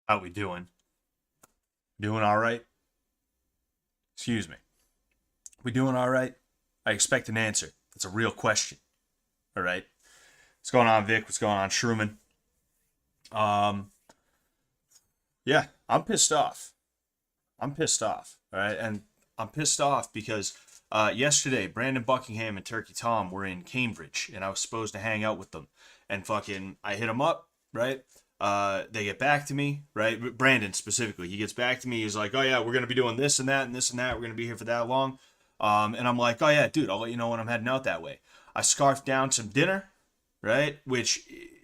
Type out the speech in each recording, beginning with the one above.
How we doing? Doing all right? Excuse me. We doing all right? I expect an answer. That's a real question. All right. What's going on, Vic? What's going on, Shrooman? Um, yeah, I'm pissed off. I'm pissed off. All right, and I'm pissed off because yesterday Brandon Buckingham and Turkey Tom were in Cambridge, and I was supposed to hang out with them. And fucking, I hit them up, right? They get back to me, right? Brandon specifically, he gets back to me. He's like, "Oh yeah, we're gonna be doing this and that and this and that. We're gonna be here for that long." And I'm like, "Oh yeah, dude, I'll let you know when I'm heading out that way." I scarfed down some dinner, right? Which,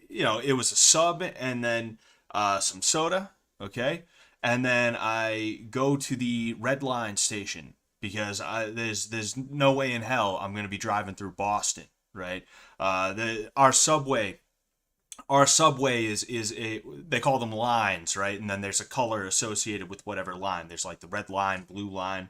it was a sub and then some soda, okay? And then I go to the Red Line station because there's no way in hell I'm gonna be driving through Boston, right? Our subway is they call them lines, right? And then there's a color associated with whatever line. There's like the red line, blue line,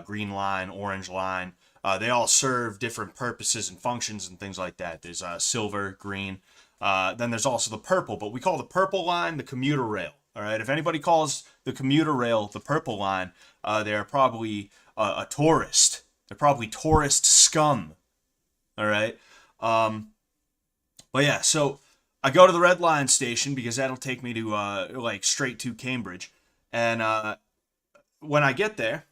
green line, orange line. They all serve different purposes and functions and things like that. There's silver, green. Then there's also the purple, but we call the purple line the commuter rail. All right. If anybody calls the commuter rail the purple line, they're probably a tourist. They're probably tourist scum. All right. But yeah, so I go to the Red Line station because that'll take me to like straight to Cambridge. And when I get there,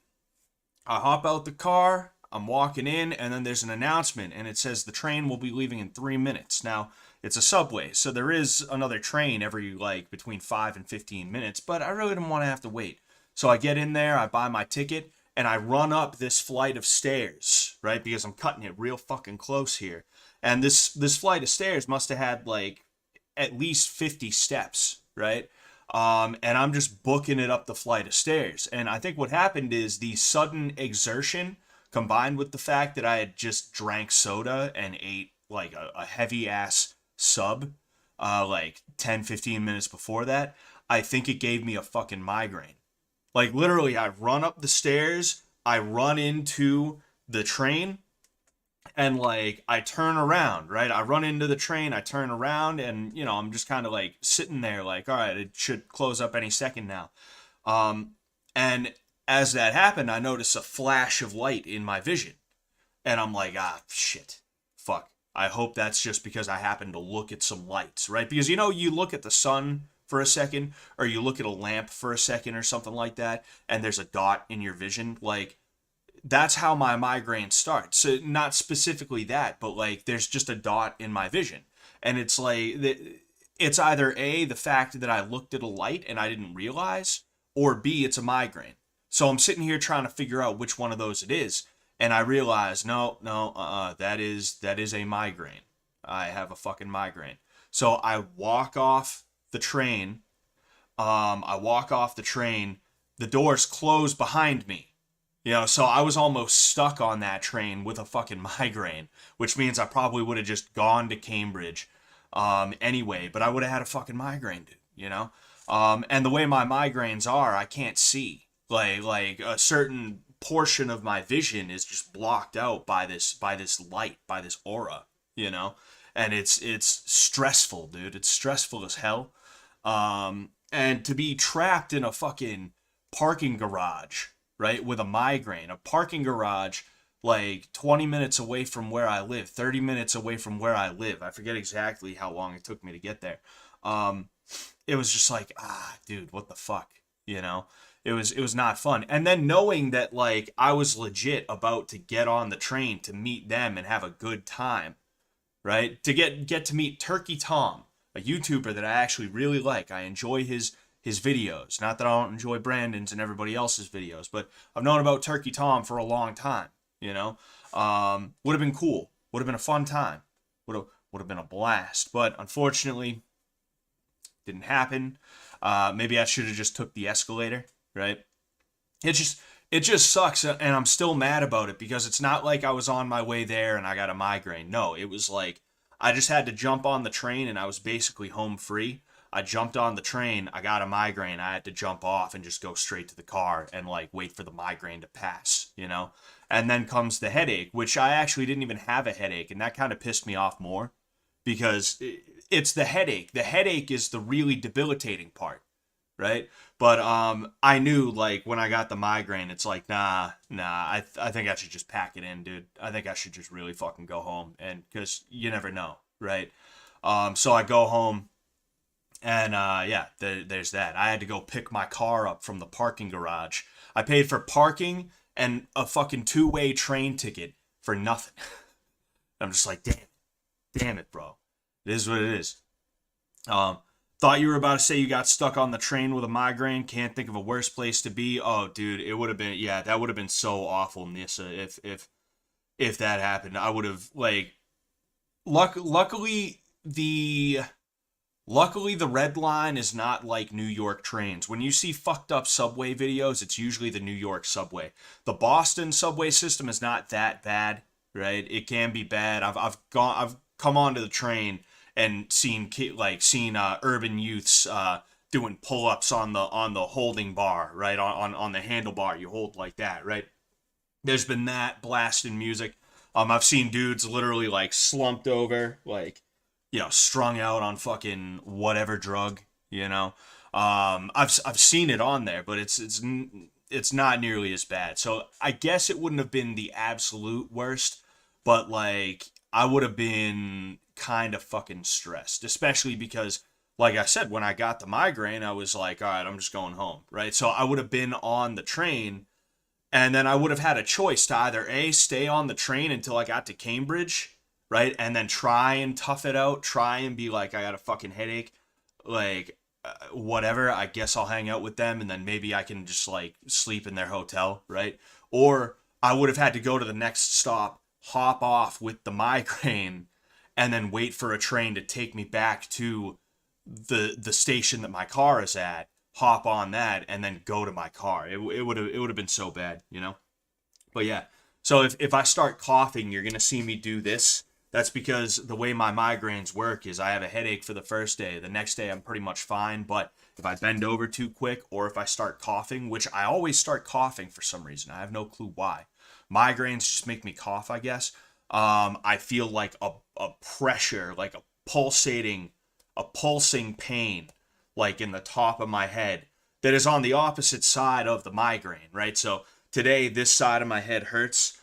I hop out the car, I'm walking in, and then there's an announcement, and it says the train will be leaving in 3 minutes. Now, it's a subway, so there is another train every, like, between 5 and 15 minutes, but I really didn't want to have to wait. So I get in there, I buy my ticket, and I run up this flight of stairs, right? Because I'm cutting it real fucking close here. And this flight of stairs must have had, like, at least 50 steps, right? And I'm just booking it up the flight of stairs. And I think what happened is the sudden exertion combined with the fact that I had just drank soda and ate like a heavy ass sub like 10, 15 minutes before that, I think it gave me a fucking migraine. Like literally, I run up the stairs, I run into the train, and like I turn around, right? I run into the train, I turn around, and I'm just kind of like sitting there, like, all right, it should close up any second now. And as that happened, I noticed a flash of light in my vision, and I'm like, ah, shit, fuck. I hope that's just because I happened to look at some lights, right? Because you look at the sun for a second, or you look at a lamp for a second, or something like that, and there's a dot in your vision, like that's how my migraine starts. So not specifically that, but like there's just a dot in my vision. And it's like it's either A, the fact that I looked at a light and I didn't realize, or B, it's a migraine. So I'm sitting here trying to figure out which one of those it is, and I realize no, no, that is a migraine. I have a fucking migraine. So I walk off the train. I walk off the train. The doors close behind me. So I was almost stuck on that train with a fucking migraine, which means I probably would have just gone to Cambridge anyway, but I would have had a fucking migraine, dude. And the way my migraines are, I can't see. Like a certain portion of my vision is just blocked out by this light, by this aura, you know? And it's stressful, dude. It's stressful as hell. And to be trapped in a fucking parking garage, right, with a migraine, a parking garage like 20 minutes away from where I live, 30 minutes away from where I live. I forget exactly how long it took me to get there. Um, it was just like, dude, what the fuck, you know? It was not fun. And then knowing that like I was legit about to get on the train to meet them and have a good time, right? To get to meet Turkey Tom, a YouTuber that I actually really like. I enjoy his videos. Not that I don't enjoy Brandon's and everybody else's videos, but I've known about Turkey Tom for a long time. Would have been cool. Would have been a fun time. Would have been a blast. But unfortunately, didn't happen. Maybe I should have just took the escalator, right? It just sucks, and I'm still mad about it because it's not like I was on my way there and I got a migraine. No, it was like I just had to jump on the train and I was basically home free. I jumped on the train, I got a migraine, I had to jump off and just go straight to the car and like wait for the migraine to pass. And then comes the headache, which I actually didn't even have a headache, and that kind of pissed me off more because it's the headache. The headache is the really debilitating part, right? But I knew like when I got the migraine, it's like nah. I think I should just pack it in, dude. I think I should just really fucking go home, and because you never know, right? So I go home, and yeah, there's that. I had to go pick my car up from the parking garage. I paid for parking and a fucking two-way train ticket for nothing. I'm just like, damn it, bro. It is what it is. Um, Thought you were about to say you got stuck on the train with a migraine. Can't think of a worse place to be. Oh, dude, it would have been, yeah, that would have been so awful, Nissa. If that happened, I would have like, luckily the luckily the red line is not like New York trains. When you see fucked up subway videos, it's usually the New York subway. The Boston subway system is not that bad, right? It can be bad. I've come onto the train and seen urban youths doing pull-ups on the holding bar, right? On the handlebar you hold like that, right? There's been that blasting music. I've seen dudes literally like slumped over, like, strung out on fucking whatever drug, you know. I've seen it on there, but it's not nearly as bad. So I guess it wouldn't have been the absolute worst, but like I would have been kind of fucking stressed, especially because, like I said, when I got the migraine, I was like, all right, I'm just going home, right? So I would have been on the train, and then I would have had a choice to either A, stay on the train until I got to Cambridge, right? And then try and tough it out, try and be like, I got a fucking headache, like, whatever, I guess I'll hang out with them and then maybe I can just like sleep in their hotel, right? Or I would have had to go to the next stop, hop off with the migraine, and then wait for a train to take me back to the station that my car is at, hop on that, and then go to my car. It would have been so bad, you know. But yeah, so if I start coughing, you're gonna see me do this. That's because the way my migraines work is I have a headache for the first day. The next day I'm pretty much fine, but if I bend over too quick or if I start coughing, which I always start coughing for some reason, I have no clue why. Migraines just make me cough, I guess. I feel like a pressure, like a pulsing pain, like in the top of my head that is on the opposite side of the migraine, right? So today, this side of my head hurts.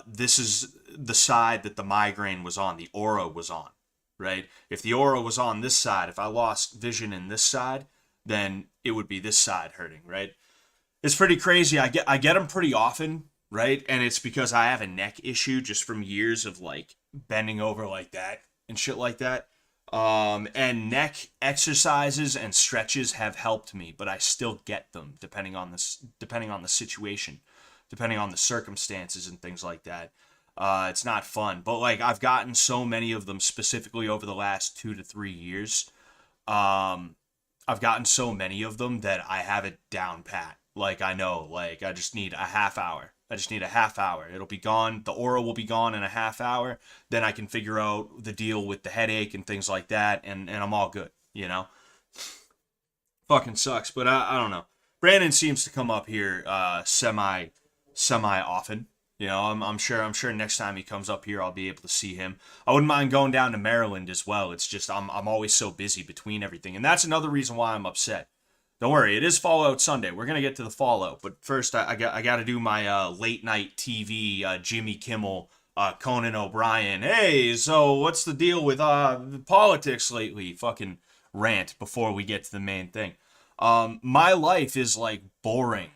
This is the side that the migraine was on, the aura was on, right? If the aura was on this side, if I lost vision in this side, then it would be this side hurting, right? It's pretty crazy. I get them pretty often, right? And it's because I have a neck issue just from years of like bending over like that and shit like that. And neck exercises and stretches have helped me, but I still get them depending on the situation, depending on the circumstances and things like that. It's not fun, but like I've gotten so many of them specifically over the last 2 to 3 years. Um, I've gotten so many of them that I have it down pat. Like I know, like I just need a half hour. I just need a half hour. It'll be gone. The aura will be gone in a half hour. Then I can figure out the deal with the headache and things like that, and I'm all good, you know? Fucking sucks, but I don't know. Brandon seems to come up here semi often. You know, I'm sure next time he comes up here I'll be able to see him. I wouldn't mind going down to Maryland as well. It's just I'm always so busy between everything. And that's another reason why I'm upset. Don't worry, it is Fallout Sunday. We're gonna get to the Fallout, but first I got to do my late night TV Jimmy Kimmel, Conan O'Brien. Hey, so what's the deal with politics lately? Fucking rant before we get to the main thing. My life is like boring,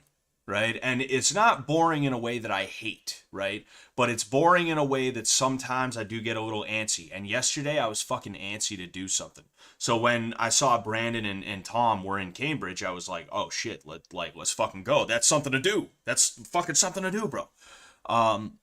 right? And it's not boring in a way that I hate, right? But it's boring in a way that sometimes I do get a little antsy. And yesterday I was fucking antsy to do something. So when I saw Brandon and Tom were in Cambridge, I was like, oh shit, let's fucking go. That's something to do. That's fucking something to do, bro. Um,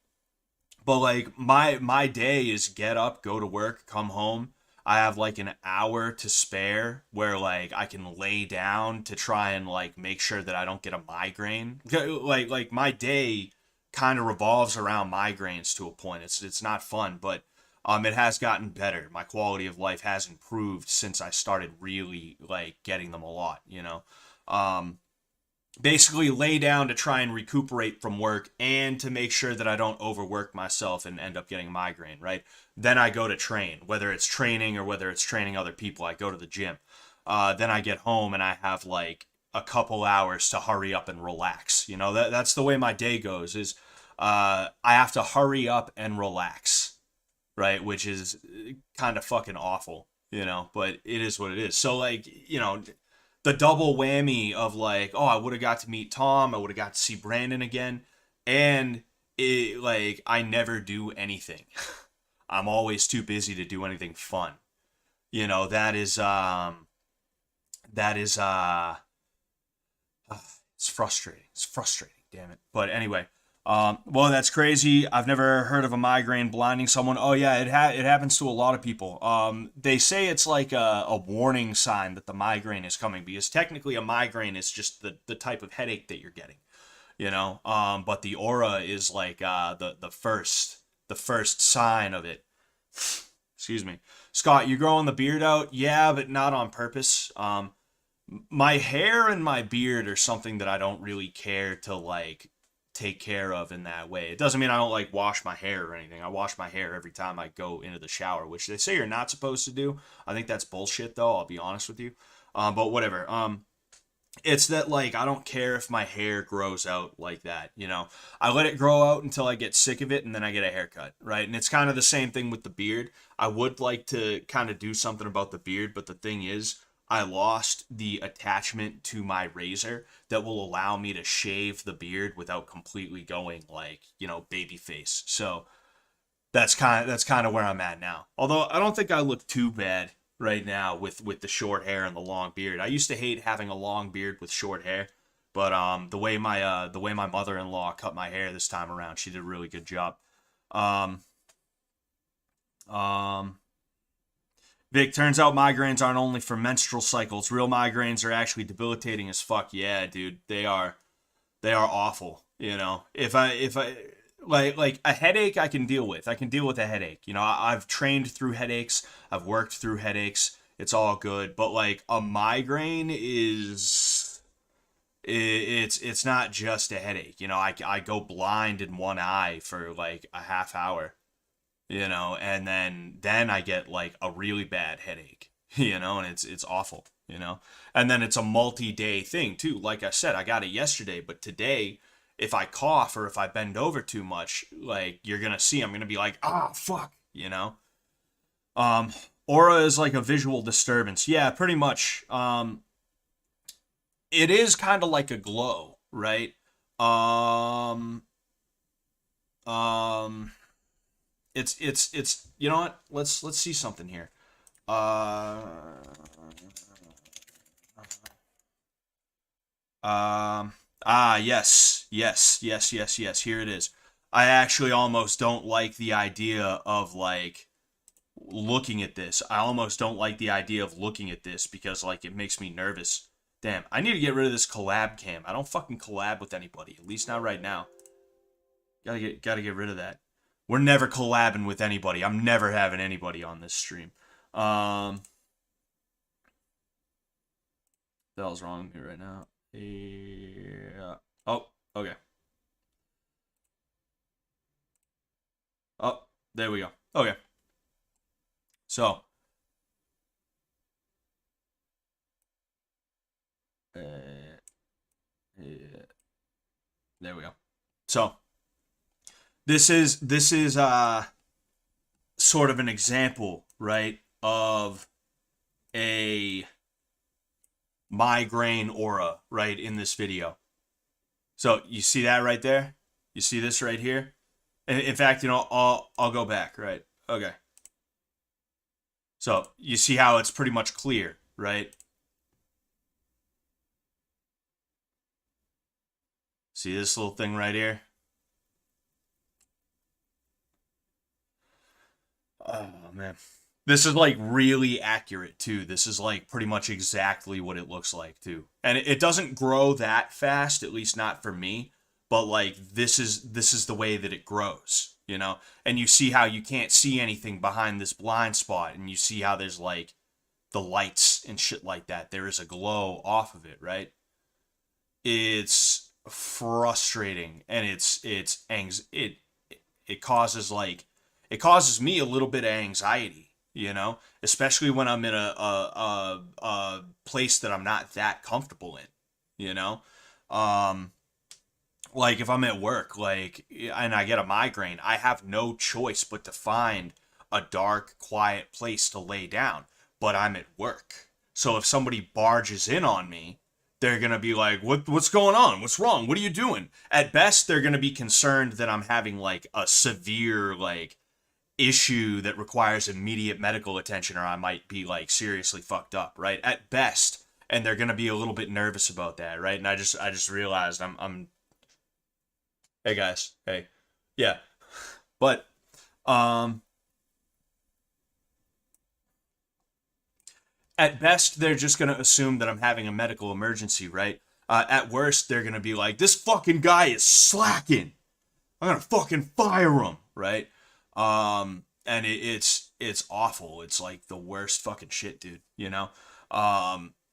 but like my day is get up, go to work, come home. I have like an hour to spare where like I can lay down to try and like make sure that I don't get a migraine. Like my day kind of revolves around migraines to a point. It's not fun, but it has gotten better. My quality of life has improved since I started really like getting them a lot, you know. Um, Basically lay down to try and recuperate from work and to make sure that I don't overwork myself and end up getting a migraine, right? Then I go to train, whether it's training or whether it's training other people, I go to the gym. then I get home and I have like a couple hours to hurry up and relax. You know, that's the way my day goes. Is I have to hurry up and relax, right? Which is kind of fucking awful, you know. But it is what it is. So like, you know, the double whammy of like, oh, I would have got to meet Tom, I would have got to see Brandon again, and it like I never do anything. I'm always too busy to do anything fun. You know, that is it's frustrating. It's frustrating, damn it. But anyway, well, that's crazy. I've never heard of a migraine blinding someone. Oh yeah, it happens to a lot of people. They say it's like a warning sign that the migraine is coming, because technically a migraine is just the type of headache that you're getting, you know. But the aura is like the first sign of it. Excuse me, Scott. You growing the beard out? Yeah, but not on purpose. My hair and my beard are something that I don't really care to like take care of in that way. It doesn't mean I don't like wash my hair or anything. I wash my hair every time I go into the shower, which they say you're not supposed to do. I think that's bullshit though, I'll be honest with you. But whatever. It's that like I don't care if my hair grows out like that, you know. I let it grow out until I get sick of it and then I get a haircut, right? And it's kind of the same thing with the beard. I would like to kind of do something about the beard, but the thing is I lost the attachment to my razor that will allow me to shave the beard without completely going like, you know, baby face. So that's kind of where I'm at now. Although I don't think I look too bad right now with the short hair and the long beard. I used to hate having a long beard with short hair, but the way my mother-in-law cut my hair this time around, she did a really good job. Um um Vic, turns out migraines aren't only for menstrual cycles. Real migraines are actually debilitating as fuck. Yeah, dude, they are awful. You know, if I like a headache, I can deal with. I can deal with a headache. You know, I've trained through headaches. I've worked through headaches. It's all good. But like a migraine is it's not just a headache. You know, I go blind in one eye for like a half hour, you know, and then I get like a really bad headache, you know, and it's awful, you know. And then it's a multi-day thing too. Like I said, I got it yesterday, but today if I cough or if I bend over too much, like you're going to see I'm going to be like, "Ah, fuck," you know. Um Aura is like a visual disturbance. Yeah, pretty much. It is kind of like a glow, right? Um um it's you know what? Let's see something here. Uh, yes. Here it is. I actually almost don't like the idea of like looking at this. I almost don't like the idea of looking at this because like it makes me nervous. Damn, I need to get rid of this collab cam. I don't fucking collab with anybody, at least not right now. Gotta get rid of that. We're never collabing with anybody. I'm never having anybody on this stream. The hell's wrong with me right now? Yeah. Oh, okay. Oh, there we go. Okay. So, uh, yeah, there we go. So, this is sort of an example, right, of a migraine aura, right, in this video. So you see that right there? You see this right here? In fact, you know, I'll go back, right? Okay. So you see how it's pretty much clear, right? See this little thing right here? Oh man. This is like really accurate too. This is like pretty much exactly what it looks like too. And it doesn't grow that fast, at least not for me, but like this is the way that it grows, you know? And you see how you can't see anything behind this blind spot and you see how there's like the lights and shit like that. There is a glow off of it, right? It's frustrating and it causes like it causes me a little bit of anxiety, especially when I'm in a place that I'm not that comfortable in, you know. Um, like if I'm at work, like, and I get a migraine, I have no choice but to find a dark, quiet place to lay down. But I'm at work, so if somebody barges in on me, they're gonna be like, what's going on? What's wrong? What are you doing?" At best, they're gonna be concerned that I'm having like a severe like issue that requires immediate medical attention, or I might be like seriously fucked up, right? At best, and they're gonna be a little bit nervous about that, right? And I just realized I'm hey guys, hey, yeah, but um, at best they're just gonna assume that I'm having a medical emergency, right? At worst, they're gonna be like, "This fucking guy is slacking. I'm gonna fucking fire him," right? And it's awful. It's like the worst fucking shit, dude.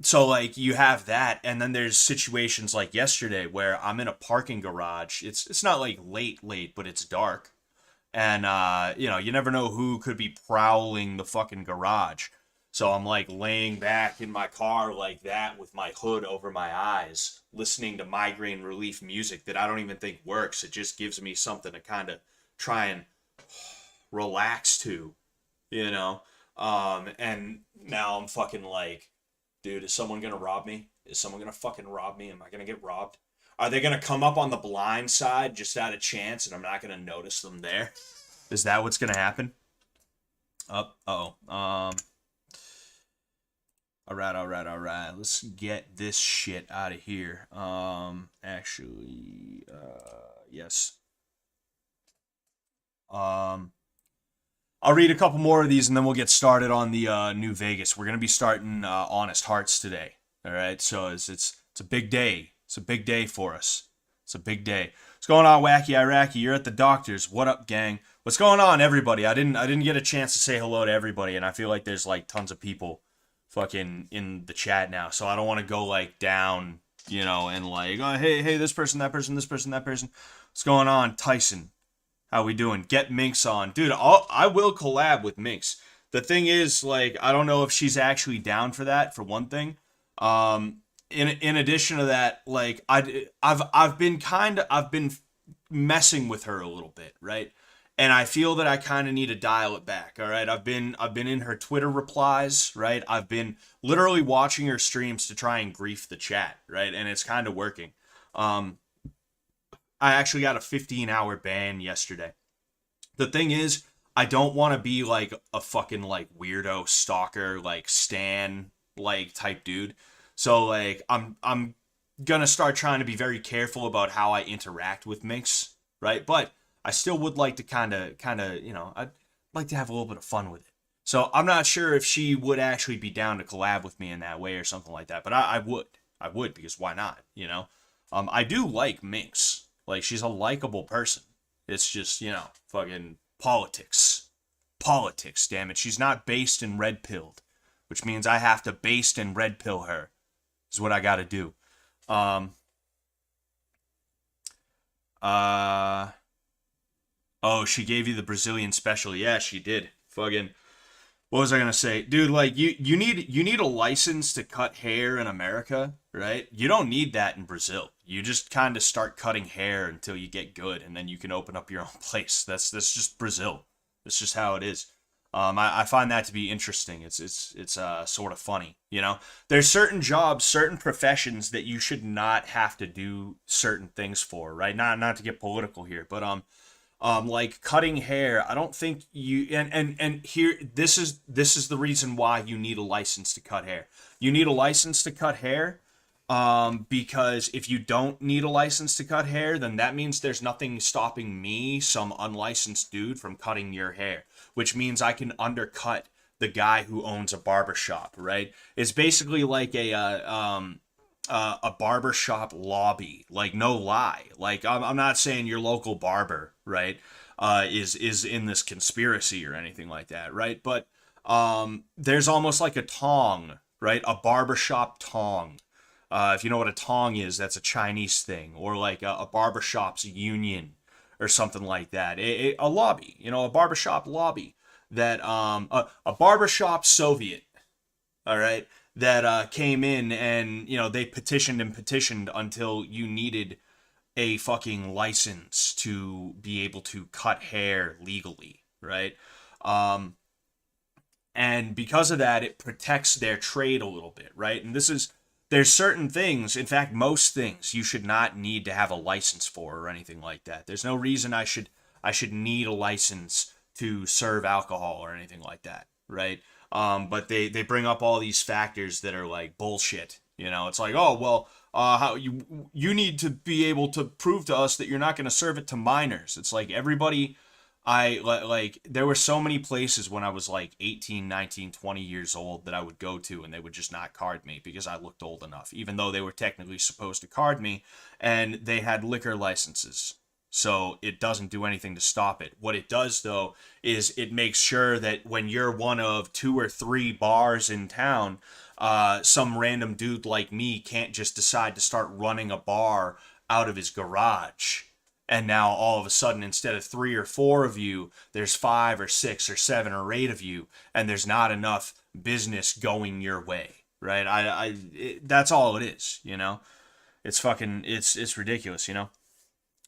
So like you have that, and then there's situations like yesterday where I'm in a parking garage. It's not like late, but it's dark, and you never know who could be prowling the fucking garage. So I'm like laying back in my car like that with my hood over my eyes, listening to migraine relief music that I don't even think works. It just gives me something to kind of try and relax to, you know? And now I'm fucking like, dude, is someone gonna rob me? Is someone gonna fucking rob me? Am I gonna get robbed? Are they gonna come up on the blind side just out of chance and I'm not gonna notice them there? Is that what's gonna happen? All right. Let's get this shit out of here. Yes. I'll read a couple more of these and then we'll get started on the New Vegas. We're gonna be starting Honest Hearts today. All right, so it's a big day. It's a big day for us. It's a big day. What's going on, Wacky Iraqi? You're at the doctor's. What up, gang? What's going on, everybody? I didn't get a chance to say hello to everybody, and I feel like there's like tons of people fucking in the chat now, so I don't want to go like down, and like, oh hey, this person, that person, this person, that person. What's going on, Tyson? How we doing? Get Minx on. Dude, I will collab with Minx. The thing is, like, I don't know if she's actually down for that, for one thing. In addition to that, like, I've been messing with her a little bit, right? And I feel that I kind of need to dial it back, all right? I've been in her Twitter replies, right? I've been literally watching her streams to try and grief the chat, right? And it's kind of working. I actually got a 15-hour ban yesterday. The thing is, I don't want to be like a fucking like weirdo stalker, like stan like type dude. So like I'm gonna start trying to be very careful about how I interact with Minx, right? But I still would like to kind of I'd like to have a little bit of fun with it. So I'm not sure if she would actually be down to collab with me in that way or something like that. But I would because why not? I do like Minx. Like, she's a likable person. It's just, fucking politics. Politics, damn it. She's not based and red pilled, which means I have to baste and red pill her, is what I gotta do. Oh, she gave you the Brazilian special. Yeah, she did. Fucking, what was I gonna say, dude? Like you need a license to cut hair in America, right? You don't need that in Brazil. You just kind of start cutting hair until you get good, and then you can open up your own place. That's just Brazil. That's just how it is. I find that to be interesting. It's sort of funny, There's certain jobs, certain professions that you should not have to do certain things for, right? Not to get political here, but like cutting hair, I don't think you and here this is the reason why you need a license to cut hair. You need a license to cut hair because if you don't need a license to cut hair, then that means there's nothing stopping me, some unlicensed dude, from cutting your hair, which means I can undercut the guy who owns a barbershop, right? It's basically like a barbershop lobby, like no lie. Like I'm not saying your local barber, right, is in this conspiracy or anything like that, right? But there's almost like a tong, right? A barbershop tong. If you know what a tong is, that's a Chinese thing, or like a barbershop's union or something like that. A lobby, a barbershop lobby. that a barbershop Soviet, all right, that came in and they petitioned and petitioned until you needed a fucking license to be able to cut hair legally, right? Um, and because of that, it protects their trade a little bit, right? And there's certain things, in fact, most things you should not need to have a license for or anything like that. There's no reason I should need a license to serve alcohol or anything like that, right? But they bring up all these factors that are like bullshit. It's like, oh well, how you need to be able to prove to us that you're not going to serve it to minors. It's like everybody. Like there were so many places when I was like 18, 19, 20 years old that I would go to and they would just not card me because I looked old enough, even though they were technically supposed to card me, and they had liquor licenses. So it doesn't do anything to stop it. What it does though is it makes sure that when you're one of 2 or 3 bars in town, some random dude like me can't just decide to start running a bar out of his garage. And now all of a sudden, instead of 3 or 4 of you, there's 5 or 6 or 7 or 8 of you, and there's not enough business going your way, right? That's all it is. It's fucking, it's ridiculous.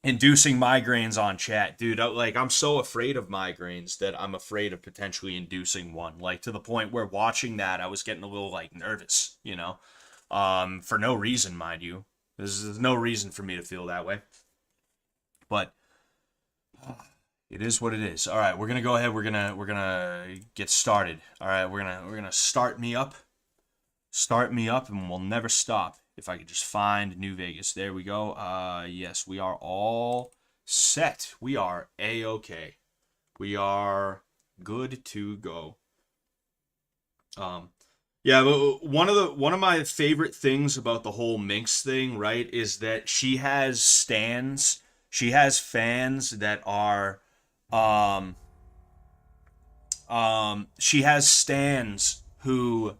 Inducing migraines on chat, dude. Like, I'm so afraid of migraines that I'm afraid of potentially inducing one. Like, to the point where watching that, I was getting a little like nervous. For no reason, mind you. There's no reason for me to feel that way. But it is what it is. All right, we're gonna go ahead. We're gonna get started. All right, we're gonna start me up, and we'll never stop. If I could just find New Vegas, there we go. Yes, we are all set. We are a-okay. We are good to go. Yeah, but one of my favorite things about the whole Minx thing, right, is that she has stands. She has fans that are, she has stands who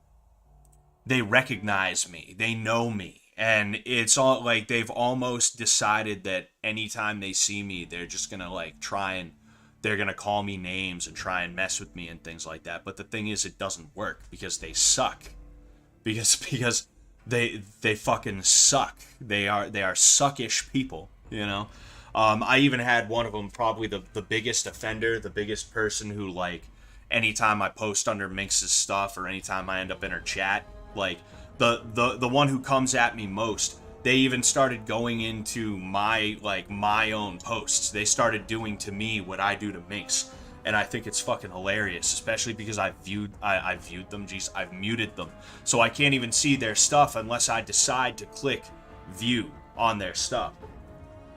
they recognize me, they know me, and it's all like they've almost decided that anytime they see me, they're just gonna like they're gonna call me names and try and mess with me and things like that. But the thing is, it doesn't work because they suck, because they fucking suck. They are suckish people. I even had one of them, probably the biggest offender, the biggest person who, like, anytime I post under Minx's stuff or anytime I end up in her chat, like, the one who comes at me most, they even started going into my own posts. They started doing to me what I do to Minx. And I think it's fucking hilarious, especially because I viewed them. Geez, I've muted them. So I can't even see their stuff unless I decide to click view on their stuff.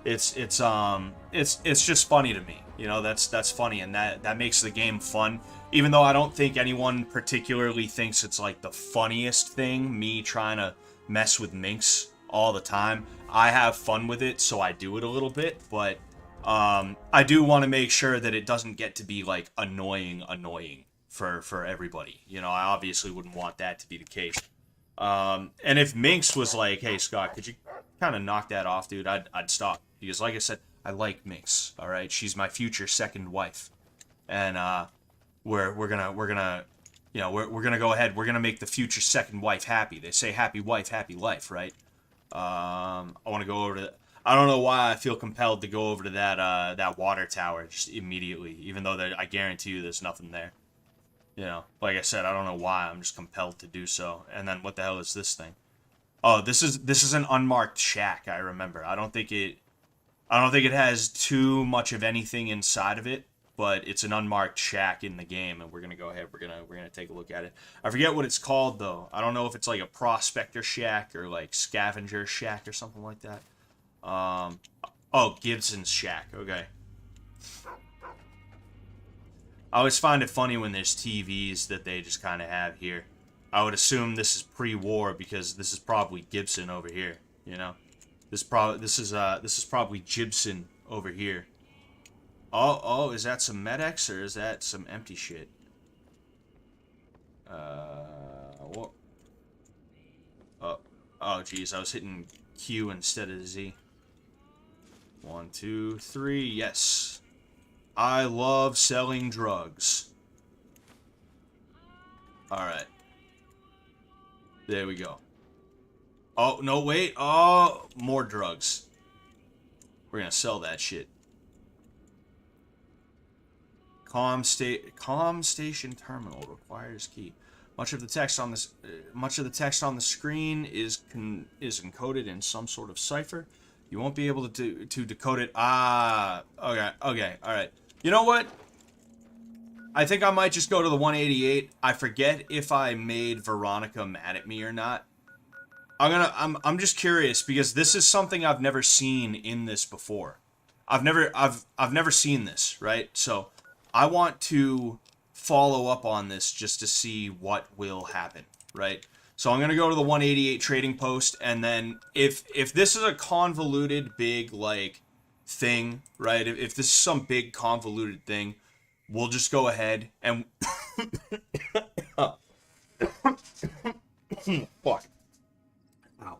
It's just funny to me. That's funny, and that makes the game fun. Even though I don't think anyone particularly thinks it's like the funniest thing, me trying to mess with Minx all the time. I have fun with it, so I do it a little bit, but I do want to make sure that it doesn't get to be like annoying for everybody. I obviously wouldn't want that to be the case. And if Minx was like, "Hey Scott, could you kind of knock that off, dude?" I'd stop. Because, like I said, I like Minx. All right, she's my future second wife, and we're gonna go ahead. We're gonna make the future second wife happy. They say happy wife, happy life, right? I want to go over to. I don't know why I feel compelled to go over to that water tower just immediately, even though I guarantee you there's nothing there. Like I said, I don't know why. I'm just compelled to do so. And then what the hell is this thing? Oh, this is an unmarked shack. I remember. I don't think it has too much of anything inside of it, but it's an unmarked shack in the game, and we're gonna go ahead. We're gonna take a look at it. I forget what it's called though. I don't know if it's like a prospector shack or like scavenger shack or something like that. Oh, Gibson's shack. Okay. I always find it funny when there's TVs that they just kind of have here. I would assume this is pre-war because this is probably Gibson over here. This is probably Gibson over here. Oh, is that some Med-X or is that some empty shit? What? Oh, geez, I was hitting Q instead of Z. 1, 2, 3, yes. I love selling drugs. Alright. There we go. Oh, no, wait. Oh, more drugs. We're gonna sell that shit. Comm station terminal requires key. Much of the text on the screen is encoded in some sort of cipher. You won't be able to decode it. Ah, okay, all right. You know what? I think I might just go to the 188. I forget if I made Veronica mad at me or not. I'm just curious because this is something I've never seen in this before. I've never seen this, right? So I want to follow up on this just to see what will happen, right? So I'm gonna go to the 188 trading post, and then if this is a convoluted big like thing, right? If this is some big convoluted thing, we'll just go ahead and fuck. Ow.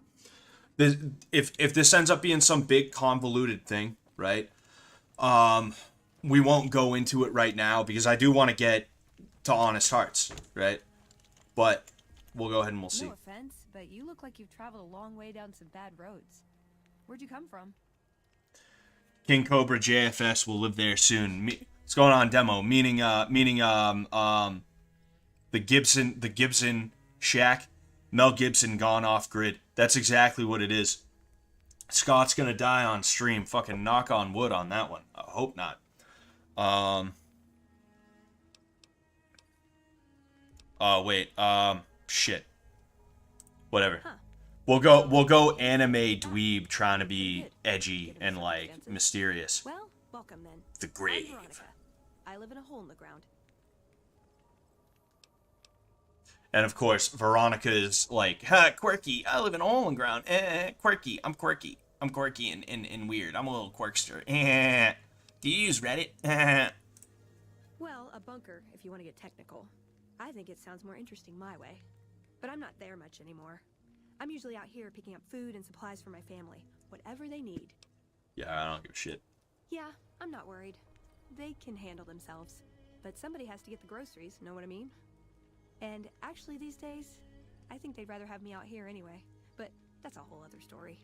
If this ends up being some big convoluted thing, right? We won't go into it right now because I do want to get to Honest Hearts, right? But we'll go ahead and we'll see. No offense, but you look like you've traveled a long way down some bad roads. Where'd you come from? King Cobra JFS will live there soon. What's going on, demo? Meaning the Gibson shack. Mel Gibson gone off grid. That's exactly what it is. Scott's gonna die on stream. Fucking knock on wood on that one. I hope not. Oh wait. Shit. Whatever. Huh. We'll go anime dweeb trying to be edgy and like mysterious. Well, welcome then. The grave. I'm Veronica. I live in a hole in the ground. And of course, Veronica is like, ha, quirky. I live in a hole in the ground. Quirky. I'm quirky. I'm quirky and weird. I'm a little quirkster. Do you use Reddit? Well, a bunker, if you want to get technical. I think it sounds more interesting my way. But I'm not there much anymore. I'm usually out here picking up food and supplies for my family. Whatever they need. Yeah, I don't give a shit. Yeah, I'm not worried. They can handle themselves. But somebody has to get the groceries, know what I mean? And actually these days, I think they'd rather have me out here anyway. But that's a whole other story.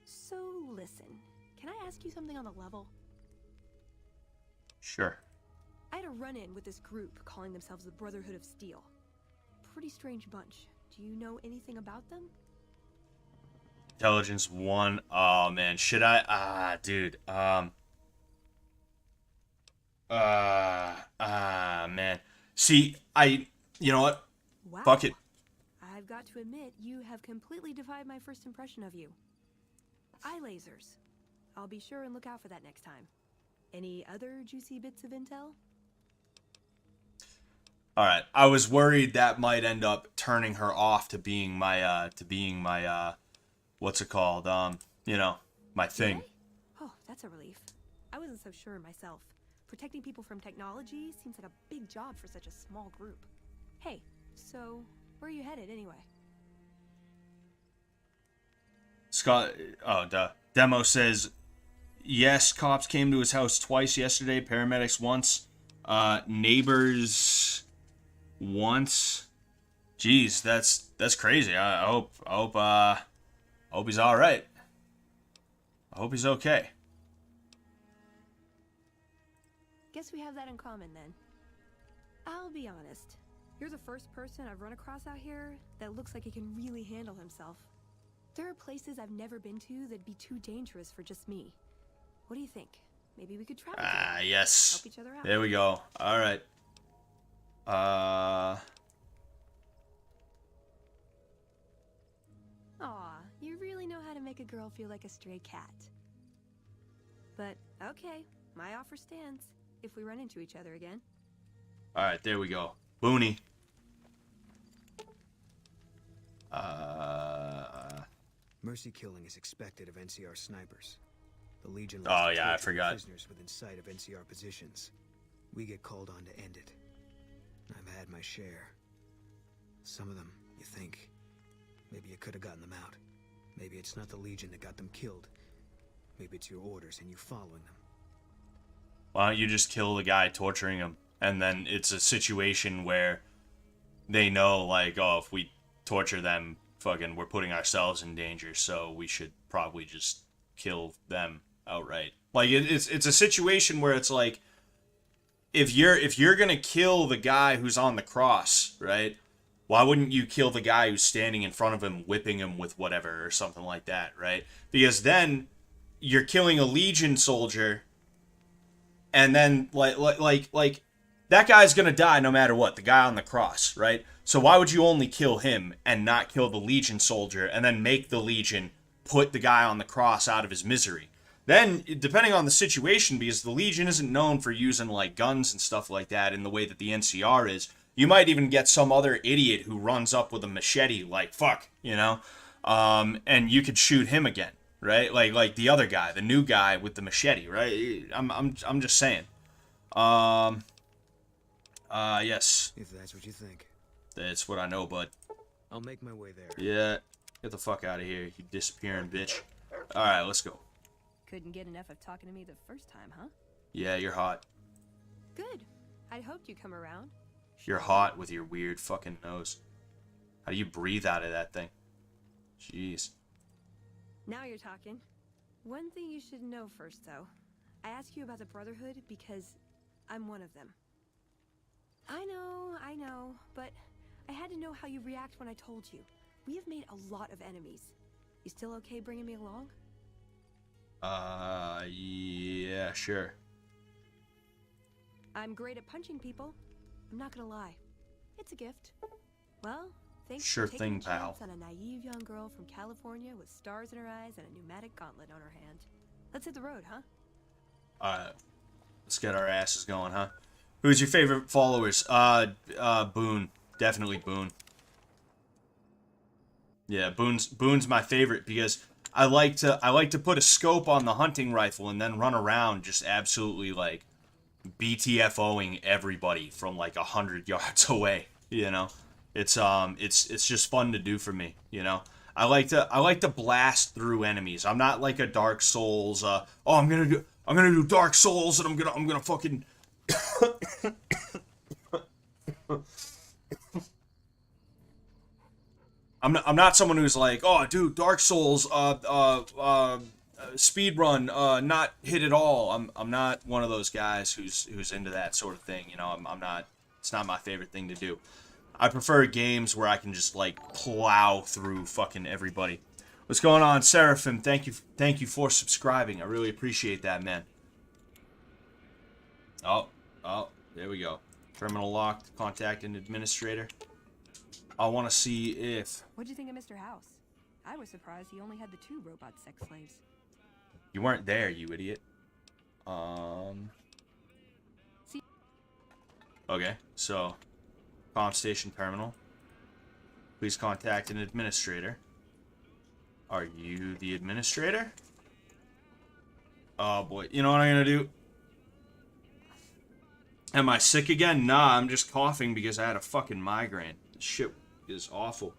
So listen, can I ask you something on the level? Sure. I had a run-in with this group calling themselves the Brotherhood of Steel. Pretty strange bunch. Do you know anything about them? Intelligence 1. Oh man, should I? Dude. Man. See, you know what? Wow. Fuck it. I've got to admit, you have completely defied my first impression of you. Eye lasers. I'll be sure and look out for that next time. Any other juicy bits of intel? All right. I was worried that might end up turning her off to being my what's it called? My thing. Okay. Oh, that's a relief. I wasn't so sure myself. Protecting people from technology seems like a big job for such a small group. Hey, so where are you headed anyway? Scott, Demo says, yes, cops came to his house twice yesterday, paramedics once, neighbors once. Jeez, that's crazy. I hope he's all right. I hope he's okay. Guess we have that in common then. I'll be honest. You're the first person I've run across out here that looks like he can really handle himself. There are places I've never been to that'd be too dangerous for just me. What do you think? Maybe we could travel together. Yes. Help each other out. There we go. All right. Aw, you really know how to make a girl feel like a stray cat. But, okay, my offer stands if we run into each other again. All right, there we go. Booney. Mercy killing is expected of NCR snipers. The Legion Oh, likes to yeah, I torture forgot. prisoners within sight of NCR positions. We get called on to end it. I've had my share. Some of them, you think, maybe you could have gotten them out. Maybe it's not the Legion that got them killed. Maybe it's your orders and you following them. Why don't you just kill the guy torturing him? And then it's a situation where they know, like, oh, if we torture them, fucking, we're putting ourselves in danger, so we should probably just kill them outright. Like, it's a situation where it's like, if you're gonna kill the guy who's on the cross, right? Why wouldn't you kill the guy who's standing in front of him, whipping him with whatever or something like that, right? Because then you're killing a Legion soldier, and then like that guy's gonna die no matter what. The guy on the cross, right? So why would you only kill him and not kill the Legion soldier, and then make the Legion put the guy on the cross out of his misery? Then, depending on the situation, because the Legion isn't known for using, like, guns and stuff like that in the way that the NCR is, you might even get some other idiot who runs up with a machete, like, fuck, you know? And you could shoot him again, right? Like the other guy, the new guy with the machete, right? I'm just saying. Yes. If that's what you think. That's what I know, bud. I'll make my way there. Yeah. Get the fuck out of here, you disappearing bitch. Alright, let's go. Couldn't get enough of talking to me the first time, huh? Yeah, you're hot. Good. I'd hoped you'd come around. You're hot with your weird fucking nose. How do you breathe out of that thing? Jeez. Now you're talking. One thing you should know first, though. I ask you about the Brotherhood because I'm one of them. I know, but I had to know how you react when I told you. We have made a lot of enemies. You still okay bringing me along? Yeah, sure. I'm great at punching people. I'm not gonna lie. It's a gift. Well, thanks Sure for taking thing, a chance pal. on a naive young girl from California with stars in her eyes and a pneumatic gauntlet on her hand. Let's hit the road, huh? Alright. Let's get our asses going, huh? Who's your favorite followers? Boone. Definitely Boone. Yeah, Boone's my favorite because I like to put a scope on the hunting rifle and then run around just absolutely like BTFOing everybody from like 100 yards away, you know? It's just fun to do for me, you know? I like to blast through enemies. I'm not like a Dark Souls, I'm gonna do Dark Souls and I'm gonna fucking I'm not someone who's like, oh, dude, Dark Souls, speed run, not hit at all. I'm not one of those guys who's into that sort of thing. You know, I'm not. It's not my favorite thing to do. I prefer games where I can just like plow through fucking everybody. What's going on, Seraphim? Thank you for subscribing. I really appreciate that, man. Oh, there we go. Terminal locked. Contact an administrator. I want to see if... What'd you think of Mr. House? I was surprised he only had the 2 robot sex slaves. You weren't there, you idiot. See? Okay, so... Comm station terminal. Please contact an administrator. Are you the administrator? Oh boy, you know what I'm gonna do? Am I sick again? Nah, I'm just coughing because I had a fucking migraine. This shit is awful.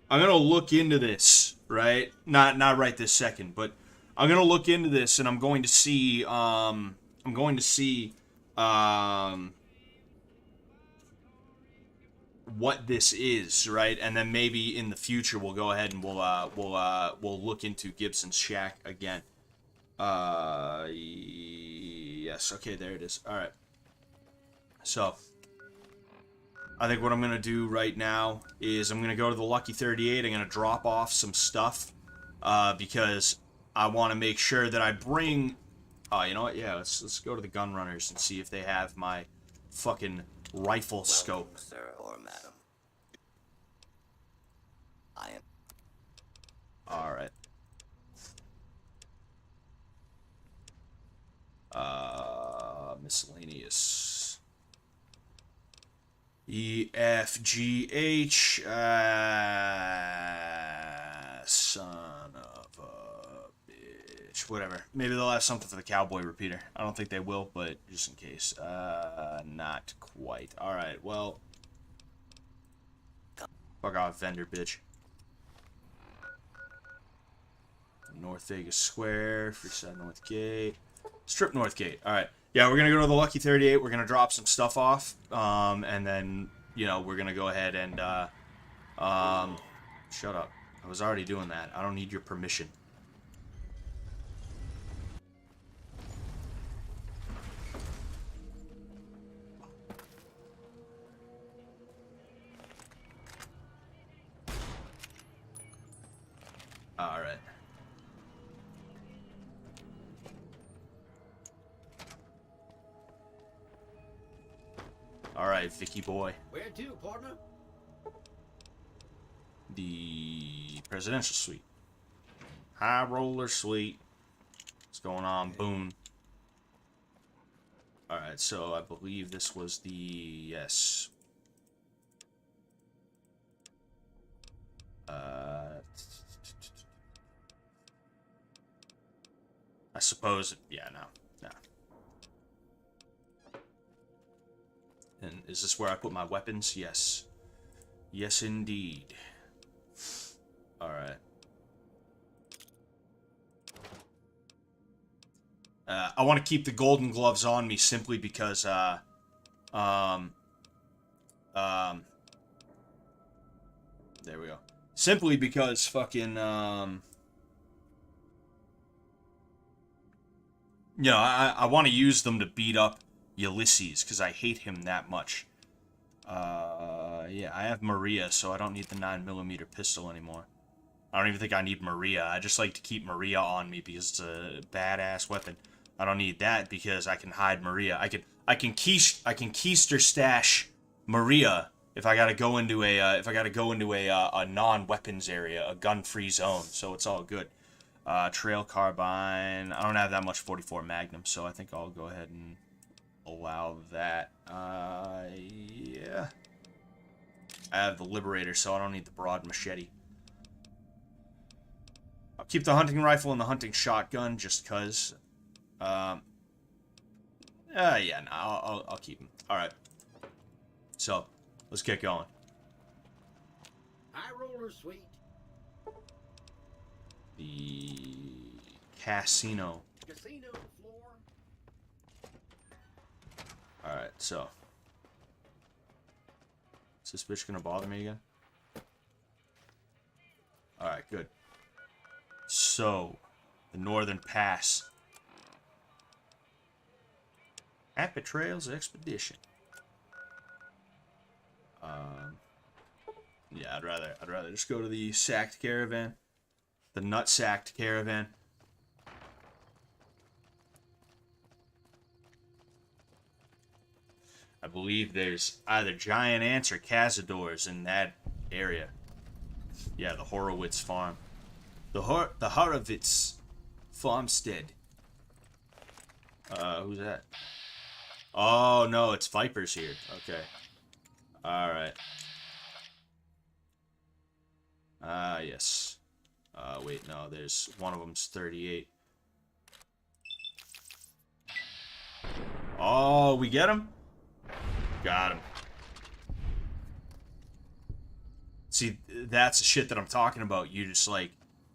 I'm gonna look into this, right? Not right this second, but I'm gonna look into this and I'm going to see what this is, right? And then maybe in the future we'll go ahead and we'll look into Gibson's shack again. Yes, okay, there it is. All right. So, I think what I'm gonna do right now is I'm gonna go to the Lucky 38. I'm gonna drop off some stuff because I want to make sure that I bring. Oh, you know what? Yeah, let's go to the gun runners and see if they have my fucking rifle scope. Welcome, sir or madam. I am. All right. Miscellaneous. E, F, G, H. Son of a bitch. Whatever. Maybe they'll have something for the cowboy repeater. I don't think they will, but just in case. Not quite. Alright, well. Fuck off, vendor bitch. North Vegas Square, Freeside North Gate. Strip North Gate. Alright. Yeah, we're gonna go to the Lucky 38. We're gonna drop some stuff off. And then you know, we're gonna go ahead and shut up. I was already doing that. I don't need your permission. All right. All right, Vicky boy. Where to, partner? The presidential suite. High roller suite. What's going on? Boom. All right, so I believe this was the yes. I suppose, yeah, no. And is this where I put my weapons? Yes. Yes, indeed. Alright. I want to keep the golden gloves on me simply because, there we go. Simply because fucking, you know, I want to use them to beat up Ulysses, because I hate him that much. Yeah, I have Maria, so I don't need the 9mm pistol anymore. I don't even think I need Maria. I just like to keep Maria on me because it's a badass weapon. I don't need that because I can hide Maria. I can keister stash Maria if I gotta go into a non-weapons area, a gun-free zone. So it's all good. Trail carbine. I don't have that much 44 Magnum, so I think I'll go ahead and allow that. Yeah. I have the Liberator, so I don't need the broad machete. I'll keep the hunting rifle and the hunting shotgun just cause. Yeah, no, I'll keep them. All right. So, let's get going. High roller suite. The casino. Casino floor. All right, so. Is this bitch gonna bother me again? All right, good. So, the Northern Pass. Happy Trails Expedition. Yeah, I'd rather just go to the sacked caravan, the nut sacked caravan. I believe there's either giant ants or cazadors in that area. Yeah, the Horowitz farm. The Horowitz farmstead. Who's that? Oh, no, it's Vipers here. Okay. Alright. Yes. Wait, no, there's one of them's 38. Oh, we get him? Got him. See, that's the shit that I'm talking about. You just, like,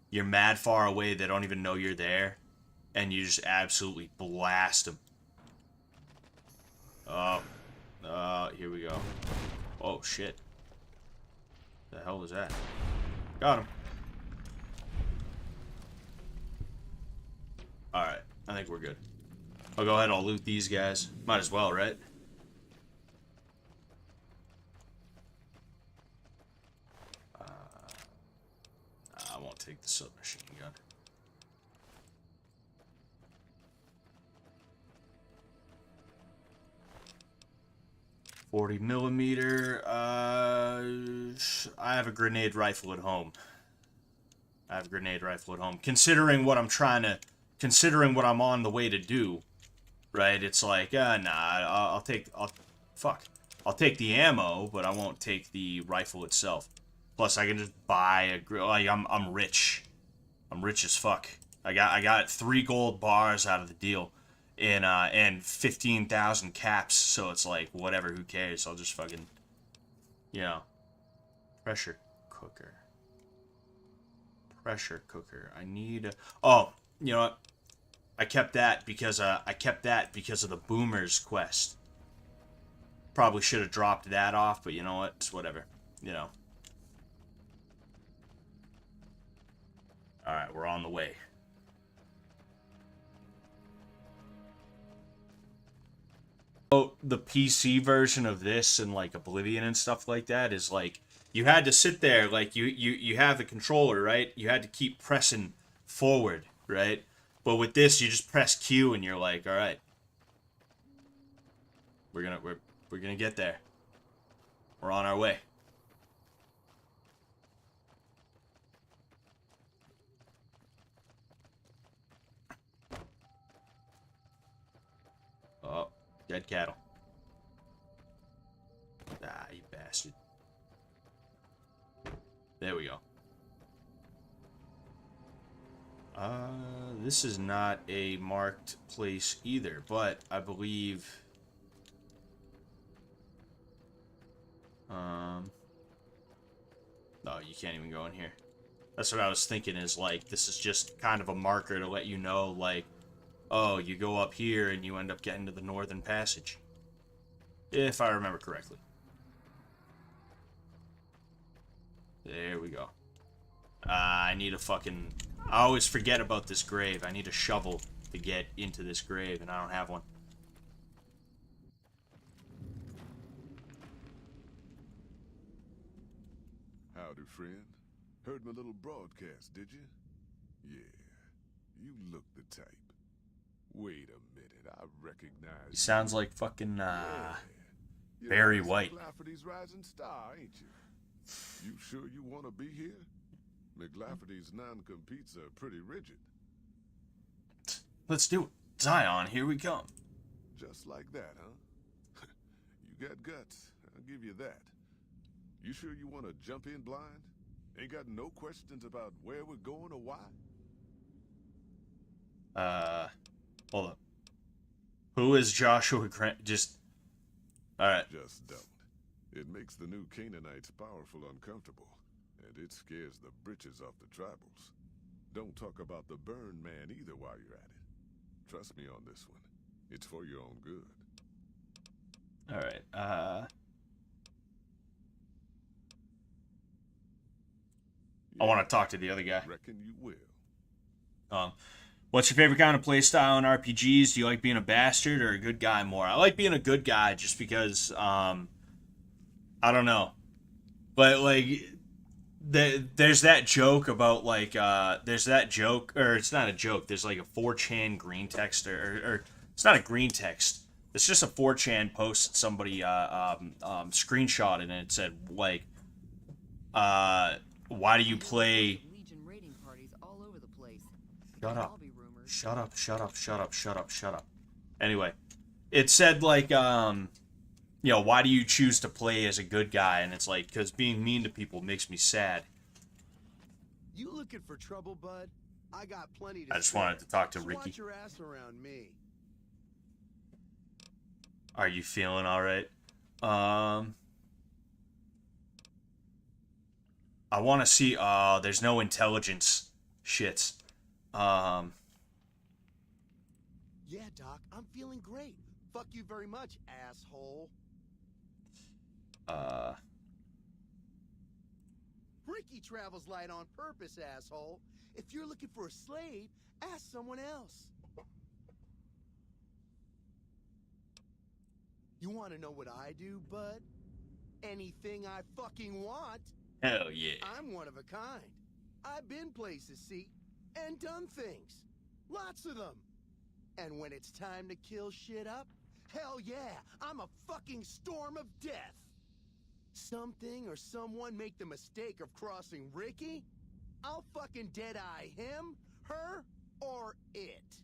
you're mad far away, they don't even know you're there, and you just absolutely blast them. Oh. Here we go. Oh, shit. The hell was that? Got him. Alright, I think we're good. I'll go ahead and I'll loot these guys. Might as well, right? I won't take the submachine gun. .40mm. I have a grenade rifle at home. Considering what I'm on the way to do, right? It's like, nah, I'll take the ammo, but I won't take the rifle itself. Plus, I can just buy a grill. Like, I'm rich. I'm rich as fuck. I got 3 gold bars out of the deal, and 15,000 caps. So it's like, whatever. Who cares? I'll just fucking, you know, pressure cooker. I need. Oh, you know what? I kept that because of the Boomers quest. Probably should have dropped that off, but you know what? It's whatever. You know. Alright, we're on the way. So, the PC version of this and, like, Oblivion and stuff like that is, like, you had to sit there, like, you have the controller, right? You had to keep pressing forward, right? But with this, you just press Q and you're like, alright. We're gonna get there. We're on our way. Oh, dead cattle. Ah, you bastard. There we go. This is not a marked place either, but I believe... Oh, you can't even go in here. That's what I was thinking, is like, this is just kind of a marker to let you know, like, oh, you go up here and you end up getting to the Northern Passage. If I remember correctly. There we go. I need a fucking... I always forget about this grave. I need a shovel to get into this grave, and I don't have one. Howdy, friend. Heard my little broadcast, did you? Yeah, you look the type. Wait a minute, I recognize... He sounds like fucking, Yeah. Barry You're White. McLafferty's rising star, ain't you? You sure you want to be here? McLafferty's non-competes are pretty rigid. Let's do it. Zion, here we come. Just like that, huh? You got guts, I'll give you that. You sure you want to jump in blind? Ain't got no questions about where we're going or why? Hold up. Who is Joshua Grant? Just... Alright. Just don't. It makes the new Canaanites powerful uncomfortable, and it scares the britches off the tribals. Don't talk about the burn man either while you're at it. Trust me on this one. It's for your own good. Alright, I want to talk to the other guy. Reckon you will. What's your favorite kind of playstyle in RPGs? Do you like being a bastard or a good guy more? I like being a good guy just because, I don't know. But, like, there's that joke about, like, there's that joke, or it's not a joke, there's, like, a 4chan green text, or it's not a green text. It's just a 4chan post that somebody, screenshotted, and it said, like, why do you play... Legion raiding parties all over the place. Shut up. All be rumors. Shut up, shut up, shut up, shut up, shut up. Anyway, it said, like, you know, why do you choose to play as a good guy? And it's like, because being mean to people makes me sad. You looking for trouble, bud? I got plenty to I just spare. wanted to talk to So Ricky. watch your ass around me. Are you feeling alright? I want to see, there's no intelligence shits. Yeah, Doc, I'm feeling great. Fuck you very much, asshole. Ricky travels light on purpose, asshole. If you're looking for a slave, ask someone else. You want to know what I do, bud? Anything I fucking want. Hell yeah. I'm one of a kind. I've been places, see, and done things. Lots of them. And when it's time to kill shit up, hell yeah, I'm a fucking storm of death. Something or someone make the mistake of crossing Ricky, I'll fucking dead-eye him, her, or it.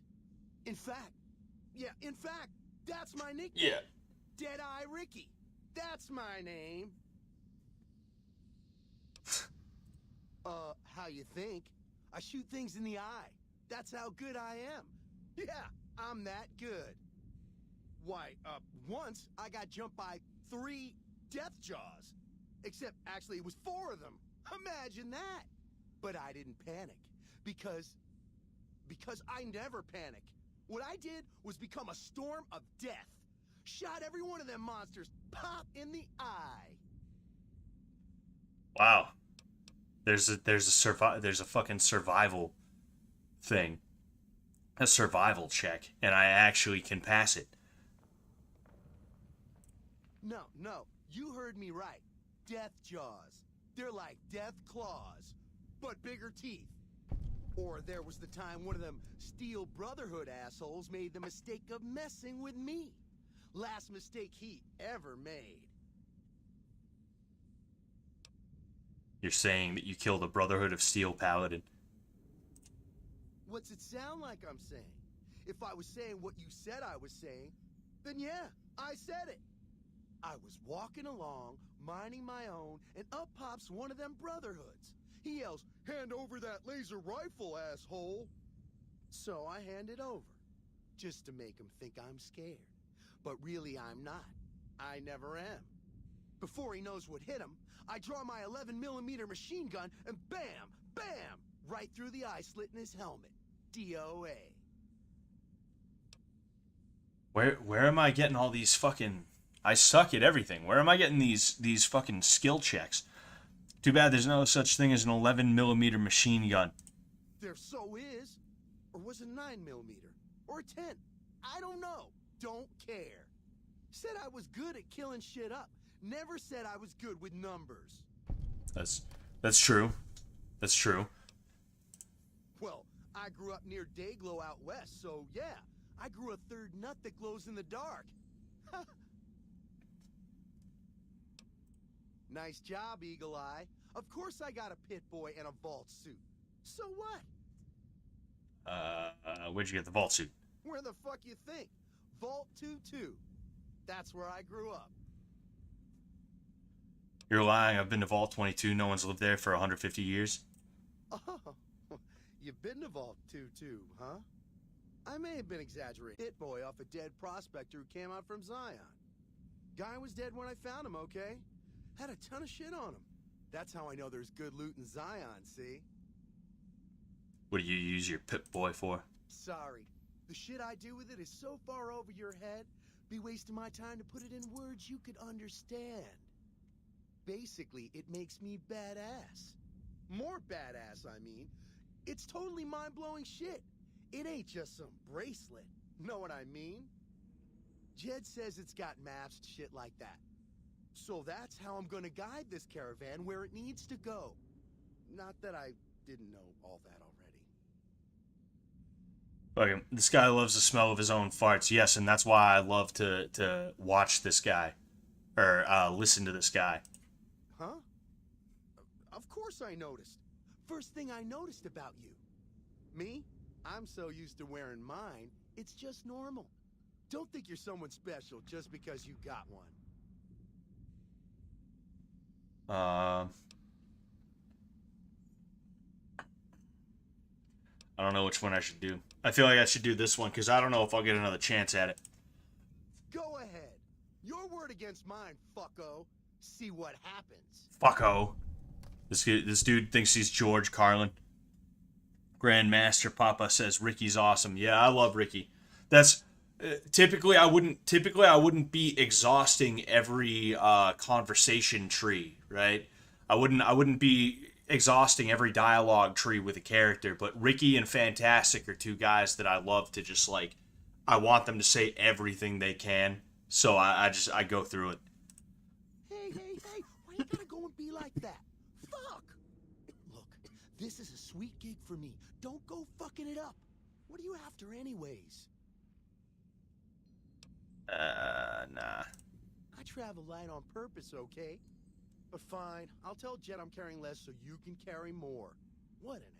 In fact, that's my nickname. Yeah. Dead-Eye Ricky. That's my name. How you think? I shoot things in the eye. That's how good I am. Yeah, I'm that good. Why, once I got jumped by 3 death jaws. Except, actually, it was 4 of them. Imagine that. But I didn't panic. Because I never panic. What I did was become a storm of death. Shot every one of them monsters pop in the eye. Wow. There's a fucking survival thing. A survival check, and I actually can pass it. No, you heard me right. Death jaws. They're like death claws, but bigger teeth. Or there was the time one of them Steel Brotherhood assholes made the mistake of messing with me. Last mistake he ever made. You're saying that you killed a Brotherhood of Steel Paladin. What's it sound like I'm saying? If I was saying what you said I was saying, then yeah, I said it. I was walking along, minding my own, and up pops one of them Brotherhoods. He yells, "Hand over that laser rifle, asshole!" So I hand it over, just to make him think I'm scared. But really I'm not. I never am. Before he knows what hit him, I draw my 11mm machine gun and bam, bam, right through the eye slit in his helmet. DOA. Where am I getting all these fucking... I suck at everything. Where am I getting these fucking skill checks? Too bad there's no such thing as an 11mm machine gun. There so is. Or was it 9mm? Or a 10? I don't know. Don't care. Said I was good at killing shit up. Never said I was good with numbers. That's true. That's true. Well, I grew up near Dayglow out west, so yeah. I grew a third nut that glows in the dark. Nice job, Eagle Eye. Of course I got a pit boy and a vault suit. So what? Where'd you get the vault suit? Where the fuck you think? Vault 22. That's where I grew up. You're lying. I've been to Vault 22. No one's lived there for 150 years. Oh, you've been to Vault 22, huh? I may have been exaggerating. Hit boy off a dead prospector who came out from Zion. Guy was dead when I found him, okay? Had a ton of shit on him. That's how I know there's good loot in Zion, see? What do you use your Pip-Boy for? Sorry. The shit I do with it is so far over your head, be wasting my time to put it in words you could understand. Basically, it makes me badass. More badass, I mean. It's totally mind-blowing shit. It ain't just some bracelet. Know what I mean? Jed says it's got maps and shit like that. So that's how I'm gonna guide this caravan where it needs to go. Not that I didn't know all that already. Look, this guy loves the smell of his own farts. Yes, and that's why I love to watch this guy. Or listen to this guy. Huh? Of course I noticed. First thing I noticed about you. Me? I'm so used to wearing mine, it's just normal. Don't think you're someone special just because you got one. I don't know which one I should do. I feel like I should do this one because I don't know if I'll get another chance at it. Go ahead. Your word against mine, fucko. See what happens. Fucko. This dude thinks he's George Carlin. Grandmaster Papa says Ricky's awesome. Yeah, I love Ricky. That's typically I wouldn't be exhausting every conversation tree, right? I wouldn't be exhausting every dialogue tree with a character, but Ricky and Fantastic are two guys that I love to just like I want them to say everything they can. So I go through it. Hey, why you gotta go and be like that? Fuck! Look, this is a sweet gig for me. Don't go fucking it up. What are you after anyways? Nah. I travel light on purpose, okay? But fine, I'll tell Jet I'm carrying less so you can carry more. What an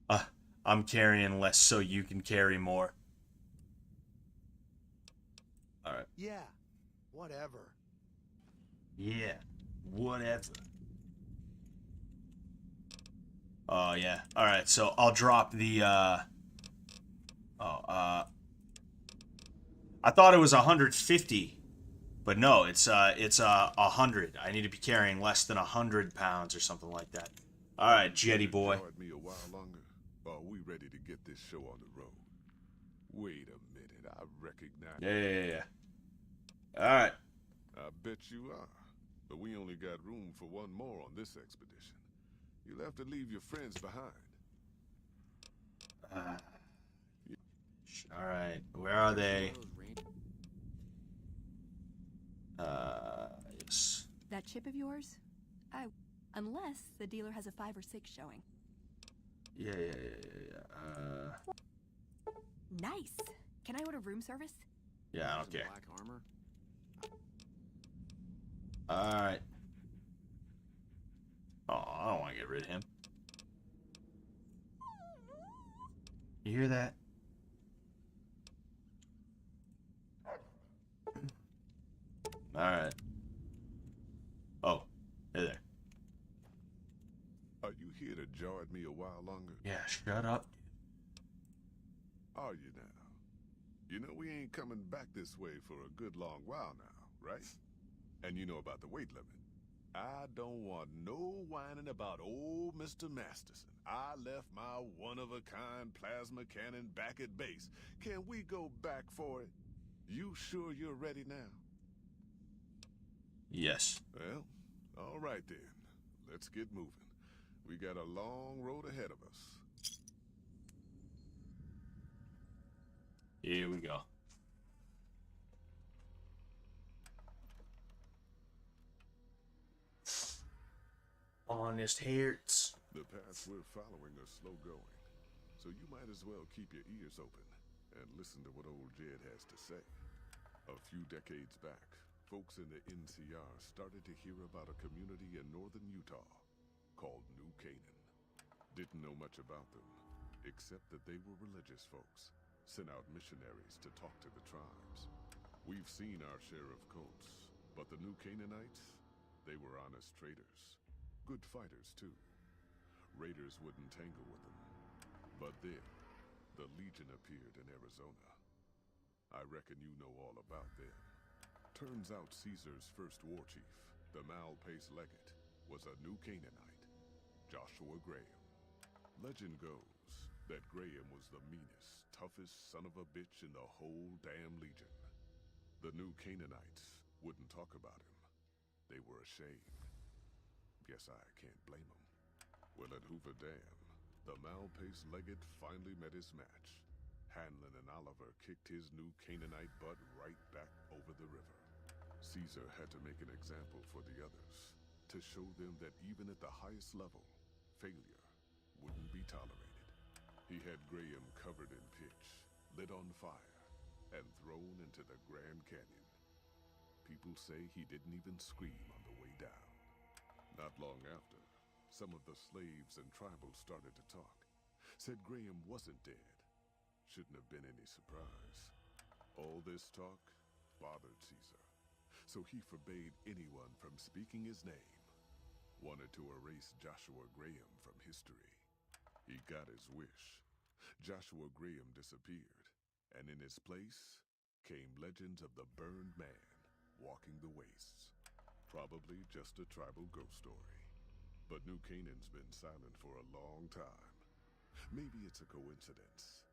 asshole. I'm carrying less so you can carry more. Alright. Yeah, whatever. Yeah, whatever. Oh, yeah. Alright, so I'll drop the, I thought it was 150, but no, it's 100. I need to be carrying less than 100 pounds or something like that. Alright, Jetty boy. Me a while longer, or are we ready to get this show on the road? Wait a minute, I recognize... Yeah. Alright. I bet you are. But we only got room for one more on this expedition. You'll have to leave your friends behind. Alright. Where are they? Yes. That chip of yours? Unless the dealer has a 5 or 6 showing. Yeah. Nice. Can I order room service? Yeah, I don't care. Black armor? Alright. Oh, I don't want to get rid of him. You hear that? Alright. Oh, hey there. Are you here to jar at me a while longer? Yeah, shut up. Are you now? You know we ain't coming back this way for a good long while now, right? And you know about the weight limit. I don't want no whining about old Mr. Masterson. I left my one-of-a-kind plasma cannon back at base. Can we go back for it? You sure you're ready now? Yes. Well, all right then. Let's get moving. We got a long road ahead of us. Here we go. Honest hearts. The path we're following is slow going, so you might as well keep your ears open and listen to what old Jed has to say. A few decades back, folks in the NCR started to hear about a community in northern Utah called New Canaan. Didn't know much about them, except that they were religious folks, sent out missionaries to talk to the tribes. We've seen our share of cults, but the New Canaanites, they were honest traders. Good fighters, too. Raiders wouldn't tangle with them. But then, the Legion appeared in Arizona. I reckon you know all about them. Turns out Caesar's first war chief, the Malpace Legate, was a New Canaanite, Joshua Graham. Legend goes that Graham was the meanest, toughest son of a bitch in the whole damn Legion. The New Canaanites wouldn't talk about him. They were ashamed. Guess I can't blame them. Well, at Hoover Dam, the Malpace Legate finally met his match. Hanlon and Oliver kicked his New Canaanite butt right back over the river. Caesar had to make an example for the others, to show them that even at the highest level, failure wouldn't be tolerated. He had Graham covered in pitch, lit on fire, and thrown into the Grand Canyon. People say he didn't even scream on the way down. Not long after, some of the slaves and tribals started to talk. Said Graham wasn't dead. Shouldn't have been any surprise. All this talk bothered Caesar, so he forbade anyone from speaking his name. Wanted to erase Joshua Graham from history. He got his wish. Joshua Graham disappeared, and in his place came legends of the burned man walking the wastes. Probably just a tribal ghost story. But New Canaan's been silent for a long time. Maybe it's a coincidence.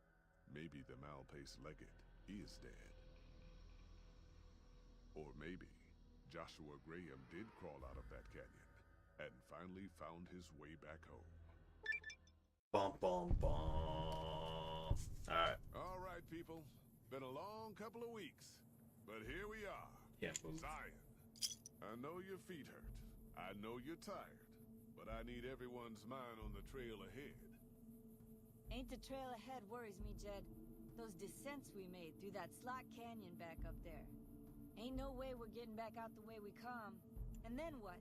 Maybe the Malpace Legate is dead. Or maybe Joshua Graham did crawl out of that canyon and finally found his way back home. Bum, bum, bum. Alright. All right, people. Been a long couple of weeks, but here we are. Yeah, move. Zion. I know your feet hurt. I know you're tired. But I need everyone's mind on the trail ahead. Ain't the trail ahead worries me, Jed. Those descents we made through that slot canyon back up there. Ain't no way we're getting back out the way we come. And then what?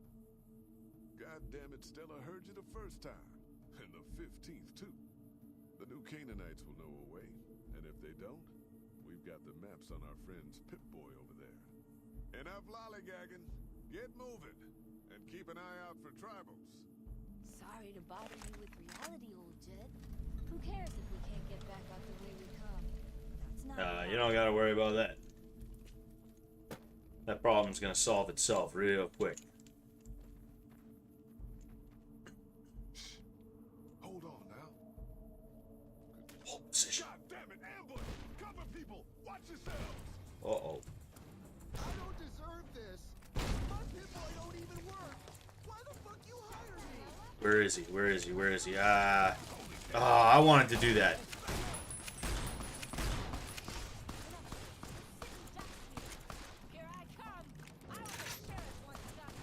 God damn it, Stella heard you the first time. And the 15th, too. The New Canaanites will know a way. And if they don't, we've got the maps on our friend's Pip-Boy over there. Enough lollygagging. Get moving. And keep an eye out for tribals. Sorry to bother you with reality, old Jed. Who cares if we can't get back out the way we come? That's not You don't gotta worry about that. That problem's gonna solve itself real quick. Shh. Hold on now. Hold position. God damn it, ambush! Cover people! Watch yourselves! Uh-oh. I don't deserve this. My Pip-Boy don't even work. Why the fuck you hired me? Where is he? Where is he? Where is he? Oh, I wanted to do that. Here I come. I was a sheriff once, Doc.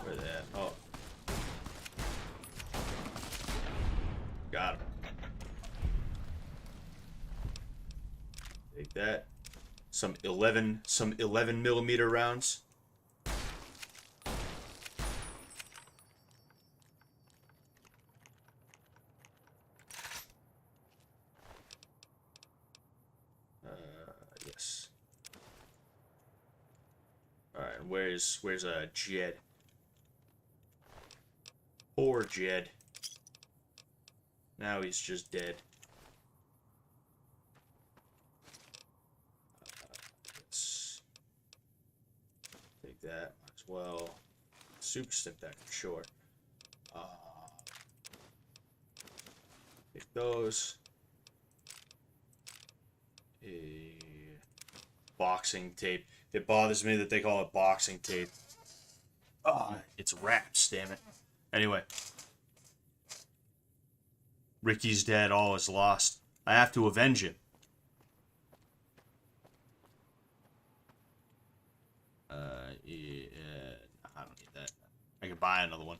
Where they at? Oh. Got him. Take that. Some 11 millimeter rounds. Yes. All right. Where's Jed? Poor Jed. Now he's just dead. Let's take that. Might as well. Super stick that for sure. Take those. A boxing tape. It bothers me that they call it boxing tape. Oh, it's wraps, damn it. Anyway. Ricky's dead, all is lost. I have to avenge him. Yeah, I don't need that. I could buy another one.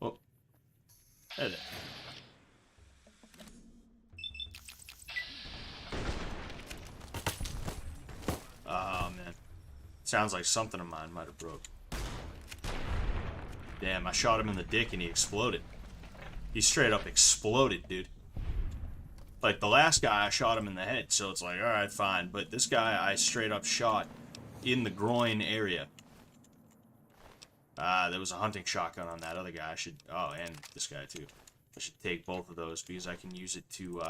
Oh. There. Oh, man. Sounds like something of mine might have broke. Damn, I shot him in the dick and he exploded. He straight up exploded, dude. Like, the last guy, I shot him in the head, so it's like, alright, fine. But this guy, I straight up shot in the groin area. There was a hunting shotgun on that other guy. I should... Oh, and this guy, too. I should take both of those because I can use it to,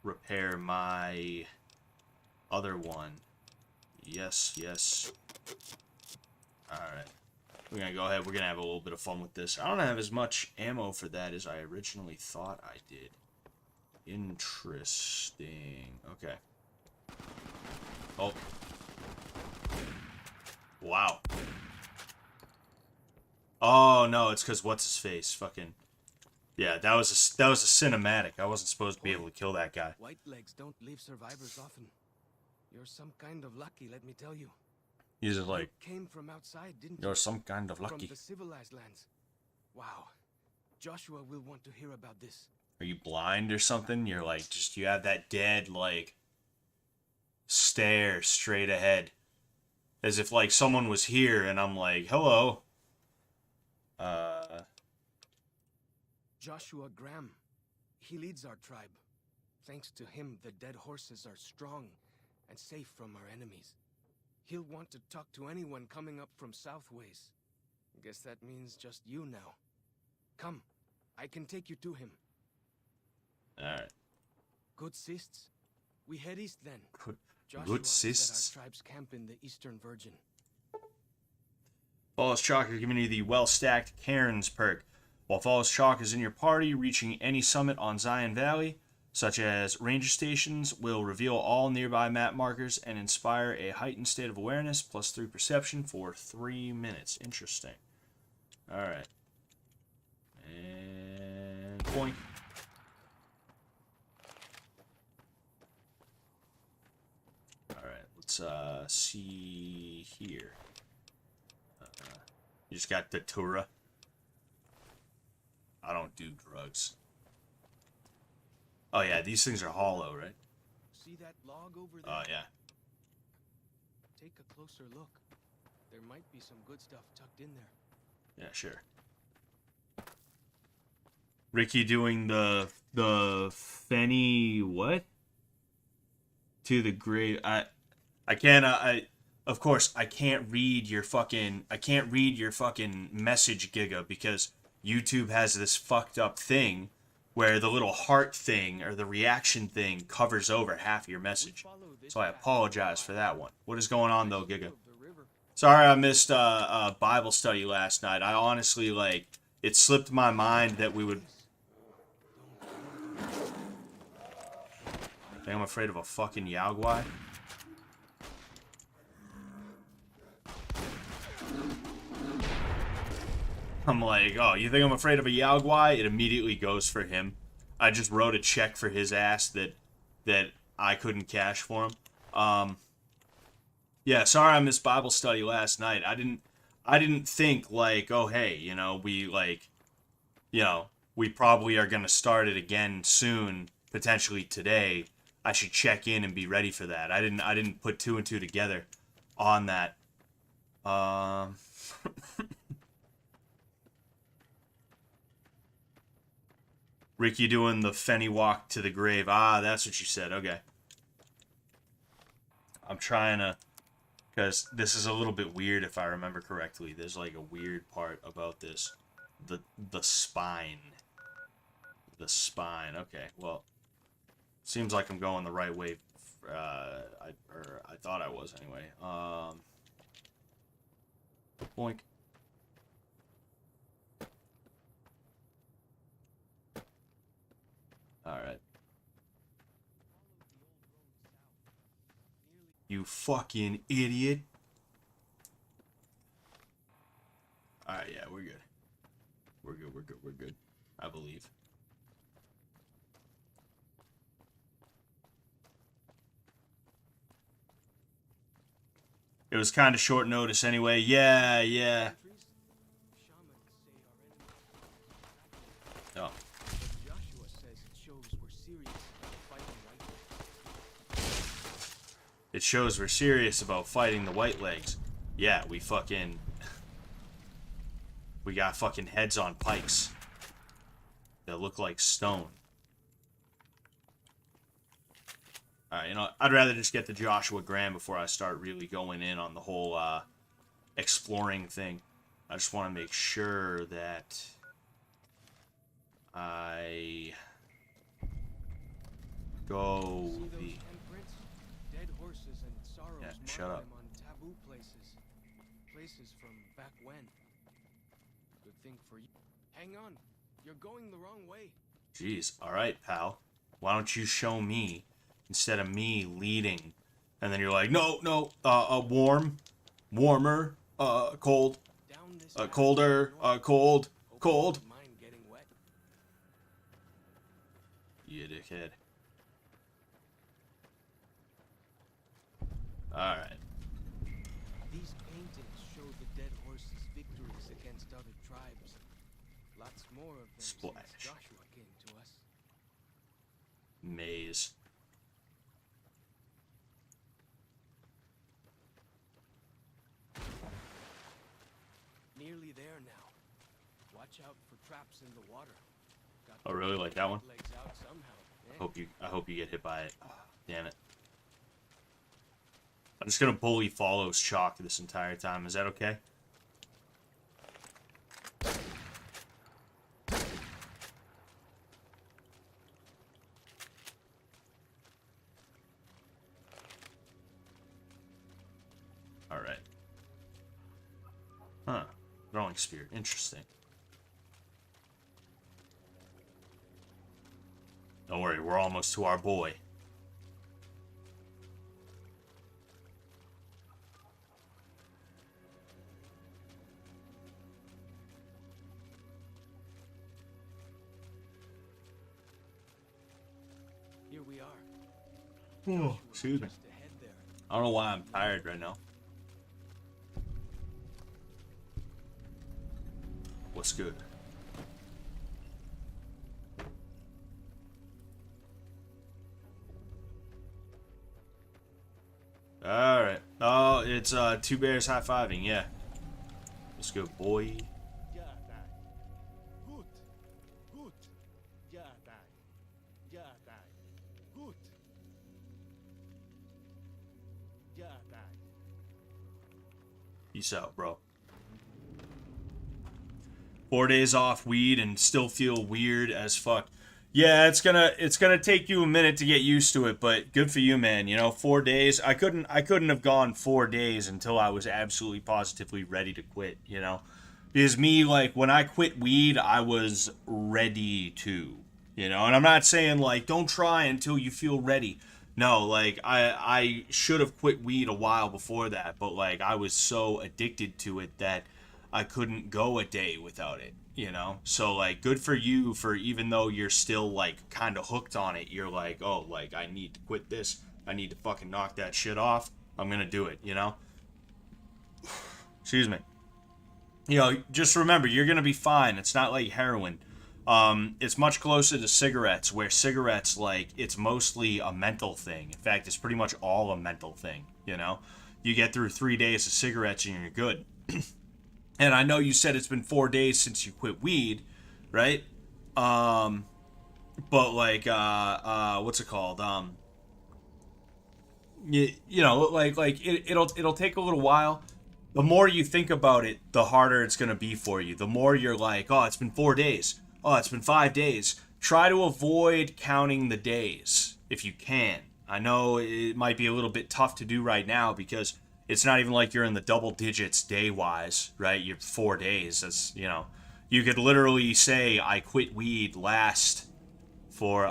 repair my other one. Yes, yes. Alright. We're gonna go ahead. We're gonna have a little bit of fun with this. I don't have as much ammo for that as I originally thought I did. Interesting. Okay. Oh. Wow. Oh no, it's because what's his face? Fucking. Yeah, that was a cinematic. I wasn't supposed to be able to kill that guy. White legs don't leave survivors often. You're some kind of lucky, let me tell you. He's just like, You came from outside, didn't you? you're some kind of lucky. From the civilized lands. Wow. Joshua will want to hear about this. Are you blind or something? You're like, just, you have that dead, like, stare straight ahead. As if, like, someone was here and I'm like, hello. Joshua Graham. He leads our tribe. Thanks to him, the dead horses are strong and safe from our enemies. He'll want to talk to anyone coming up from Southways. Guess that means just you now. Come, I can take you to him. Alright. Good sists. We head east then. Good Joshua sists. set our tribe's camp in the Eastern Virgin. Falls Chalk are giving you the well-stacked Cairns perk. While Falls Chalk is in your party, reaching any summit on Zion Valley, such as ranger stations, will reveal all nearby map markers and inspire a heightened state of awareness, +3 perception for 3 minutes. Interesting. Alright. And boink. Alright, let's see here. You just got Datura. I don't do drugs. Oh yeah, these things are hollow, right? See that log over there? Oh yeah. Take a closer look. There might be some good stuff tucked in there. Yeah, sure. Ricky doing the Fenny what? To the grave. I can't of course I can't read your fucking message, Giga, because YouTube has this fucked up thing where the little heart thing or the reaction thing covers over half your message. So I apologize for that one. What is going on though, Giga? Sorry I missed Bible study last night. I honestly, like, it slipped my mind that we would... I think I'm afraid of a fucking Yaogwai. I'm like, oh, you think I'm afraid of a Yaogwai? It immediately goes for him. I just wrote a check for his ass that I couldn't cash for him. Yeah, sorry I missed Bible study last night. I didn't think like, oh hey, you know, we probably are gonna start it again soon, potentially today. I should check in and be ready for that. I didn't put two and two together on that. Ricky doing the Fenny walk to the grave. Ah, that's what you said. Okay. I'm trying to, because this is a little bit weird if I remember correctly. There's like a weird part about this. The spine. The spine. Okay, well, seems like I'm going the right way. I thought I was anyway. Boink. Alright. You fucking idiot. Alright, yeah, we're good. We're good. I believe. It was kind of short notice anyway. Yeah. Oh. It shows we're serious about fighting the white legs. Yeah, we got fucking heads on pikes that look like stone. Alright, you know, I'd rather just get to Joshua Graham before I start really going in on the whole exploring thing. I just want to make sure that I go the... Yeah, shut up. On taboo places from back when. Good thing for you. Hang on, you're going the wrong way. Jeez, alright, pal. Why don't you show me instead of me leading? And then you're like, no, warmer, cold, colder, cold. Mind getting wet. You dickhead. Alright. These paintings show the dead horse's victories against other tribes. Lots more of them Splash. since Joshua came to us. Maze. Nearly there now. Watch out for traps in the water. Got Oh, really? Like that one? legs out somehow. Eh? I hope you get hit by it. Oh, damn it. I'm just gonna bully follows Chalk this entire time. Is that okay? Alright. Huh. Throwing spear. Interesting. Don't worry, we're almost to our boy. Here we are. Oh, excuse me. Just ahead there. I don't know why I'm tired right now. What's good? Alright. Oh, it's two bears high-fiving, yeah. Let's go, boy. Ja, daar. Goed. Goed. Ja, daar. Ja, daar. Goed. Ja, daar. Peace out, bro. 4 days off weed and still feel weird as fuck. Yeah, it's gonna take you a minute to get used to it, but good for you, man. You know, 4 days. I couldn't have gone 4 days until I was absolutely positively ready to quit, you know. Because me, like, when I quit weed, I was ready to, you know? And I'm not saying, like, don't try until you feel ready. No, like, I should have quit weed a while before that, but, like, I was so addicted to it that I couldn't go a day without it, you know? So, like, good for you for even though you're still, like, kind of hooked on it, you're like, oh, like, I need to quit this. I need to fucking knock that shit off. I'm gonna do it, you know? Excuse me. You know, just remember, you're gonna be fine. It's not like heroin. It's much closer to cigarettes, where cigarettes, like, it's mostly a mental thing. In fact, it's pretty much all a mental thing, you know? You get through 3 days of cigarettes and you're good. And I know you said it's been 4 days since you quit weed, right? But, like, what's it called? You know, like it'll take a little while. The more you think about it, the harder it's gonna be for you. The more you're like, oh, it's been 4 days. Oh, it's been 5 days. Try to avoid counting the days if you can. I know it might be a little bit tough to do right now because it's not even like you're in the double digits day wise, right? You're 4 days. That's, you know, you could literally say I quit weed last for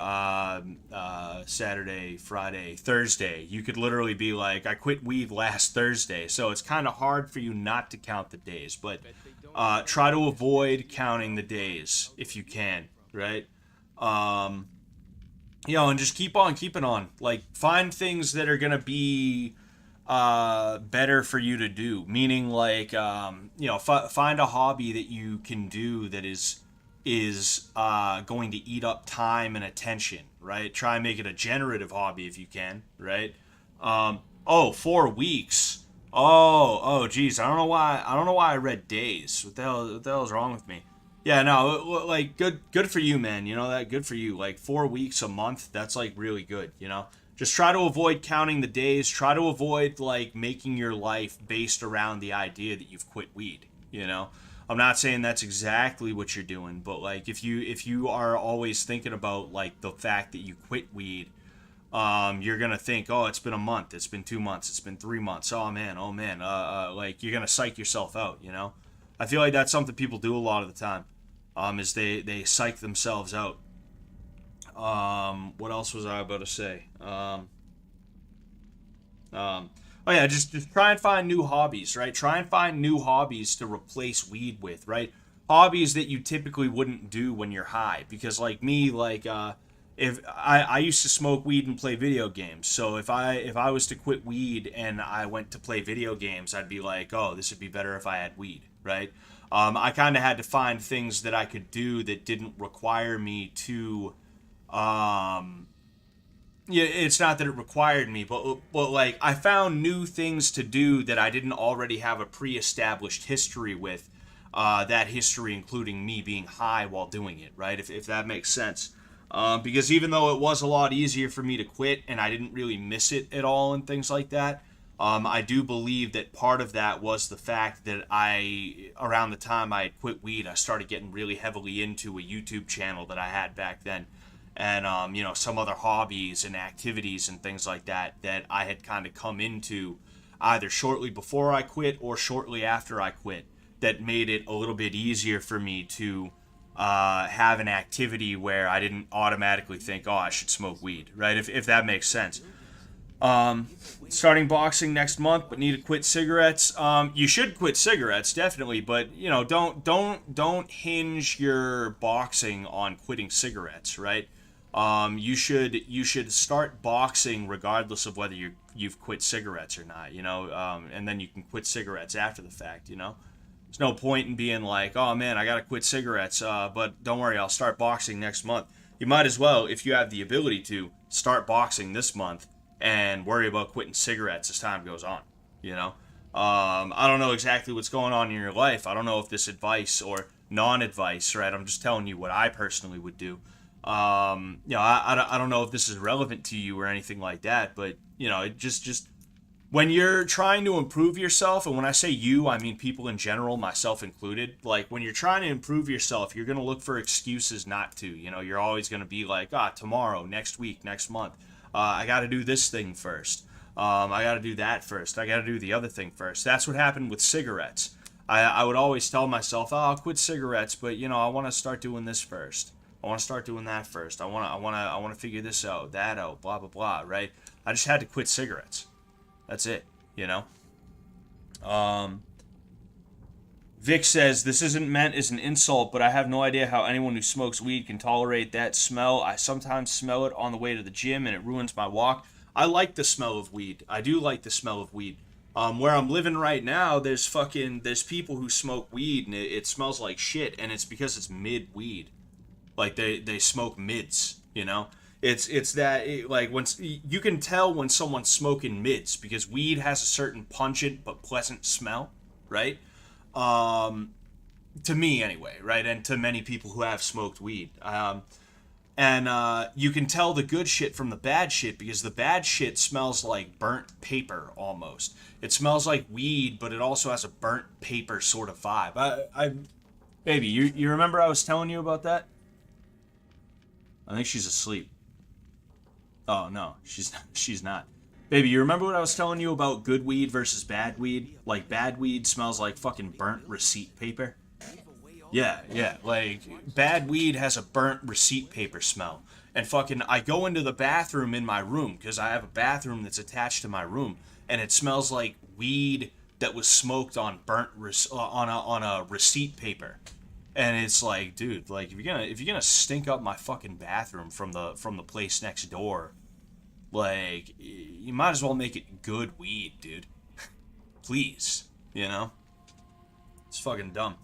Saturday, Friday, Thursday. You could literally be like, I quit weed last Thursday. So it's kind of hard for you not to count the days, but try to avoid counting the days if you can, right? You know, and just keep on keeping on. Like, find things that are gonna be better for you to do. Meaning, like, you know, find a hobby that you can do that is going to eat up time and attention, right? Try and make it a generative hobby if you can, right? Oh, 4 weeks. Geez, I don't know why I read days. What the hell is wrong with me? Yeah, no, like, good for you, man. You know that, good for you. Like, 4 weeks a month, that's like really good, you know? Just try to avoid counting the days. Try to avoid, like, making your life based around the idea that you've quit weed, you know? I'm not saying that's exactly what you're doing, but, like, if you are always thinking about, like, the fact that you quit weed, you're gonna think, oh, it's been a month, it's been 2 months, it's been 3 months. Oh man, like, you're gonna psych yourself out, you know? I feel like that's something people do a lot of the time, is they psych themselves out. What else was I about to say? Oh yeah, just try and find new hobbies, right? Try and find new hobbies to replace weed with, right? Hobbies that you typically wouldn't do when you're high, because, like me, like, if I used to smoke weed and play video games, so if I was to quit weed and I went to play video games, I'd be like, oh, this would be better if I had weed, right? I kind of had to find things that I could do that didn't require me to, yeah, it's not that it required me, but like, I found new things to do that I didn't already have a pre-established history with. That history including me being high while doing it, right? If that makes sense. Because even though it was a lot easier for me to quit and I didn't really miss it at all and things like that, I do believe that part of that was the fact that around the time I had quit weed, I started getting really heavily into a YouTube channel that I had back then. And, you know, some other hobbies and activities and things like that I had kind of come into either shortly before I quit or shortly after I quit that made it a little bit easier for me to have an activity where I didn't automatically think, oh, I should smoke weed, right? If that makes sense. Starting boxing next month, but need to quit cigarettes. You should quit cigarettes, definitely, but, you know, don't hinge your boxing on quitting cigarettes, right? You should start boxing regardless of whether you've quit cigarettes or not, you know, and then you can quit cigarettes after the fact, you know. There's no point in being like, oh man, I gotta quit cigarettes, but don't worry, I'll start boxing next month. You might as well, if you have the ability to, start boxing this month and worry about quitting cigarettes as time goes on, you know. I don't know exactly what's going on in your life. I don't know if this advice or non-advice, right? I'm just telling you what I personally would do. You know, I don't know if this is relevant to you or anything like that, but, you know, it just when you're trying to improve yourself, and when I say you, I mean people in general, myself included, like, when you're trying to improve yourself, you're going to look for excuses not to, you know. You're always going to be like, tomorrow, next week, next month, I got to do this thing first. I got to do that first. I got to do the other thing first. That's what happened with cigarettes. I would always tell myself, oh, I'll quit cigarettes, but you know, I want to start doing this first. I want to start doing that first. I want to figure this out, that out, blah blah blah, right? I just had to quit cigarettes. That's it, you know. Vic says, this isn't meant as an insult, but I have no idea how anyone who smokes weed can tolerate that smell. I sometimes smell it on the way to the gym and it ruins my walk. I like the smell of weed. I do like the smell of weed. Where I'm living right now, there's people who smoke weed and it smells like shit, and it's because it's mid weed. Like they smoke mids, you know? It's that, like, when you can tell when someone's smoking mids because weed has a certain pungent but pleasant smell, right? To me anyway, right? And to many people who have smoked weed. And you can tell the good shit from the bad shit because the bad shit smells like burnt paper almost. It smells like weed, but it also has a burnt paper sort of vibe. Baby, you remember I was telling you about that? I think she's asleep. Oh no, she's not. Baby, you remember what I was telling you about good weed versus bad weed? Like, bad weed smells like fucking burnt receipt paper. Yeah, like, bad weed has a burnt receipt paper smell. And fucking, I go into the bathroom in my room, because I have a bathroom that's attached to my room, and it smells like weed that was smoked on on a receipt paper. And it's like, dude, like, if you're gonna stink up my fucking bathroom from the place next door, like, you might as well make it good weed, dude. Please, you know? It's fucking dumb.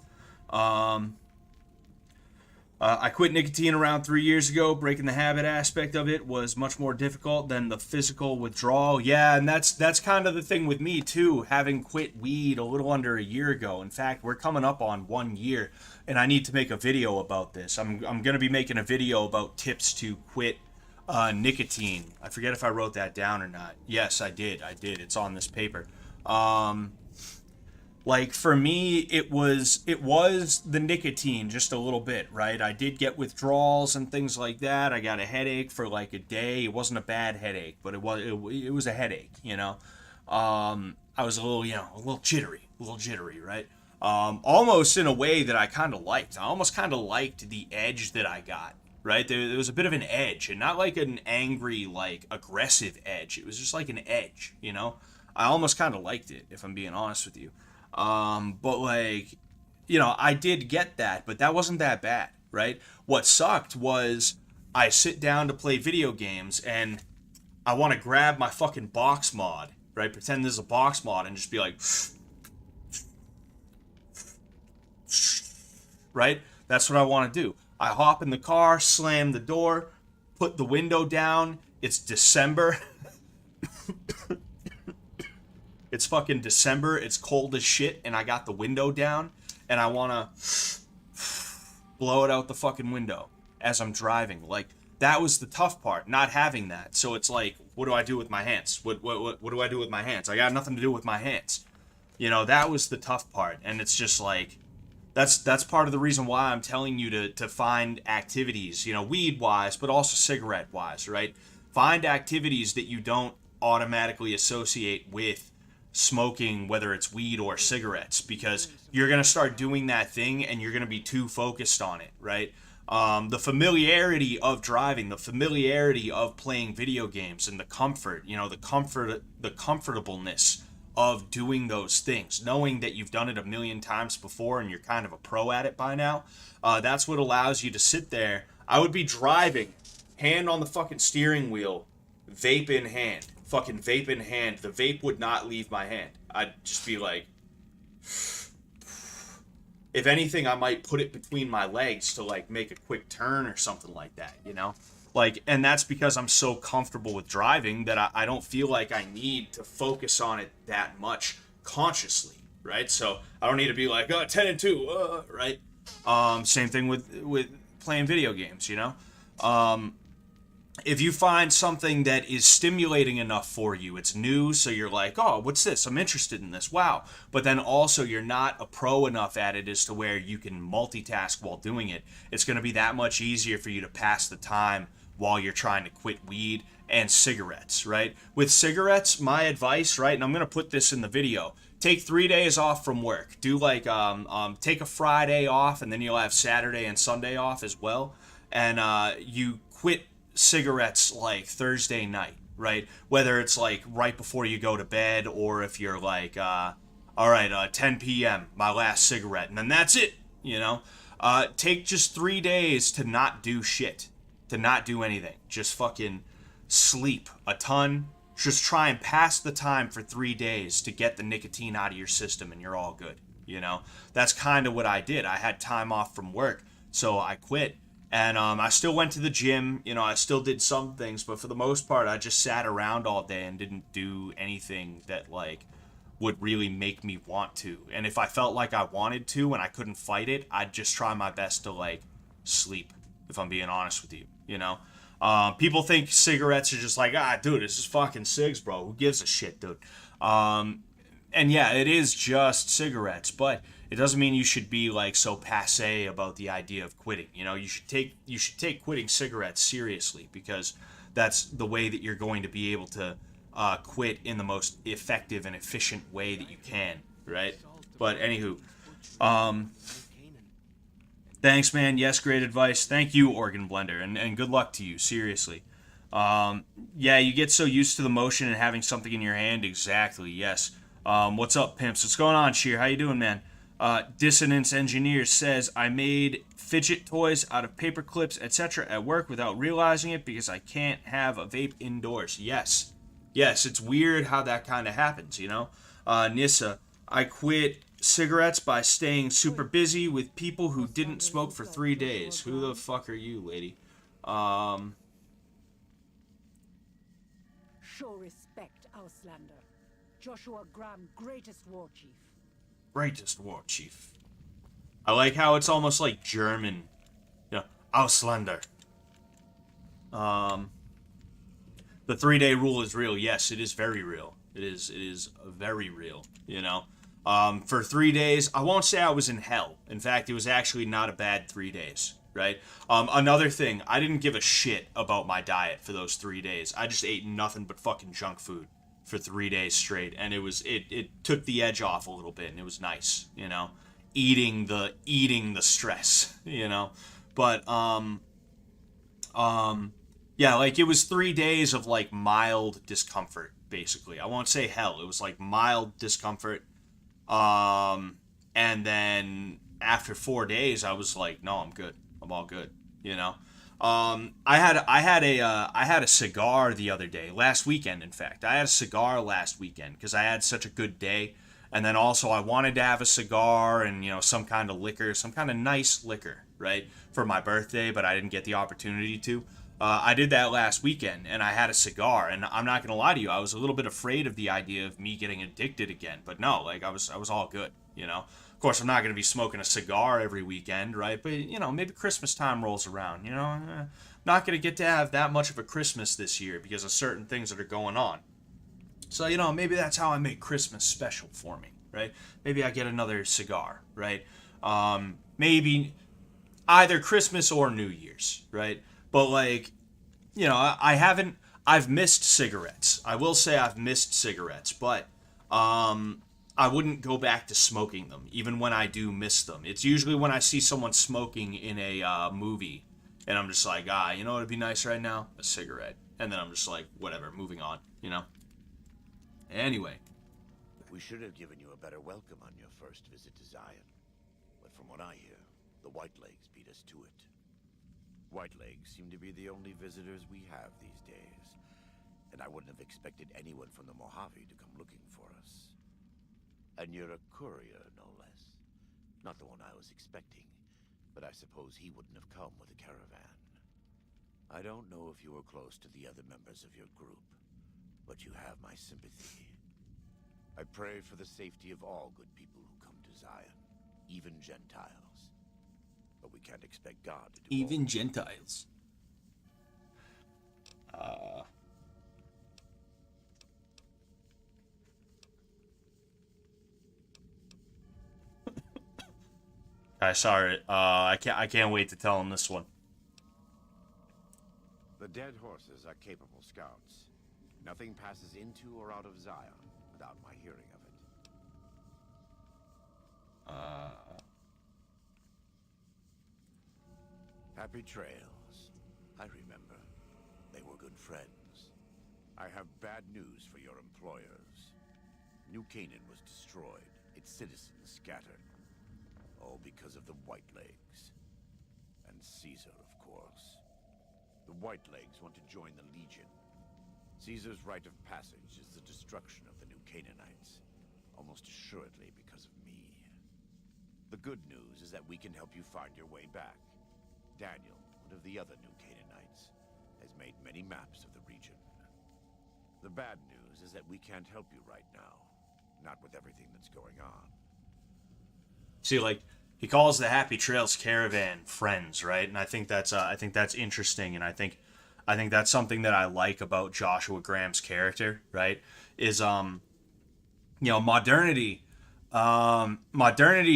I quit nicotine around 3 years ago. Breaking the habit aspect of it was much more difficult than the physical withdrawal. Yeah, and that's kind of the thing with me too, having quit weed a little under a year ago. In fact, we're coming up on 1 year, and I need to make a video about this. I'm gonna be making a video about tips to quit nicotine. I forget if I wrote that down or not. Yes, I did. It's on this paper. Like, for me, it was the nicotine just a little bit, right? I did get withdrawals and things like that. I got a headache for like a day. It wasn't a bad headache, but it was a headache, you know. I was a little jittery, right? Almost in a way that I kind of liked. I almost kind of liked the edge that I got, right? There was a bit of an edge, and not like an angry, like, aggressive edge. It was just like an edge, you know? I almost kind of liked it, if I'm being honest with you. But, like, you know, I did get that, but that wasn't that bad, right? What sucked was I sit down to play video games, and I want to grab my fucking box mod, right? Pretend there's a box mod and just be like, right? That's what I want to do. I hop in the car, slam the door, put the window down. It's December. It's fucking December. It's cold as shit, and I got the window down, and I want to blow it out the fucking window as I'm driving. Like, that was the tough part, not having that. So it's like, what do I do with my hands? What do I do with my hands? I got nothing to do with my hands. You know, that was the tough part, and it's just like, that's part of the reason why I'm telling you to find activities, you know, weed-wise, but also cigarette-wise, right? Find activities that you don't automatically associate with smoking, whether it's weed or cigarettes, because you're going to start doing that thing and you're going to be too focused on it, right? The familiarity of driving, the familiarity of playing video games, and the comfort, you know, the comfortableness of doing those things, knowing that you've done it a million times before and you're kind of a pro at it by now, that's what allows you to sit there. I would be driving, hand on the fucking steering wheel, vape in hand, fucking vape in hand. The vape would not leave my hand. I'd just be like, if anything, I might put it between my legs to like make a quick turn or something like that, you know? Like, and that's because I'm so comfortable with driving that I don't feel like I need to focus on it that much consciously, right? So I don't need to be like, 10 and 2, right? Same thing with playing video games, you know? If you find something that is stimulating enough for you, it's new, so you're like, oh, what's this? I'm interested in this. Wow. But then also you're not a pro enough at it as to where you can multitask while doing it. It's going to be that much easier for you to pass the time while you're trying to quit weed and cigarettes, right? With cigarettes, my advice, right, and I'm gonna put this in the video. Take 3 days off from work. Do like take a Friday off, and then you'll have Saturday and Sunday off as well. And you quit cigarettes like Thursday night, right? Whether it's like right before you go to bed, or if you're like, all right, 10 p.m. my last cigarette, and then that's it. You know, take just 3 days to not do shit, to not do anything. Just fucking sleep a ton. Just try and pass the time for 3 days to get the nicotine out of your system, and you're all good. You know, that's kind of what I did. I had time off from work, so I quit. And I still went to the gym. You know, I still did some things, but for the most part, I just sat around all day and didn't do anything that, like, would really make me want to. And if I felt like I wanted to and I couldn't fight it, I'd just try my best to, like, sleep, if I'm being honest with you, you know? People think cigarettes are just like, dude, this is fucking cigs, bro. Who gives a shit, dude? And yeah, it is just cigarettes, but it doesn't mean you should be like so passé about the idea of quitting. You know, you should take quitting cigarettes seriously, because that's the way that you're going to be able to quit in the most effective and efficient way that you can, right? But anywho, thanks, man. Yes, great advice. Thank you, Organ Blender, and good luck to you, seriously. Yeah, you get so used to the motion and having something in your hand. Exactly, yes. What's up, pimps? What's going on, Sheer? How you doing, man? Dissonance Engineer says, I made fidget toys out of paper clips, etc. at work without realizing it because I can't have a vape indoors. Yes. Yes, it's weird how that kind of happens, you know? Nissa, I quit cigarettes by staying super busy with people who didn't smoke for 3 days. Who the fuck are you, lady? Show respect, Auslander. Joshua Graham, greatest war chief. Greatest war chief. I like how it's almost like German. You know, Auslander. The 3-day rule is real. Yes, it is very real. It is very real, you know. For 3 days, I won't say I was in hell. In fact, it was actually not a bad 3 days, right? Another thing, I didn't give a shit about my diet for those 3 days. I just ate nothing but fucking junk food for 3 days straight, and it took the edge off a little bit, and it was nice, you know, eating the stress, you know. But yeah, like, it was 3 days of like mild discomfort, basically. I won't say hell. It was like mild discomfort. And then after 4 days, I was like, no, I'm good. I'm all good, you know. I had a cigar the other day, last weekend, in fact. I had a cigar last weekend because I had such a good day. And then also I wanted to have a cigar and, you know, some kind of liquor, some kind of nice liquor, right, for my birthday, but I didn't get the opportunity to. I did that last weekend, and I had a cigar, and I'm not gonna lie to you, I was a little bit afraid of the idea of me getting addicted again, but no, like, I was all good, you know. Of course, I'm not gonna be smoking a cigar every weekend, right? But, you know, maybe Christmas time rolls around, you know. Not gonna get to have that much of a Christmas this year because of certain things that are going on. So, you know, maybe that's how I make Christmas special for me, right? Maybe I get another cigar, right? Maybe either Christmas or New Year's, right? But, like, you know, I've missed cigarettes. I will say I've missed cigarettes, but I wouldn't go back to smoking them, even when I do miss them. It's usually when I see someone smoking in a movie, and I'm just like, you know what would be nice right now? A cigarette. And then I'm just like, whatever, moving on, you know? Anyway. We should have given you a better welcome on your first visit to Zion. But from what I hear, the Whitelegs beat us to it. Whitelegs seem to be the only visitors we have these days, and I wouldn't have expected anyone from the Mojave to come looking for us. And you're a courier, no less. Not the one I was expecting, but I suppose he wouldn't have come with a caravan. I don't know if you were close to the other members of your group, but you have my sympathy. I pray for the safety of all good people who come to Zion, even Gentiles. But we can't expect God to do even all. Gentiles. I saw it. I can't wait to tell him this one. The dead horses are capable scouts. Nothing passes into or out of Zion without my hearing of it. Happy trails. I remember. They were good friends. I have bad news for your employers. New Canaan was destroyed, its citizens scattered. All because of the Whitelegs. And Caesar, of course. The Whitelegs want to join the Legion. Caesar's rite of passage is the destruction of the New Canaanites. Almost assuredly because of me. The good news is that we can help you find your way back. Daniel, one of the other New Canaanites, has made many maps of the region. The bad news is that we can't help you right now. Not with everything that's going on. See, like, he calls the Happy Trails caravan friends, right? And I think that's interesting, and I think that's something that I like about Joshua Graham's character, right? Is modernity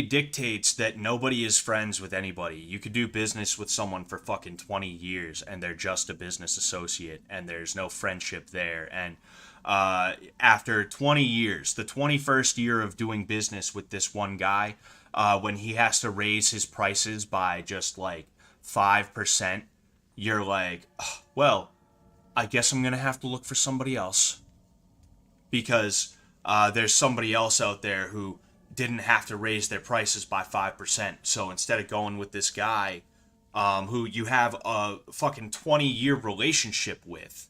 dictates that nobody is friends with anybody. You could do business with someone for fucking 20 years and they're just a business associate and there's no friendship there. And after 20 years, the 21st year of doing business with this one guy, when he has to raise his prices by just like 5%, you're like, oh, well, I guess I'm going to have to look for somebody else. Because there's somebody else out there who didn't have to raise their prices by 5%. So instead of going with this guy who you have a fucking 20-year relationship with,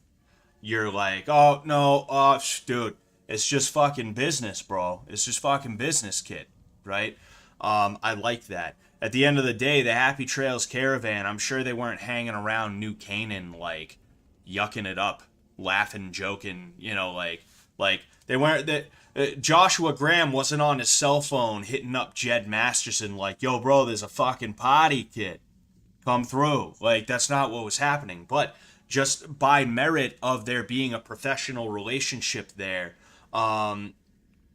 you're like, oh, no, dude, it's just fucking business, bro. It's just fucking business, kid, right? I like that. At the end of the day, the Happy Trails caravan, I'm sure they weren't hanging around New Canaan, like, yucking it up, laughing, joking, like they weren't that. Joshua Graham wasn't on his cell phone hitting up Jed Masterson like, yo, bro, there's a fucking party, kid. Come through. Like, that's not what was happening. But just by merit of there being a professional relationship there, and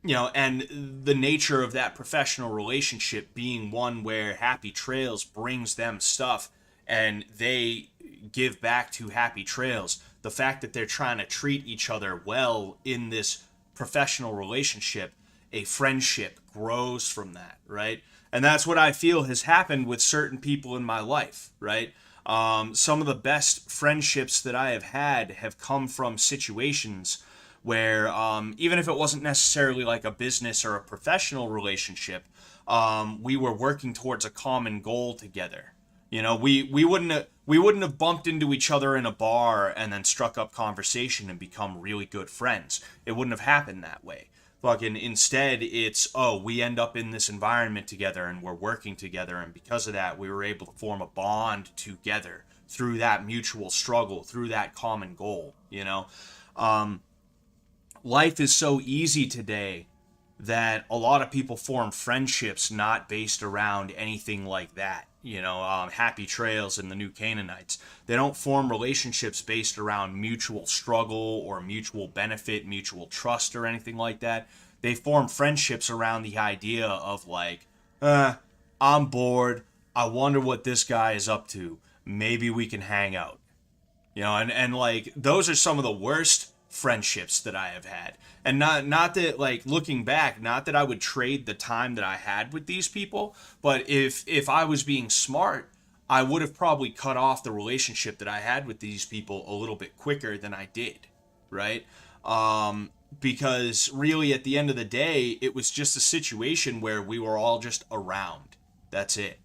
the nature of that professional relationship being one where Happy Trails brings them stuff and they give back to Happy Trails. The fact that they're trying to treat each other well in this professional relationship, a friendship grows from that, right? And that's what I feel has happened with certain people in my life, right? Some of the best friendships that I have had have come from situations where even if it wasn't necessarily like a business or a professional relationship, we were working towards a common goal together. We wouldn't have bumped into each other in a bar and then struck up conversation and become really good friends. It wouldn't have happened that way. Fucking instead, it's, we end up in this environment together and we're working together, and because of that, we were able to form a bond together through that mutual struggle, through that common goal. Life is so easy today that a lot of people form friendships not based around anything like that. Happy Trails and the New Canaanites. They don't form relationships based around mutual struggle or mutual benefit, mutual trust, or anything like that. They form friendships around the idea of like, I'm bored. I wonder what this guy is up to. Maybe we can hang out. And like, those are some of the worst friendships that I have had. And not that, like, looking back, not that I would trade the time that I had with these people, but if I was being smart, I would have probably cut off the relationship that I had with these people a little bit quicker than I did, right? Because really at the end of the day, it was just a situation where we were all just around. That's it.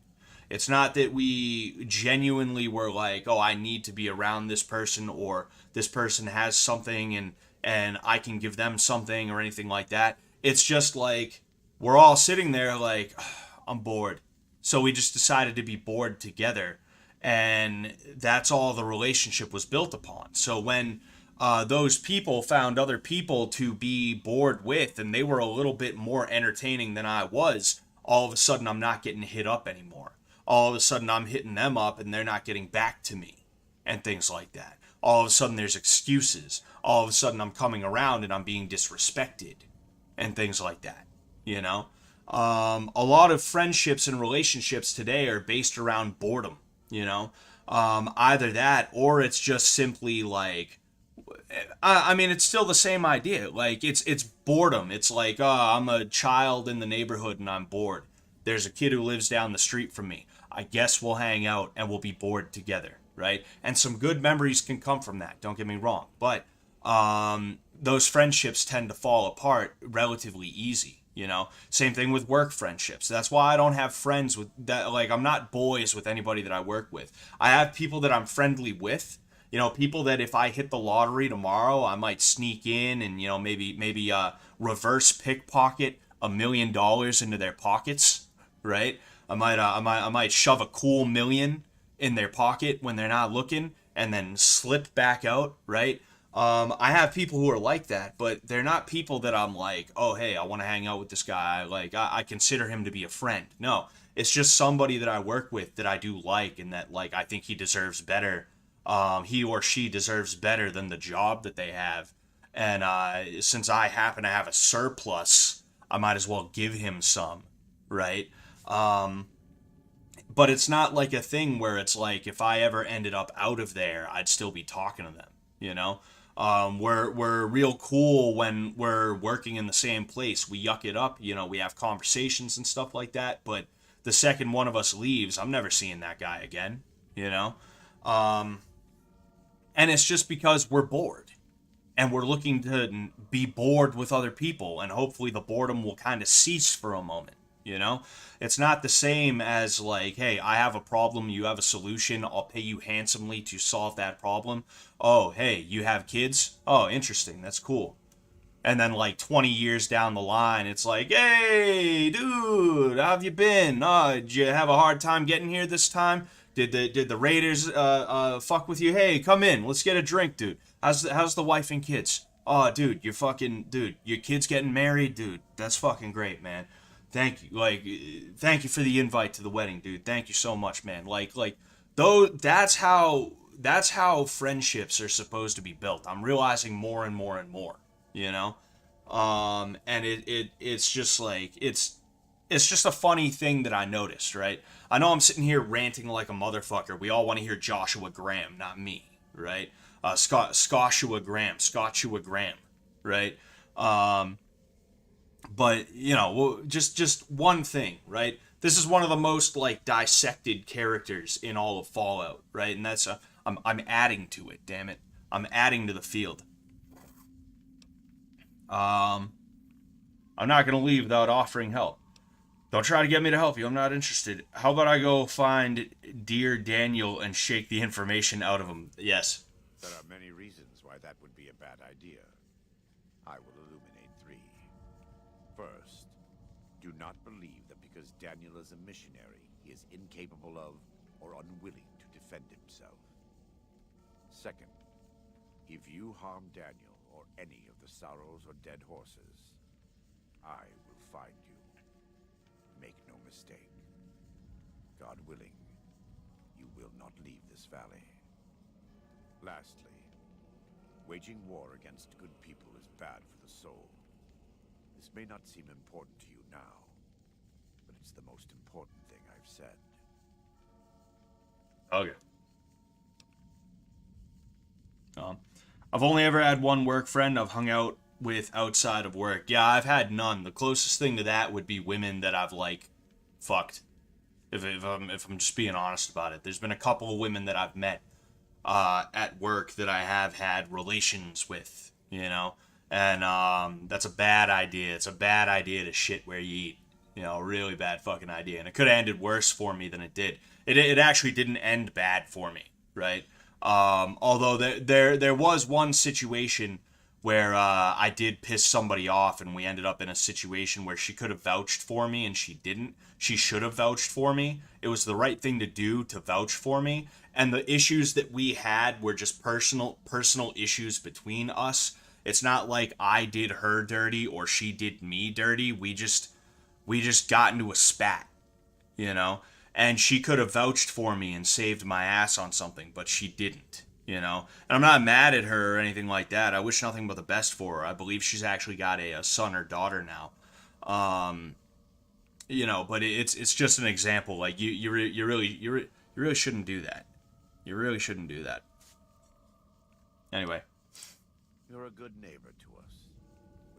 It's not that we genuinely were like, oh, I need to be around this person, or this person has something and I can give them something, or anything like that. It's just like, we're all sitting there like, I'm bored. So we just decided to be bored together. And that's all the relationship was built upon. So when those people found other people to be bored with, and they were a little bit more entertaining than I was, all of a sudden I'm not getting hit up anymore. All of a sudden I'm hitting them up and they're not getting back to me, and things like that. All of a sudden there's excuses. All of a sudden I'm coming around and I'm being disrespected, and things like that. A lot of friendships and relationships today are based around boredom. Either that, or it's just simply like, I mean, it's still the same idea. Like, it's boredom. It's like, oh, I'm a child in the neighborhood and I'm bored. There's a kid who lives down the street from me. I guess we'll hang out and we'll be bored together, right? And some good memories can come from that. Don't get me wrong, but those friendships tend to fall apart relatively easy. You know, same thing with work friendships. That's why I don't have friends with that. Like, I'm not boys with anybody that I work with. I have people that I'm friendly with. You know, people that if I hit the lottery tomorrow, I might sneak in and, you know, maybe reverse pickpocket $1 million into their pockets, right? I might shove a cool million in their pocket when they're not looking and then slip back out, right? I have people who are like that, but they're not people that I'm like, oh, hey, I want to hang out with this guy. Like, I consider him to be a friend. No, it's just somebody that I work with that I do like and that, like, I think he deserves better. He or she deserves better than the job that they have. And since I happen to have a surplus, I might as well give him some, right? But it's not like a thing where it's like if I ever ended up out of there, I'd still be talking to them, you know? We're real cool when we're working in the same place. We yuck it up, you know, we have conversations and stuff like that, but the second one of us leaves, I'm never seeing that guy again, you know? And it's just because we're bored and we're looking to be bored with other people, and hopefully the boredom will kind of cease for a moment. You know, it's not the same as like, hey, I have a problem, you have a solution, I'll pay you handsomely to solve that problem. Oh, hey, you have kids? Oh, interesting, that's cool. And then like 20 years down the line, it's like, hey, dude, how have you been? Did you have a hard time getting here this time? Did the Raiders fuck with you? Hey, come in, let's get a drink, dude. How's the wife and kids? Oh, dude, your kid's getting married, dude. That's fucking great, man. Thank you, thank you for the invite to the wedding, dude. Thank you so much, man. Though that's how friendships are supposed to be built. I'm realizing more and more and more, you know. And it's just like it's just a funny thing that I noticed, right? I know I'm sitting here ranting like a motherfucker. We all want to hear Joshua Graham, not me, right? Scoshua Graham, right? But you know, just one thing, right? This is one of the most like dissected characters in all of Fallout, right? And that's I'm adding to it. Damn it, I'm adding to the field. I'm not gonna leave without offering help. Don't try to get me to help you. I'm not interested. How about I go find Dear Daniel and shake the information out of him? Yes. There are many reasons why that would be a bad idea. I will illuminate 3. First, do not believe that because Daniel is a missionary, he is incapable of or unwilling to defend himself. Second, if you harm Daniel or any of the sorrows or dead horses, I will find you. Make no mistake. God willing, you will not leave this valley. Lastly, waging war against good people is bad for the soul. This may not seem important to you now, but it's the most important thing I've said. Okay. I've only ever had one work friend I've hung out with outside of work. Yeah, I've had none. The closest thing to that would be women that I've like fucked. If I'm just being honest about it, there's been a couple of women that I've met at work that I have had relations with, you know, and that's a bad idea. It's a bad idea to shit where you eat, you know, a really bad fucking idea, and it could have ended worse for me than it did. It actually didn't end bad for me, right? Although there was one situation where I did piss somebody off, and we ended up in a situation where she could have vouched for me and she didn't. She should have vouched for me. It was the right thing to do to vouch for me. And the issues that we had were just personal issues between us. It's not like I did her dirty or she did me dirty. We just got into a spat, you know? And she could have vouched for me and saved my ass on something, but she didn't, you know? And I'm not mad at her or anything like that. I wish nothing but the best for her. I believe she's actually got a son or daughter now. You know, but it's just an example. Like you really shouldn't do that. You really shouldn't do that. Anyway. You're a good neighbor to us.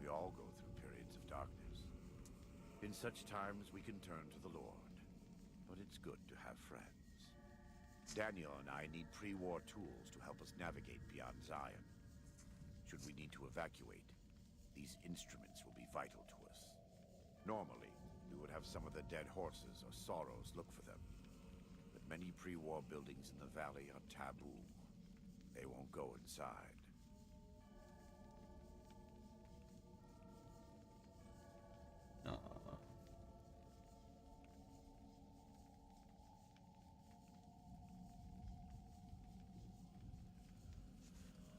We all go through periods of darkness. In such times, we can turn to the Lord. But it's good to have friends. Daniel and I need pre-war tools to help us navigate beyond Zion. Should we need to evacuate, these instruments will be vital to us. Normally, we would have some of the dead horses or sorrows look for them. But many pre-war buildings in the valley are taboo. They won't go inside.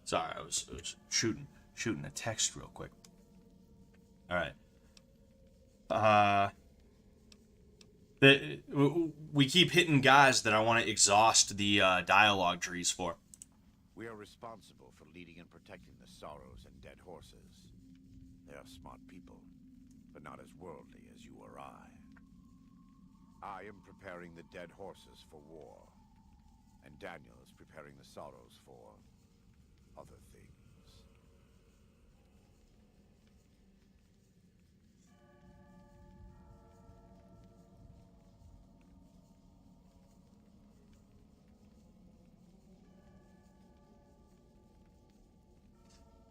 Sorry, I was shooting a text real quick. All right. We keep hitting guys that I want to exhaust the dialogue trees for. We are responsible for leading and protecting the sorrows and dead horses. They are smart people, but not as worldly as you or I. I am preparing the dead horses for war, and Daniel is preparing the sorrows for other things.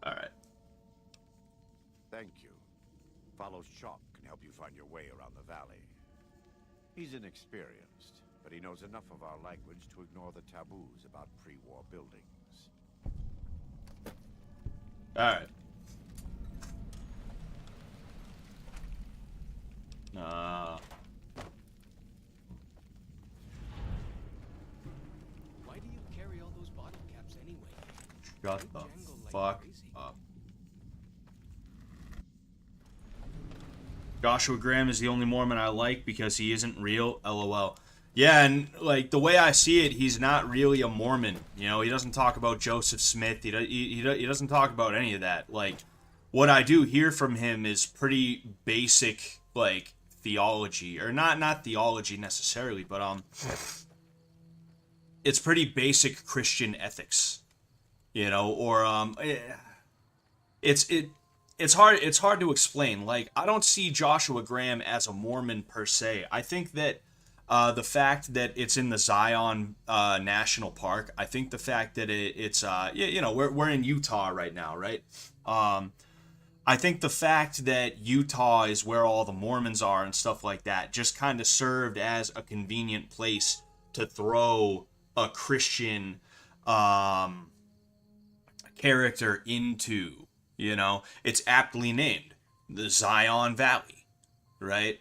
All right. Thank you. Follow Chalk can help you find your way around the valley. He's inexperienced, but he knows enough of our language to ignore the taboos about pre-war buildings. All right. Why do you carry all those bottle caps anyway? Shut the fuck up. Joshua Graham is the only Mormon I like because he isn't real. LOL. Yeah, and like the way I see it, he's not really a Mormon. You know, he doesn't talk about Joseph Smith. He doesn't talk about any of that. Like, what I do hear from him is pretty basic, like, theology, or not theology necessarily, but it's pretty basic Christian ethics. You know, or it's hard to explain. Like, I don't see Joshua Graham as a Mormon per se. I think that the fact that it's in the Zion National Park, I think the fact that it's you know, we're in Utah right now, right? I think the fact that Utah is where all the Mormons are and stuff like that just kind of served as a convenient place to throw a Christian character into. You know, it's aptly named the Zion Valley, right?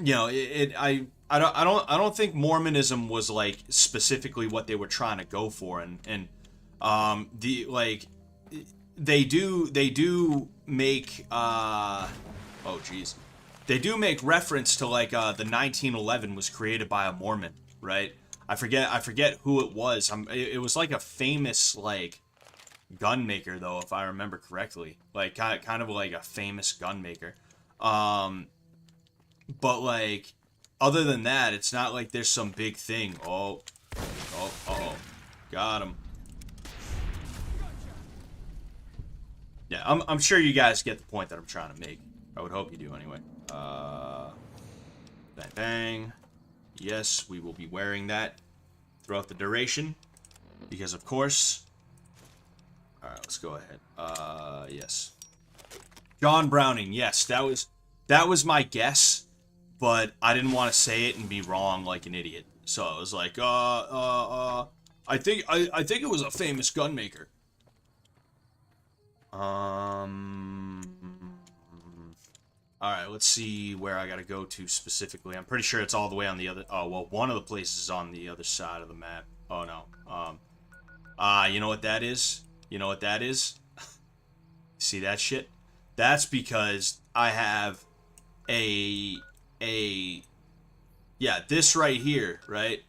You know, I don't think Mormonism was like specifically what they were trying to go for, and the like they do make oh geez, they do make reference to like the 1911 was created by a Mormon, right? I forget who it was. It was like a famous like gun maker though, if I remember correctly, like kind of like a famous gun maker. But like other than that, it's not like there's some big thing. Oh, got him. Yeah, I'm sure you guys get the point that I'm trying to make. I would hope you do anyway. Bang bang. Yes, we will be wearing that throughout the duration, because of course. All right, let's go ahead. Yes. John Browning. Yes, that was my guess, but I didn't want to say it and be wrong like an idiot. So I was like, I think it was a famous gun maker. All right, let's see where I gotta go to specifically. I'm pretty sure it's all the way on the other. Oh well, one of the places is on the other side of the map. Oh no. You know what that is? You know what that is? See that shit? That's because I have yeah, this right here, right?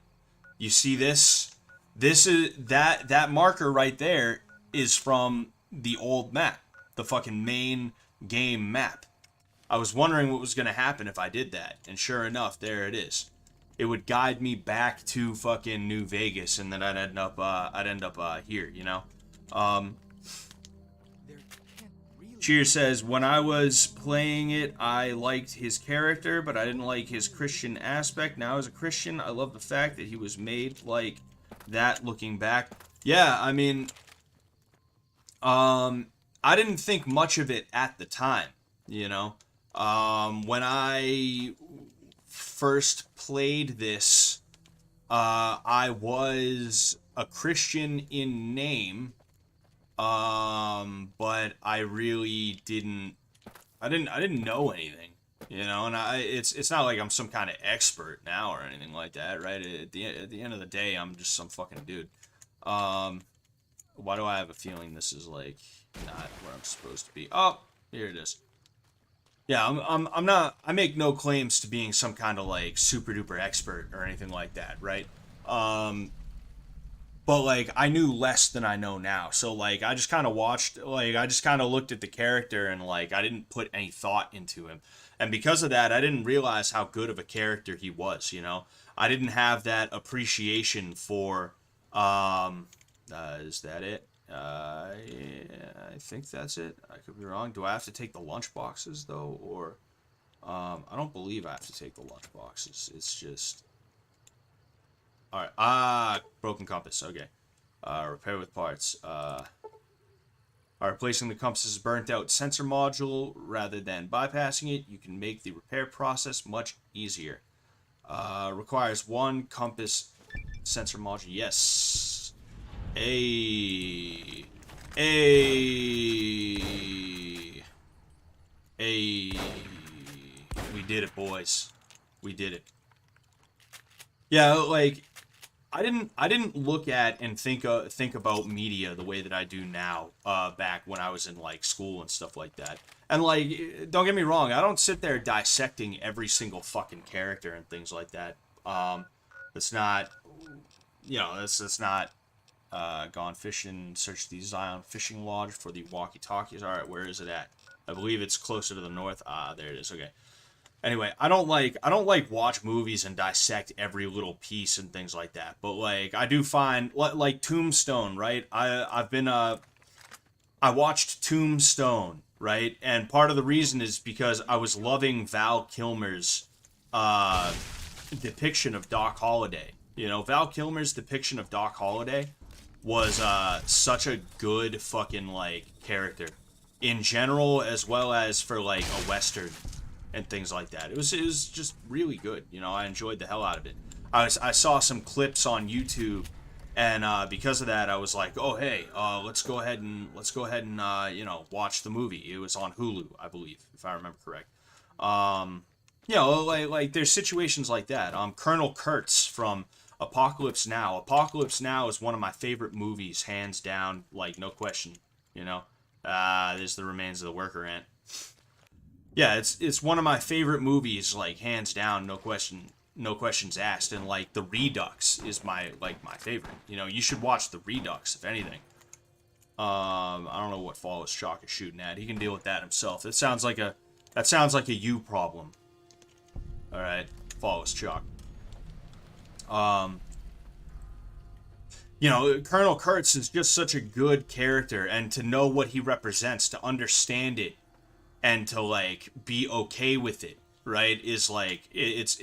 You see this? This is that marker right there is from the old map, the fucking main game map. I was wondering what was gonna happen if I did that, and sure enough, there it is. it would guide me back to fucking New Vegas, and then I'd end up here, you know. Cheers says, when I was playing it, I liked his character, but I didn't like his Christian aspect. Now as a Christian, I love the fact that he was made like that looking back. Yeah, I mean, I didn't think much of it at the time, you know. When I first played this, I was a Christian in name, but I really didn't know anything, you know. And it's not like I'm some kind of expert now or anything like that, right? At the end of the day, I'm just some fucking dude. Why do I have a feeling this is like not where I'm supposed to be? Oh, here it is. Yeah, I'm not. I make no claims to being some kind of like super duper expert or anything like that, right? But like I knew less than I know now, so like I just kind of watched, like I just kind of looked at the character and like I didn't put any thought into him, and because of that, I didn't realize how good of a character he was. You know, I didn't have that appreciation for. Is that it? Yeah, I think that's it. I could be wrong. Do I have to take the lunch boxes though, or I don't believe I have to take the lunch boxes. It's just all right. Broken compass. Okay. Repair with parts. Replacing the compass's burnt out sensor module rather than bypassing it. You can make the repair process much easier. Requires one compass sensor module. Yes. We did it, boys. We did it. Yeah, like I didn't look at and think about media the way that I do now, back when I was in like school and stuff like that. And like, don't get me wrong, I don't sit there dissecting every single fucking character and things like that. It's not, you know, that's not. Gone fishing, search the Zion fishing lodge for the walkie-talkies. Alright, where is it at? I believe it's closer to the north. There it is. Okay. Anyway, I don't like watch movies and dissect every little piece and things like that. But like I do find like Tombstone, right? I watched Tombstone, right? And part of the reason is because I was loving Val Kilmer's depiction of Doc Holliday. You know, Val Kilmer's depiction of Doc Holliday was such a good fucking like character in general, as well as for like a western and things like that. It was just really good. You know, I enjoyed the hell out of it. I saw some clips on YouTube, and because of that, I was like, oh hey, let's go ahead and you know, watch the movie. It was on Hulu, I believe, if I remember correct. You know, like there's situations like that. Colonel Kurtz from Apocalypse Now. Apocalypse Now is one of my favorite movies, hands down, like no question. You know, there's the remains of the worker ant. Yeah, it's one of my favorite movies, like hands down, no questions asked. And like the Redux is my favorite. You know, you should watch the Redux if anything. I don't know what Flawless Chalk is shooting at. He can deal with that himself. That sounds like a you problem. All right, Flawless Chalk. You know, Colonel Kurtz is just such a good character, and to know what he represents, to understand it, and to like be okay with it, right, is like it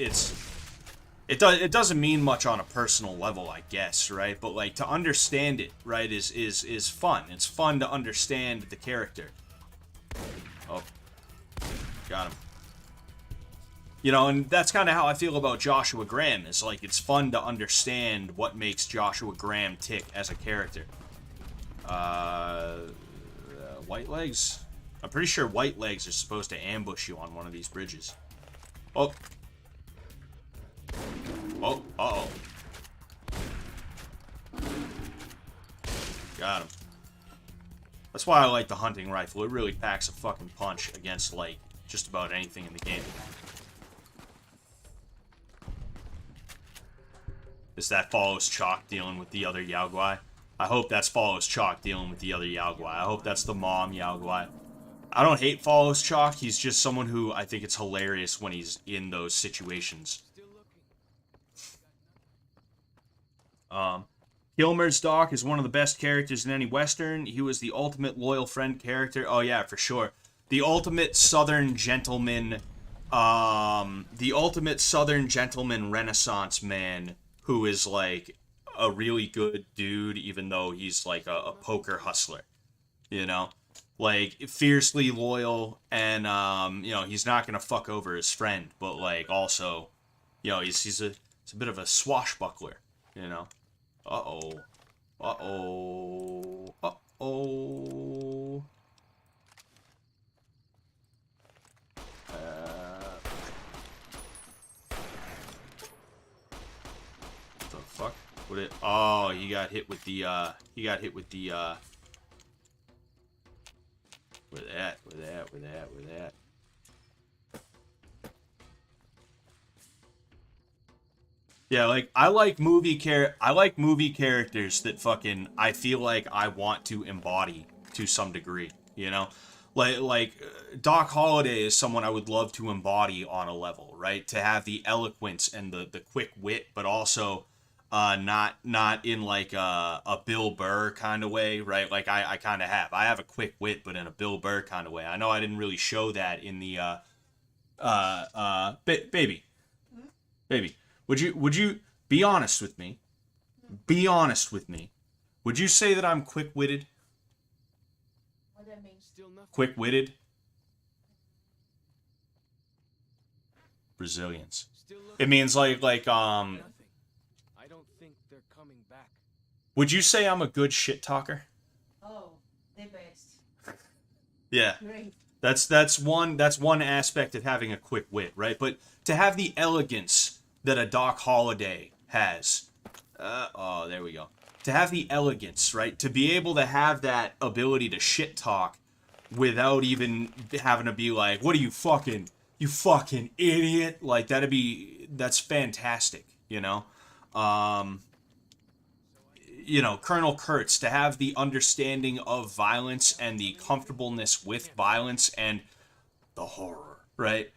doesn't mean much on a personal level, I guess, right? But like to understand it, right, is fun. It's fun to understand the character. Oh, got him. You know, and that's kind of how I feel about Joshua Graham. It's like, it's fun to understand what makes Joshua Graham tick as a character. White Legs? I'm pretty sure White Legs are supposed to ambush you on one of these bridges. Oh. Oh, uh-oh. Got him. That's why I like the hunting rifle. It really packs a fucking punch against, like, just about anything in the game. Is that Follows Chalk dealing with the other Yao Guai? I hope that's Follows Chalk dealing with the other Yao Guai. I hope that's the mom Yao Guai. I don't hate Follows Chalk. He's just someone who I think it's hilarious when he's in those situations. Kilmer's Doc is one of the best characters in any Western. He was the ultimate loyal friend character. Oh yeah, for sure. The ultimate Southern gentleman, Renaissance man who is like a really good dude, even though he's like a poker hustler. You know, like fiercely loyal, and he's not gonna fuck over his friend, but like also, he's a bit of a swashbuckler. You know. Uh-oh. Uh-oh. Uh-oh. What the fuck? What it? Oh, he got hit with the, with that. Yeah, like I like movie characters that fucking I feel like I want to embody to some degree, you know? Doc Holliday is someone I would love to embody on a level, right? To have the eloquence and the quick wit, but also not in like a Bill Burr kind of way, right? Like I kind of have. I have a quick wit, but in a Bill Burr kind of way. I know I didn't really show that in the baby. Would you be honest with me? Be honest with me. Would you say that I'm quick-witted? What that mean? Still nothing. Quick-witted? Brazilians. It means like Nothing. I don't think they're coming back. Would you say I'm a good shit talker? Oh, the best. Yeah. Great. That's one aspect of having a quick wit, right? But to have the elegance that a Doc Holliday has. There we go. To have the elegance, right? To be able to have that ability to shit talk without even having to be like, what are you fucking idiot? Like, that's fantastic, you know? Colonel Kurtz, to have the understanding of violence and the comfortableness with violence and the horror, right?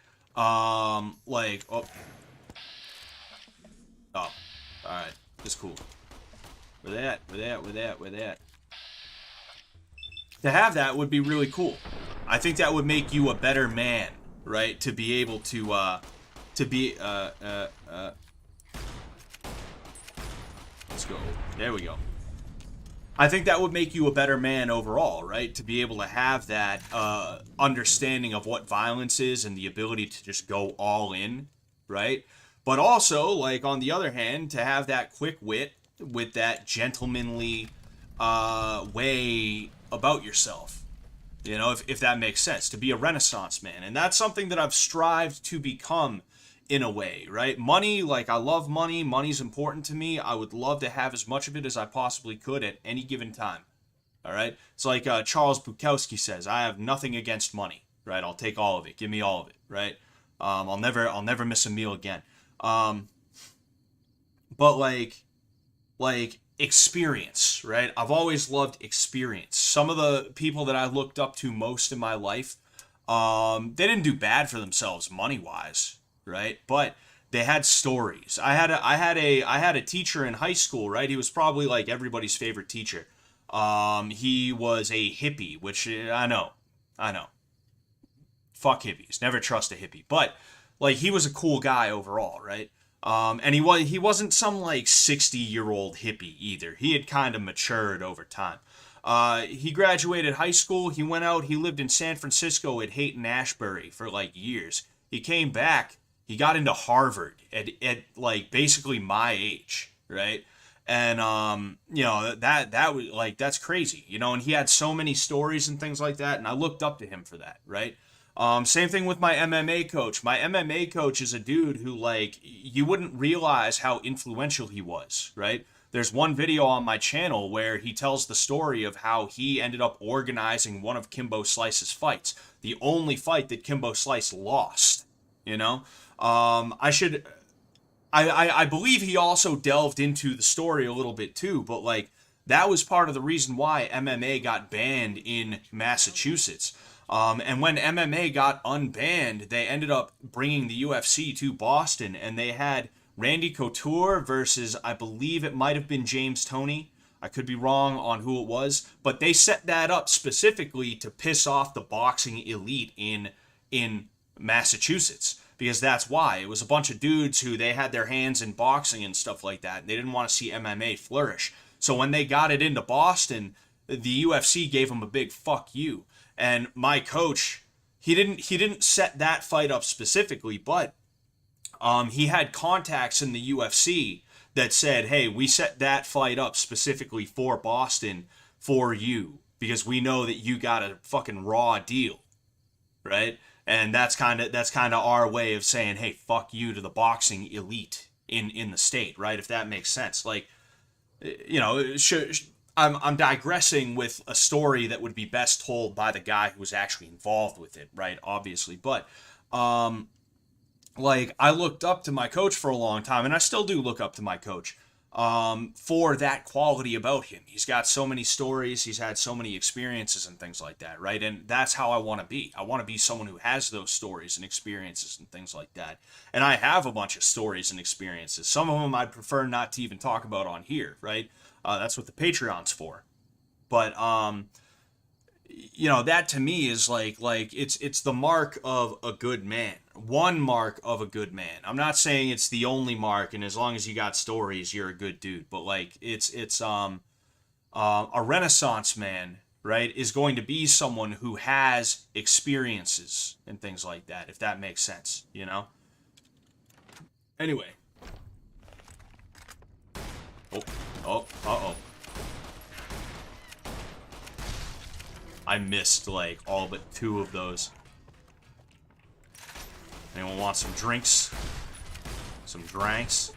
Oh, alright. Just cool. With that. To have that would be really cool. I think that would make you a better man, right? To be able to let's go. There we go. I think that would make you a better man overall, right? To be able to have that understanding of what violence is and the ability to just go all in, right? But also, like, on the other hand, to have that quick wit with that gentlemanly way about yourself. You know, if that makes sense. To be a Renaissance man. And that's something that I've strived to become in a way, right? Money, like, I love money. Money's important to me. I would love to have as much of it as I possibly could at any given time. All right? It's like Charles Bukowski says, I have nothing against money, right? I'll take all of it. Give me all of it, right? I'll never miss a meal again. But like experience, right? I've always loved experience. Some of the people that I looked up to most in my life, they didn't do bad for themselves money-wise, right? But they had stories. I had a teacher in high school, right? He was probably like everybody's favorite teacher. He was a hippie, which I know. Fuck hippies. Never trust a hippie. But like, he was a cool guy overall, right? And he wasn't some like 60-year-old hippie either. He had kind of matured over time. He graduated high school. He went out. He lived in San Francisco at Haight-Ashbury for like years. He came back. He got into Harvard at like basically my age, right? And that was like, that's crazy, you know. And he had so many stories and things like that, and I looked up to him for that, right? Same thing with my MMA coach. My MMA coach is a dude who, like, you wouldn't realize how influential he was, right? There's one video on my channel where he tells the story of how he ended up organizing one of Kimbo Slice's fights. The only fight that Kimbo Slice lost, you know? I believe he also delved into the story a little bit too, but, like, that was part of the reason why MMA got banned in Massachusetts. And when MMA got unbanned, they ended up bringing the UFC to Boston, and they had Randy Couture versus, I believe it might have been James Toney. I could be wrong on who it was, but they set that up specifically to piss off the boxing elite in Massachusetts, because that's why. It was a bunch of dudes who they had their hands in boxing and stuff like that, and they didn't want to see MMA flourish. So when they got it into Boston, the UFC gave them a big fuck you. And my coach, he didn't set that fight up specifically, but he had contacts in the UFC that said, hey, we set that fight up specifically for Boston for you because we know that you got a fucking raw deal, right? And that's kind of our way of saying, hey, fuck you to the boxing elite in the state, right? If that makes sense. Like, you know, I'm digressing with a story that would be best told by the guy who was actually involved with it, right? Obviously, but like, I looked up to my coach for a long time, and I still do look up to my coach for that quality about him. He's got so many stories, he's had so many experiences and things like that, right? And that's how I want to be. I want to be someone who has those stories and experiences and things like that. And I have a bunch of stories and experiences. Some of them I'd prefer not to even talk about on here, right? That's what the Patreon's for. But you know, that to me is like it's the mark of a good man. One mark of a good man. I'm not saying it's the only mark, and as long as you got stories, you're a good dude. But like it's a Renaissance man, right, is going to be someone who has experiences and things like that, if that makes sense, you know? Anyway. Uh-oh. I missed, like, all but 2 of those. Anyone want some drinks? Some drinks?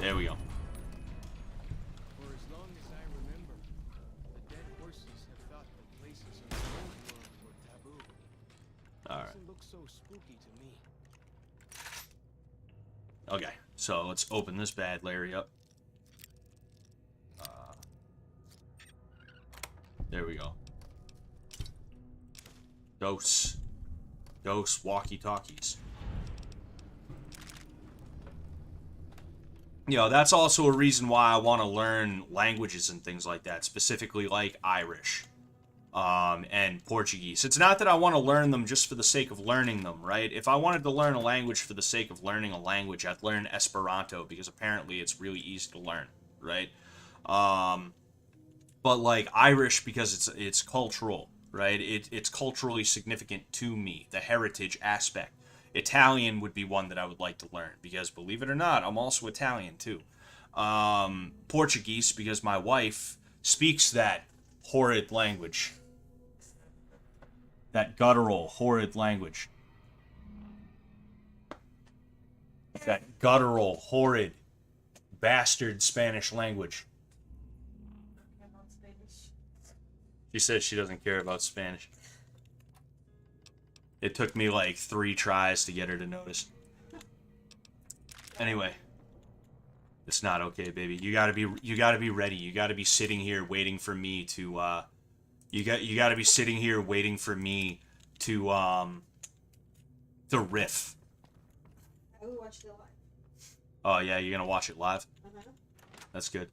There we go. For as long as I remember, the dead horses have thought that places in the old world were taboo. Alright. Doesn't look so spooky to me. Okay, so let's open this bad Larry up. There we go. Dose walkie-talkies. You know, that's also a reason why I want to learn languages and things like that, specifically like Irish and Portuguese. It's not that I want to learn them just for the sake of learning them, right? If I wanted to learn a language for the sake of learning a language, I'd learn Esperanto, because apparently it's really easy to learn, right? But like Irish, because it's cultural, right? It's culturally significant to me, the heritage aspect. Italian would be one that I would like to learn, because believe it or not, I'm also Italian too. Portuguese, because my wife speaks that horrid language. That guttural, horrid language. That guttural, horrid, bastard Spanish language. She says she doesn't care about Spanish. It took me like 3 tries to get her to notice. Anyway, it's not okay, baby. You gotta be ready. You gotta be sitting here waiting for me to. You gotta be sitting here waiting for me to riff. I will watch it live. Oh yeah, you're gonna watch it live? Uh-huh. That's good.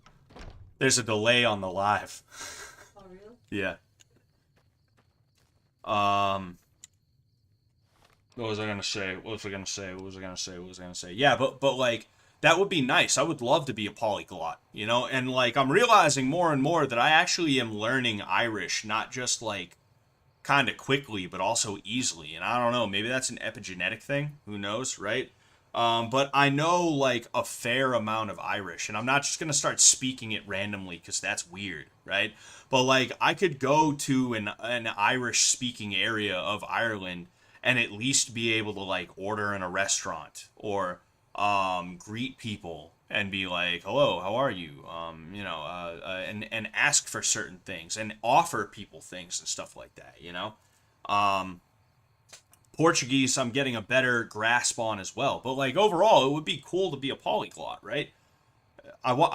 There's a delay on the live. Oh really? Yeah. What was I gonna say? Yeah, but like, that would be nice. I would love to be a polyglot, you know? And like, I'm realizing more and more that I actually am learning Irish, not just like kind of quickly, but also easily. And I don't know, maybe that's an epigenetic thing. Who knows, right? But I know like a fair amount of Irish, and I'm not just gonna start speaking it randomly because that's weird, right? But like, I could go to an Irish-speaking area of Ireland and at least be able to like order in a restaurant or greet people and be like, hello, how are you? You know, and ask for certain things and offer people things and stuff like that, you know? Portuguese, I'm getting a better grasp on as well. But like, overall, it would be cool to be a polyglot, right? I want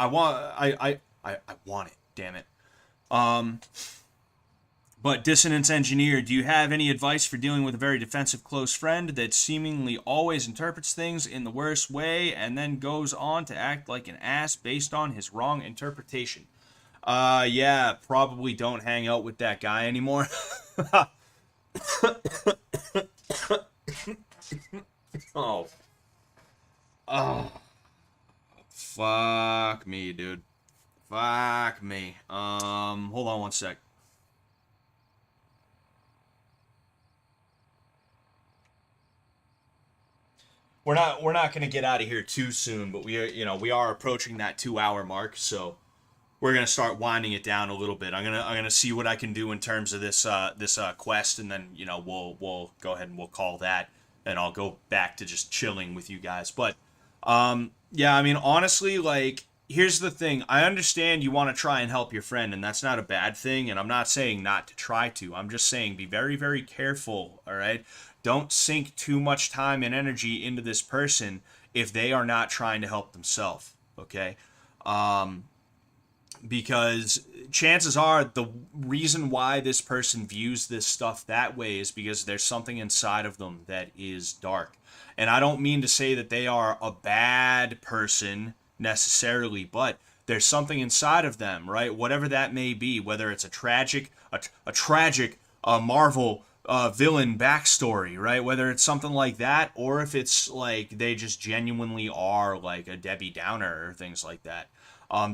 it, damn it. But Dissonance Engineer, do you have any advice for dealing with a very defensive close friend that seemingly always interprets things in the worst way and then goes on to act like an ass based on his wrong interpretation? Yeah, probably don't hang out with that guy anymore. Oh. Oh. Fuck me, dude. Fuck me. Hold on one sec. We're not gonna get out of here too soon, but we are approaching that 2 hour mark, so we're gonna start winding it down a little bit. I'm gonna see what I can do in terms of this quest, and then we'll go ahead and we'll call that, and I'll go back to just chilling with you guys. But yeah, I mean, honestly, like, here's the thing. I understand you want to try and help your friend, and that's not a bad thing, and I'm not saying not to try to. I'm just saying be very, very careful, all right? Don't sink too much time and energy into this person if they are not trying to help themselves, okay? Because chances are the reason why this person views this stuff that way is because there's something inside of them that is dark. And I don't mean to say that they are a bad person necessarily, but there's something inside of them, right? Whatever that may be, whether it's a tragic Marvel villain backstory, right? Whether it's something like that, or if it's like they just genuinely are like a Debbie Downer or things like that.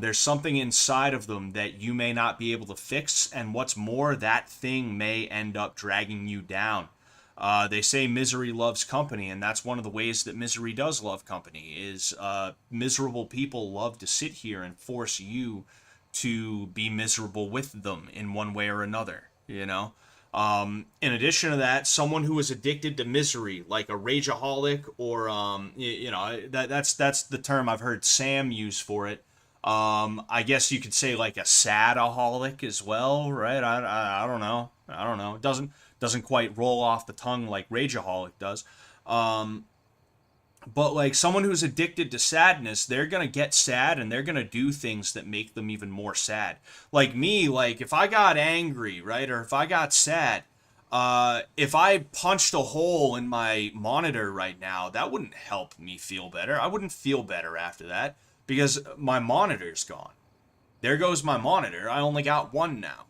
There's something inside of them that you may not be able to fix, and what's more, that thing may end up dragging you down. They say misery loves company, and that's one of the ways that misery does love company, is miserable people love to sit here and force you to be miserable with them in one way or another, you know? In addition to that, someone who is addicted to misery, like a rageaholic, or that's the term I've heard Sam use for it. I guess you could say like a sadaholic as well, right? I don't know. It doesn't quite roll off the tongue like rageaholic does. But like someone who's addicted to sadness, they're going to get sad and they're going to do things that make them even more sad. Like me, like if I got angry, right, or if I got sad, if I punched a hole in my monitor right now, that wouldn't help me feel better. I wouldn't feel better after that because my monitor's gone. There goes my monitor. I only got one now.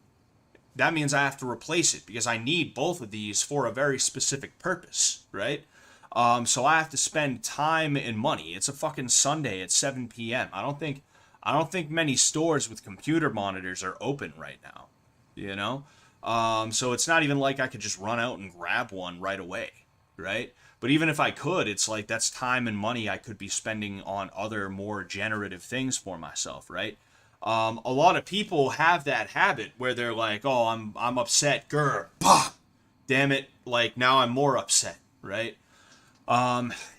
That means I have to replace it because I need both of these for a very specific purpose, right? So I have to spend time and money. It's a fucking Sunday at 7 p.m. I don't think many stores with computer monitors are open right now, you know? So it's not even like I could just run out and grab one right away, right? But even if I could, it's like that's time and money I could be spending on other more generative things for myself, right? A lot of people have that habit where they're like, "Oh, I'm upset, grr, bah, damn it!" Like now I'm more upset, right?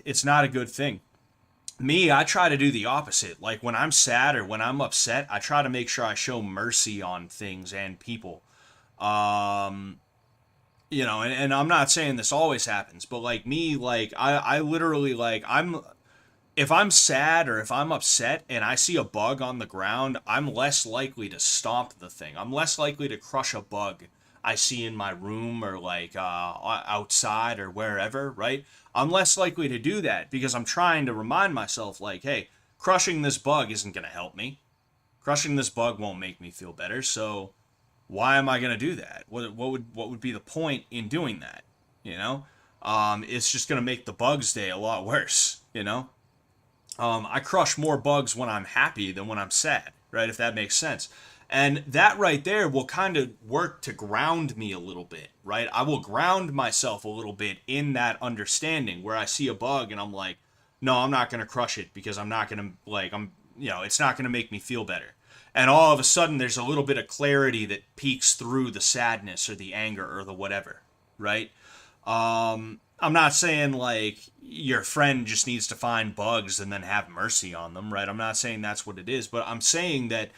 It's not a good thing. Me, I try to do the opposite. Like when I'm sad or when I'm upset, I try to make sure I show mercy on things and people. And I'm not saying this always happens, but like me, like I literally like if I'm sad or if I'm upset and I see a bug on the ground, I'm less likely to stomp the thing. I'm less likely to crush a bug I see in my room or like outside or wherever, right? I'm less likely to do that because I'm trying to remind myself like, hey, crushing this bug isn't going to help me. Crushing this bug won't make me feel better, so why am I going to do that? What would be the point in doing that, you know? It's just going to make the bug's day a lot worse, you know? I crush more bugs when I'm happy than when I'm sad, right? If that makes sense. And that right there will kind of work to ground me a little bit, right? I will ground myself a little bit in that understanding where I see a bug and I'm like, no, I'm not going to crush it because I'm not going to, like, it's not going to make me feel better. And all of a sudden there's a little bit of clarity that peeks through the sadness or the anger or the whatever, right? I'm not saying like your friend just needs to find bugs and then have mercy on them, right? I'm not saying that's what it is, but I'm saying that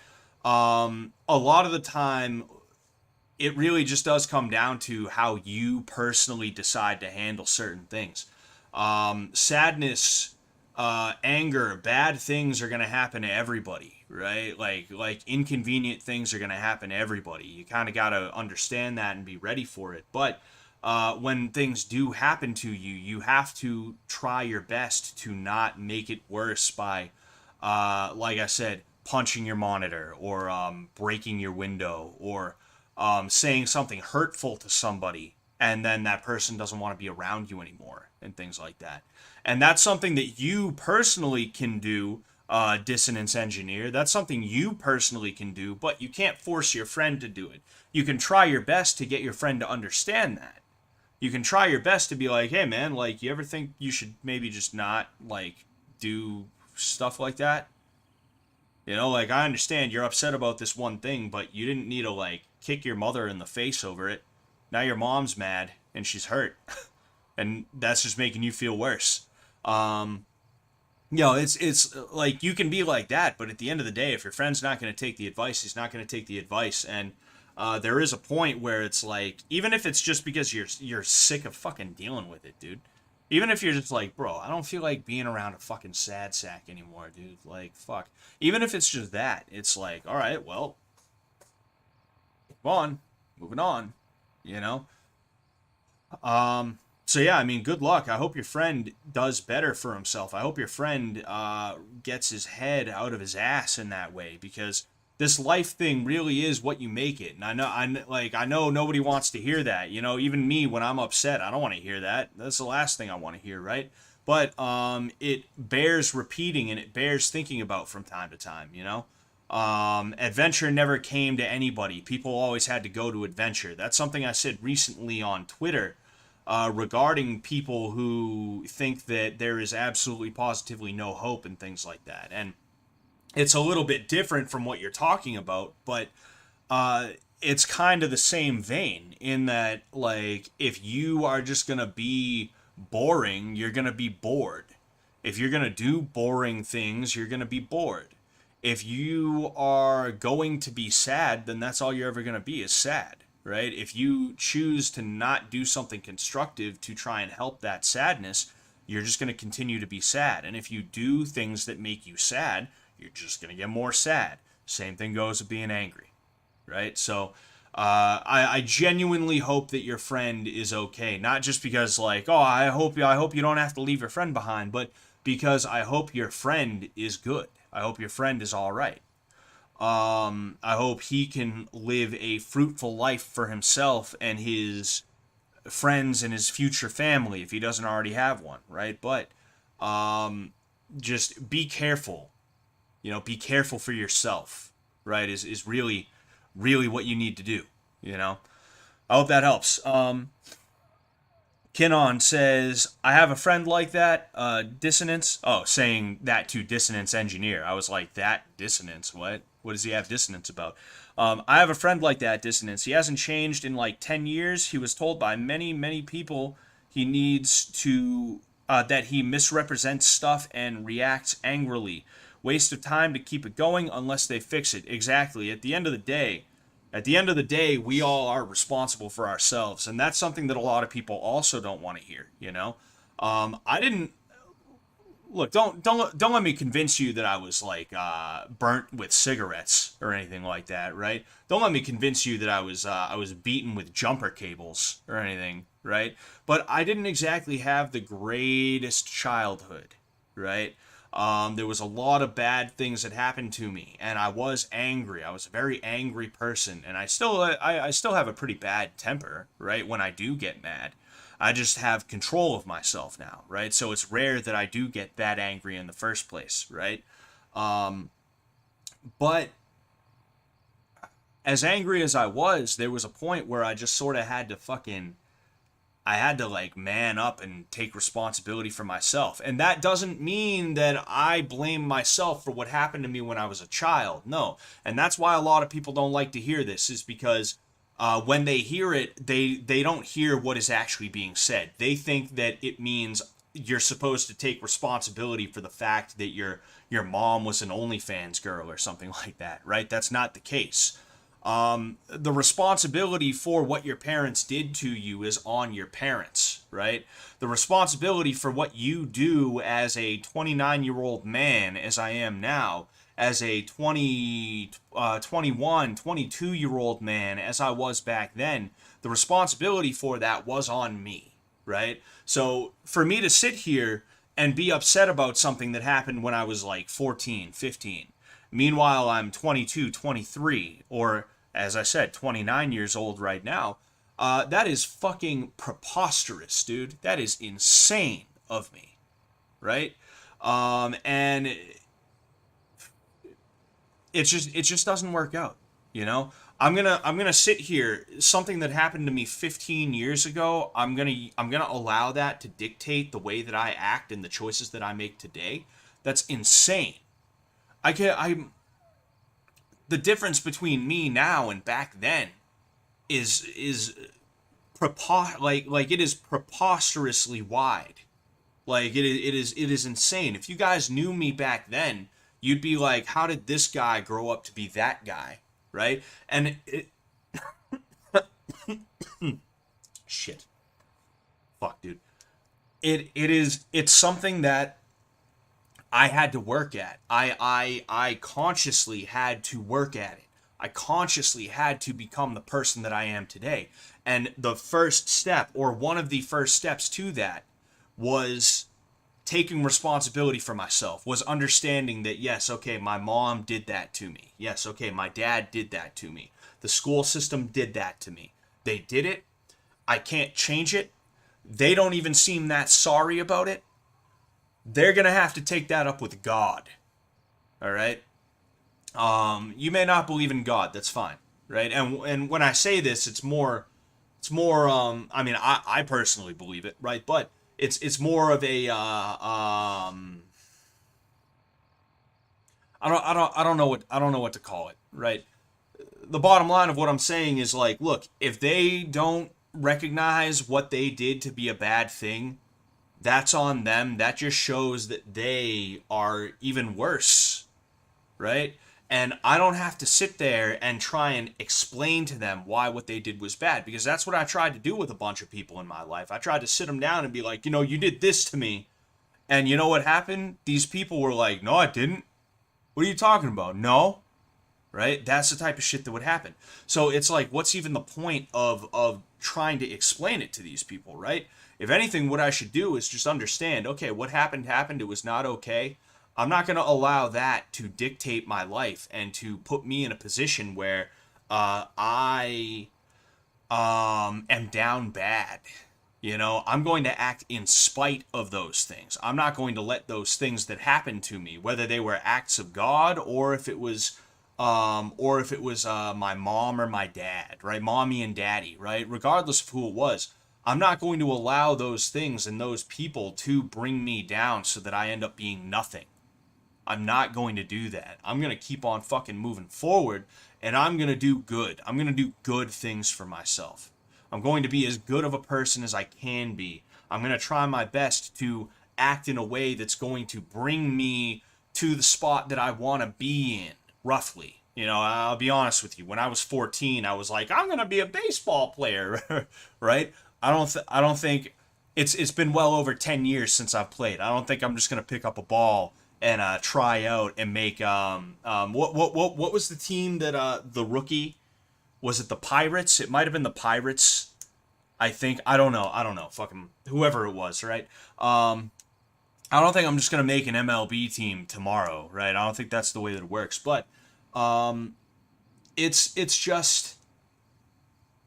a lot of the time it really just does come down to how you personally decide to handle certain things. Sadness anger, bad things are going to happen to everybody, right? Like inconvenient things are going to happen to everybody. You kind of got to understand that and be ready for it. But when things do happen to you, you have to try your best to not make it worse by, like I said, punching your monitor or breaking your window or saying something hurtful to somebody, and then that person doesn't want to be around you anymore and things like that. And that's something that you personally can do, dissonance engineer. That's something you personally can do, but you can't force your friend to do it. You can try your best to get your friend to understand that. You can try your best to be like, hey man, like, you ever think you should maybe just not, like, do stuff like that? You know, like, I understand you're upset about this one thing, but you didn't need to, like, kick your mother in the face over it. Now your mom's mad and she's hurt. And that's just making you feel worse. It's like, you can be like that, but at the end of the day, if your friend's not going to take the advice, he's not going to take the advice. And there is a point where it's like, even if it's just because you're sick of fucking dealing with it, dude. Even if you're just like, bro, I don't feel like being around a fucking sad sack anymore, dude. Like, fuck. Even if it's just that, it's like, all right, well, moving on, you know? So yeah, I mean, good luck. I hope your friend does better for himself. I hope your friend gets his head out of his ass in that way, because this life thing really is what you make it. And I know nobody wants to hear that. You know, even me, when I'm upset, I don't want to hear that. That's the last thing I want to hear, right? But it bears repeating and it bears thinking about from time to time, you know? Adventure never came to anybody. People always had to go to adventure. That's something I said recently on Twitter regarding people who think that there is absolutely positively no hope and things like that. And it's a little bit different from what you're talking about, but it's kind of the same vein in that, like, if you are just going to be boring, you're going to be bored. If you're going to do boring things, you're going to be bored. If you are going to be sad, then that's all you're ever going to be, is sad. Right? If you choose to not do something constructive to try and help that sadness, you're just going to continue to be sad. And if you do things that make you sad, you're just going to get more sad. Same thing goes with being angry, right? So I genuinely hope that your friend is okay. Not just because, like, oh, I hope you don't have to leave your friend behind, but because I hope your friend is good. I hope your friend is all right. I hope he can live a fruitful life for himself and his friends and his future family if he doesn't already have one, right? But just be careful. You know, be careful for yourself, right? Is really, really what you need to do, you know? I hope that helps. Kinon says, I have a friend like that, Dissonance. Oh, saying that to Dissonance Engineer. I was like, that Dissonance? What? What does he have dissonance about? I have a friend like that, Dissonance. He hasn't changed in like 10 years. He was told by many, many people he needs to, that he misrepresents stuff and reacts angrily. Waste of time to keep it going unless they fix it. Exactly. At the end of the day, we all are responsible for ourselves. And that's something that a lot of people also don't want to hear, you know? I didn't, look, don't let me convince you that I was like burnt with cigarettes or anything like that, right? Don't let me convince you that I was beaten with jumper cables or anything, right? But I didn't exactly have the greatest childhood, right? There was a lot of bad things that happened to me, and I was angry. I was a very angry person, and I still have a pretty bad temper, right? When I do get mad. I just have control of myself now, right? So it's rare that I do get that angry in the first place, right? But as angry as I was, there was a point where I just sort of had to like man up and take responsibility for myself. And that doesn't mean that I blame myself for what happened to me when I was a child. No. And that's why a lot of people don't like to hear this, is because when they hear it, they don't hear what is actually being said. They think that it means you're supposed to take responsibility for the fact that your mom was an OnlyFans girl or something like that, right? That's not the case. The responsibility for what your parents did to you is on your parents, right? The responsibility for what you do as a 29-year-old man, as I am now, as a 21, 22-year-old man, as I was back then, the responsibility for that was on me, right? So for me to sit here and be upset about something that happened when I was like 14, 15, meanwhile I'm 22, 23, or as I said, 29 years old right now, that is fucking preposterous, dude. That is insane of me, right? And it just doesn't work out, you know. I'm gonna sit here. Something that happened to me 15 years ago, I'm gonna allow that to dictate the way that I act and the choices that I make today. That's insane. The difference between me now and back then is it is preposterously wide. Like it is insane. If you guys knew me back then, you'd be like, how did this guy grow up to be that guy, right? And shit. Fuck, dude. It's something that I had to work at. I consciously had to work at it. I consciously had to become the person that I am today. And the first step, or one of the first steps to that, was taking responsibility for myself, was understanding that, yes, okay, my mom did that to me. Yes, okay, my dad did that to me. The school system did that to me. They did it. I can't change it. They don't even seem that sorry about it. They're going to have to take that up with God. All right? You may not believe in God. That's fine. Right? And when I say this, it's more, I mean, I personally believe it, right? But it's more of a, I don't know what to call it, right? The bottom line of what I'm saying is like, look, if they don't recognize what they did to be a bad thing, that's on them. That just shows that they are even worse, right? And I don't have to sit there and try and explain to them why what they did was bad, because that's what I tried to do with a bunch of people in my life. I tried to sit them down and be like, you did this to me. And you know what happened? These people were like, no, I didn't. What are you talking about? No. Right? That's the type of shit that would happen. So it's like, what's even the point of trying to explain it to these people, right? If anything, what I should do is just understand, okay, what happened, it was not okay. I'm not going to allow that to dictate my life and to put me in a position where I am down bad. I'm going to act in spite of those things. I'm not going to let those things that happened to me, whether they were acts of God or if it was my mom or my dad, right? Mommy and daddy, right? Regardless of who it was, I'm not going to allow those things and those people to bring me down so that I end up being nothing. I'm not going to do that. I'm going to keep on fucking moving forward, and I'm going to do good. I'm going to do good things for myself. I'm going to be as good of a person as I can be. I'm going to try my best to act in a way that's going to bring me to the spot that I want to be in, roughly. I'll be honest with you. When I was 14, I was like, I'm going to be a baseball player, right? I don't think it's been well over 10 years since I've played. I don't think I'm just going to pick up a ball and try out and make what was the team that the rookie, was it the Pirates? It might have been the Pirates, I think. I don't know fucking whoever it was, right? I don't think I'm just gonna make an MLB team tomorrow, right? I don't think that's the way that it works, but it's just,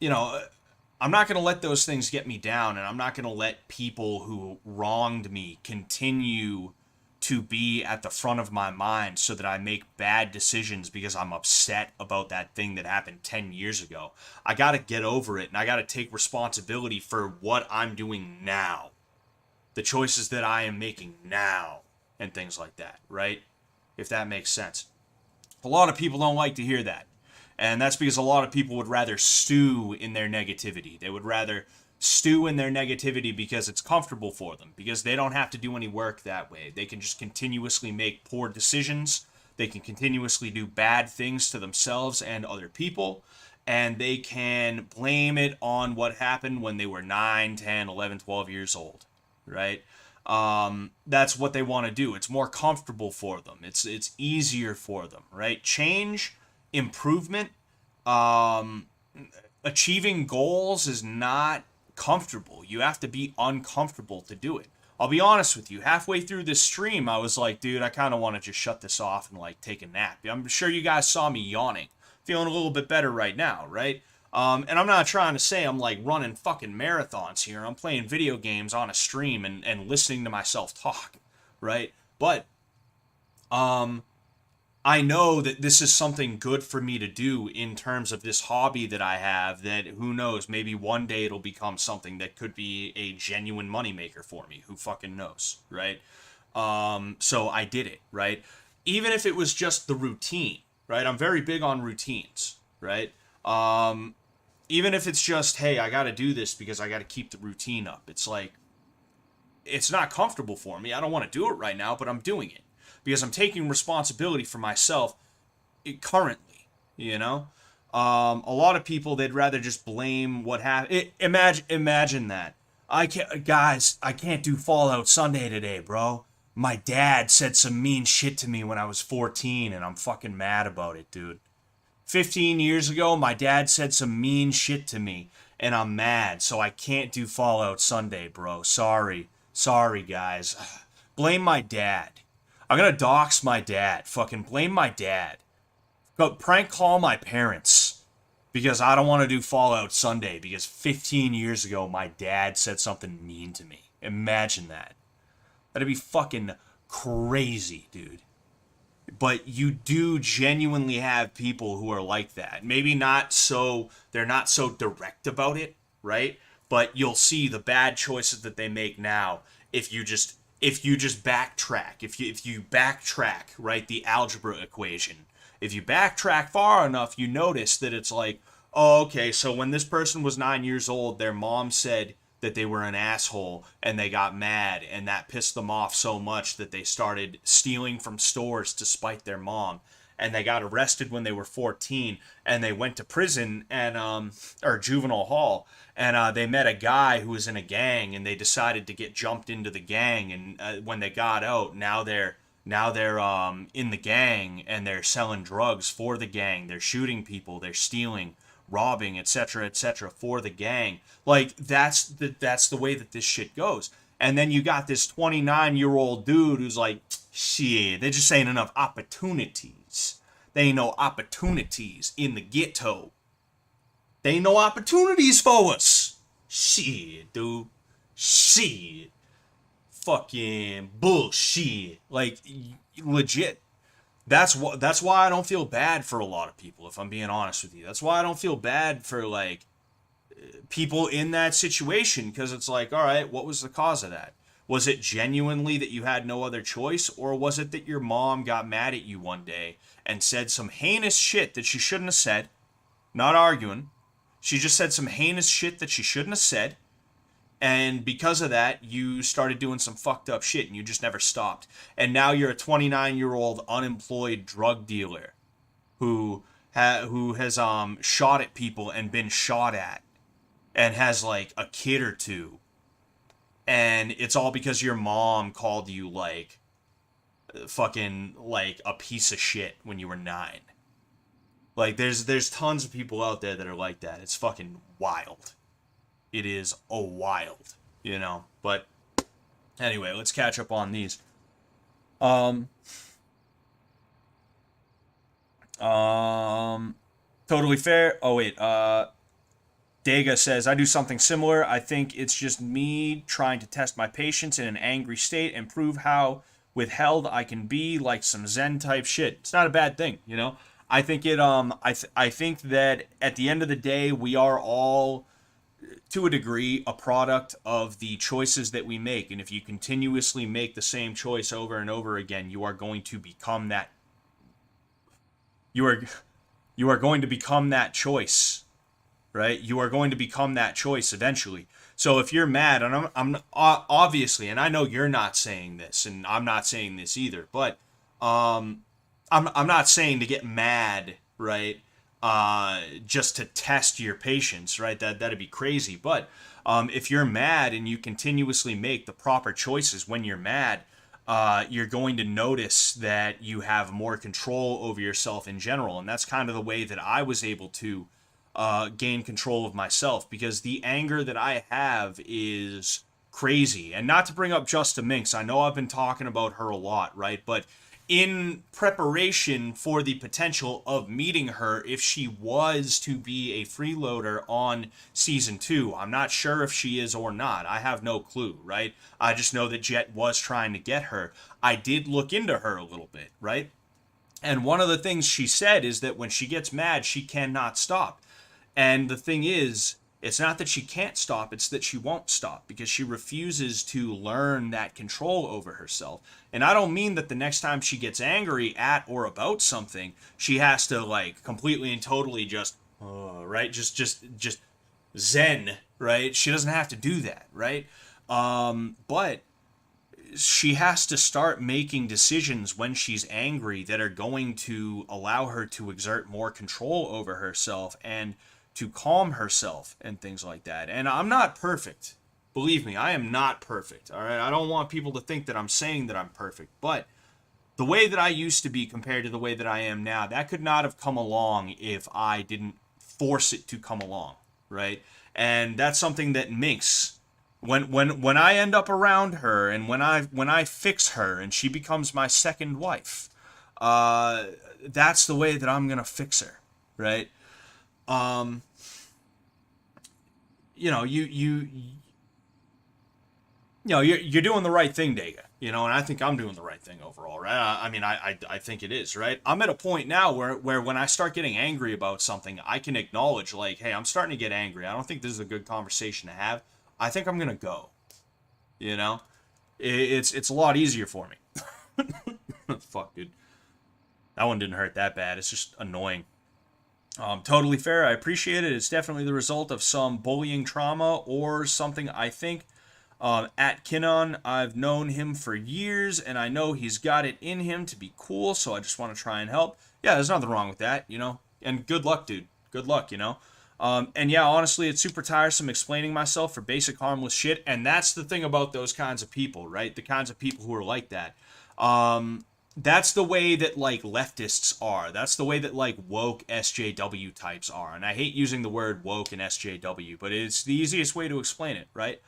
I'm not going to let those things get me down, and I'm not going to let people who wronged me continue to be at the front of my mind so that I make bad decisions because I'm upset about that thing that happened 10 years ago. I got to get over it, and I got to take responsibility for what I'm doing now, the choices that I am making now, and things like that, right? If that makes sense. A lot of people don't like to hear that. And that's because a lot of people would rather stew in their negativity. They would rather stew in their negativity because it's comfortable for them, because they don't have to do any work that way. They can just continuously make poor decisions. They can continuously do bad things to themselves and other people. and they can blame it on what happened when they were 9, 10, 11, 12 years old, right? That's what they want to do. It's more comfortable for them. It's easier for them, right? Change, improvement, achieving goals is not comfortable. You have to be uncomfortable to do it. I'll be honest with you. Halfway through this stream, I was like, dude, I kind of want to just shut this off and like take a nap. I'm sure you guys saw me yawning. Feeling a little bit better right now, right? And I'm not trying to say I'm like running fucking marathons here. I'm playing video games on a stream and listening to myself talk, right? But I know that this is something good for me to do in terms of this hobby that I have, that who knows, maybe one day it'll become something that could be a genuine moneymaker for me. Who fucking knows, right? So I did it, right? Even if it was just the routine, right? I'm very big on routines, right? Even if it's just, hey, I got to do this because I got to keep the routine up. It's like, it's not comfortable for me. I don't want to do it right now, but I'm doing it because I'm taking responsibility for myself currently, you know? A lot of people, they'd rather just blame what happened. Imagine that. I can't do Fallout Sunday today, bro. My dad said some mean shit to me when I was 14, and I'm fucking mad about it, dude. 15 years ago, my dad said some mean shit to me, and I'm mad, so I can't do Fallout Sunday, bro. Sorry, guys. Blame my dad. I'm gonna dox my dad. Fucking blame my dad. Go prank call my parents because I don't want to do Fallout Sunday because 15 years ago, my dad said something mean to me. Imagine that. That'd be fucking crazy, dude. But you do genuinely have people who are like that. Maybe not so, they're not so direct about it, right? But you'll see the bad choices that they make now if you just backtrack. If you backtrack, right, the algebra equation. If you backtrack far enough, you notice that it's like, oh, okay, so when this person was 9 years old, their mom said that they were an asshole and they got mad and that pissed them off so much that they started stealing from stores to spite their mom, and they got arrested when they were 14 and they went to prison and or juvenile hall, and they met a guy who was in a gang and they decided to get jumped into the gang, and when they got out, now they're in the gang and they're selling drugs for the gang, they're shooting people, they're stealing, robbing, etc., for the gang. Like, that's the way that this shit goes. And then you got this 29-year-old dude who's like, shit, there just ain't enough opportunities. There ain't no opportunities in the ghetto. There ain't no opportunities for us. Shit, dude. Shit. Fucking bullshit. Like, legit. That's why I don't feel bad for a lot of people, if I'm being honest with you. That's why I don't feel bad for, like, people in that situation, because it's like, all right, what was the cause of that? Was it genuinely that you had no other choice, or was it that your mom got mad at you one day and said some heinous shit that she shouldn't have said? Not arguing. She just said some heinous shit that she shouldn't have said. And because of that, you started doing some fucked up shit and you just never stopped. And now you're a 29-year-old unemployed drug dealer who has shot at people and been shot at and has like a kid or two. And it's all because your mom called you like fucking like a piece of shit when you were 9. Like there's tons of people out there that are like that. It's fucking wild. It is a wild, you know. But anyway, let's catch up on these. Totally fair. Oh wait, Dega says, I do something similar. I think it's just me trying to test my patience in an angry state and prove how withheld I can be, like some Zen type shit. It's not a bad thing, you know. I think it I think that at the end of the day, we are all, to a degree, a product of the choices that we make. And if you continuously make the same choice over and over again, you are going to become that. You are going to become that choice, right? You are going to become that choice eventually. So if you're mad, and I'm obviously, and I know you're not saying this, and I'm not saying this either, but I'm not saying to get mad, right? just to test your patience, right? That'd be crazy. But if you're mad and you continuously make the proper choices when you're mad, you're going to notice that you have more control over yourself in general. And that's kind of the way that I was able to gain control of myself, because the anger that I have is crazy. And not to bring up Justa Minx, I know I've been talking about her a lot, right? But in preparation for the potential of meeting her, if she was to be a freeloader on season 2, I'm not sure if she is or not. I have no clue, right? I just know that Jet was trying to get her. I did look into her a little bit, right? And one of the things she said is that when she gets mad, she cannot stop. And the thing is, it's not that she can't stop, it's that she won't stop, because she refuses to learn that control over herself. And I don't mean that the next time she gets angry at or about something, she has to like completely and totally just, right? Just zen, right? She doesn't have to do that, right? But she has to start making decisions when she's angry that are going to allow her to exert more control over herself and to calm herself and things like that. And I'm not perfect. Believe me, I am not perfect. All right. I don't want people to think that I'm saying that I'm perfect, but the way that I used to be compared to the way that I am now, that could not have come along if I didn't force it to come along, right? And that's something that Minx, when I end up around her and when I fix her and she becomes my second wife, that's the way that I'm gonna fix her, right? You know, you're doing the right thing, Dega. You know, and I think I'm doing the right thing overall, right? I mean, I think it is, right? I'm at a point now where when I start getting angry about something, I can acknowledge, like, hey, I'm starting to get angry. I don't think this is a good conversation to have. I think I'm gonna go. You know, it's a lot easier for me. Fuck, dude. That one didn't hurt that bad. It's just annoying. Totally fair. I appreciate it. It's definitely the result of some bullying trauma or something, I think. At Kinnon, I've known him for years, and I know he's got it in him to be cool, so I just want to try and help. Yeah, there's nothing wrong with that, you know? And good luck, dude. Good luck, you know? And yeah, honestly, it's super tiresome explaining myself for basic harmless shit, and that's the thing about those kinds of people, right? The kinds of people who are like that. That's the way that, like, leftists are. That's the way that, like, woke SJW types are. And I hate using the word woke and SJW, but it's the easiest way to explain it, right?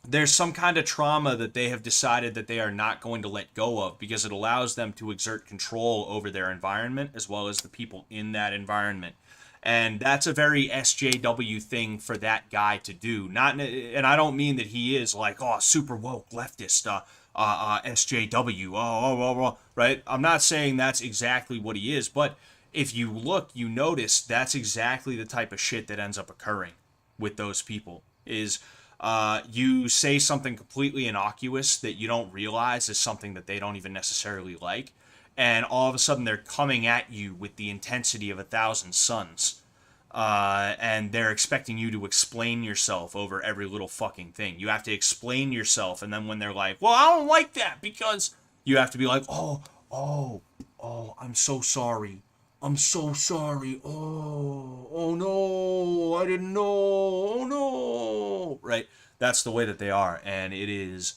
There's some kind of trauma that they have decided that they are not going to let go of because it allows them to exert control over their environment as well as the people in that environment. And that's a very SJW thing for that guy to do. And I don't mean that he is like, oh, super woke leftist, SJW, right? I'm not saying that's exactly what he is, but if you look, you notice that's exactly the type of shit that ends up occurring with those people. Is you say something completely innocuous that you don't realize is something that they don't even necessarily like, and all of a sudden they're coming at you with the intensity of 1,000 suns. And they're expecting you to explain yourself over every little fucking thing. You have to explain yourself, and then when they're like, well, I don't like that because... You have to be like, oh, I'm so sorry. I'm so sorry. Oh no, I didn't know. Oh no. Right? That's the way that they are, and it is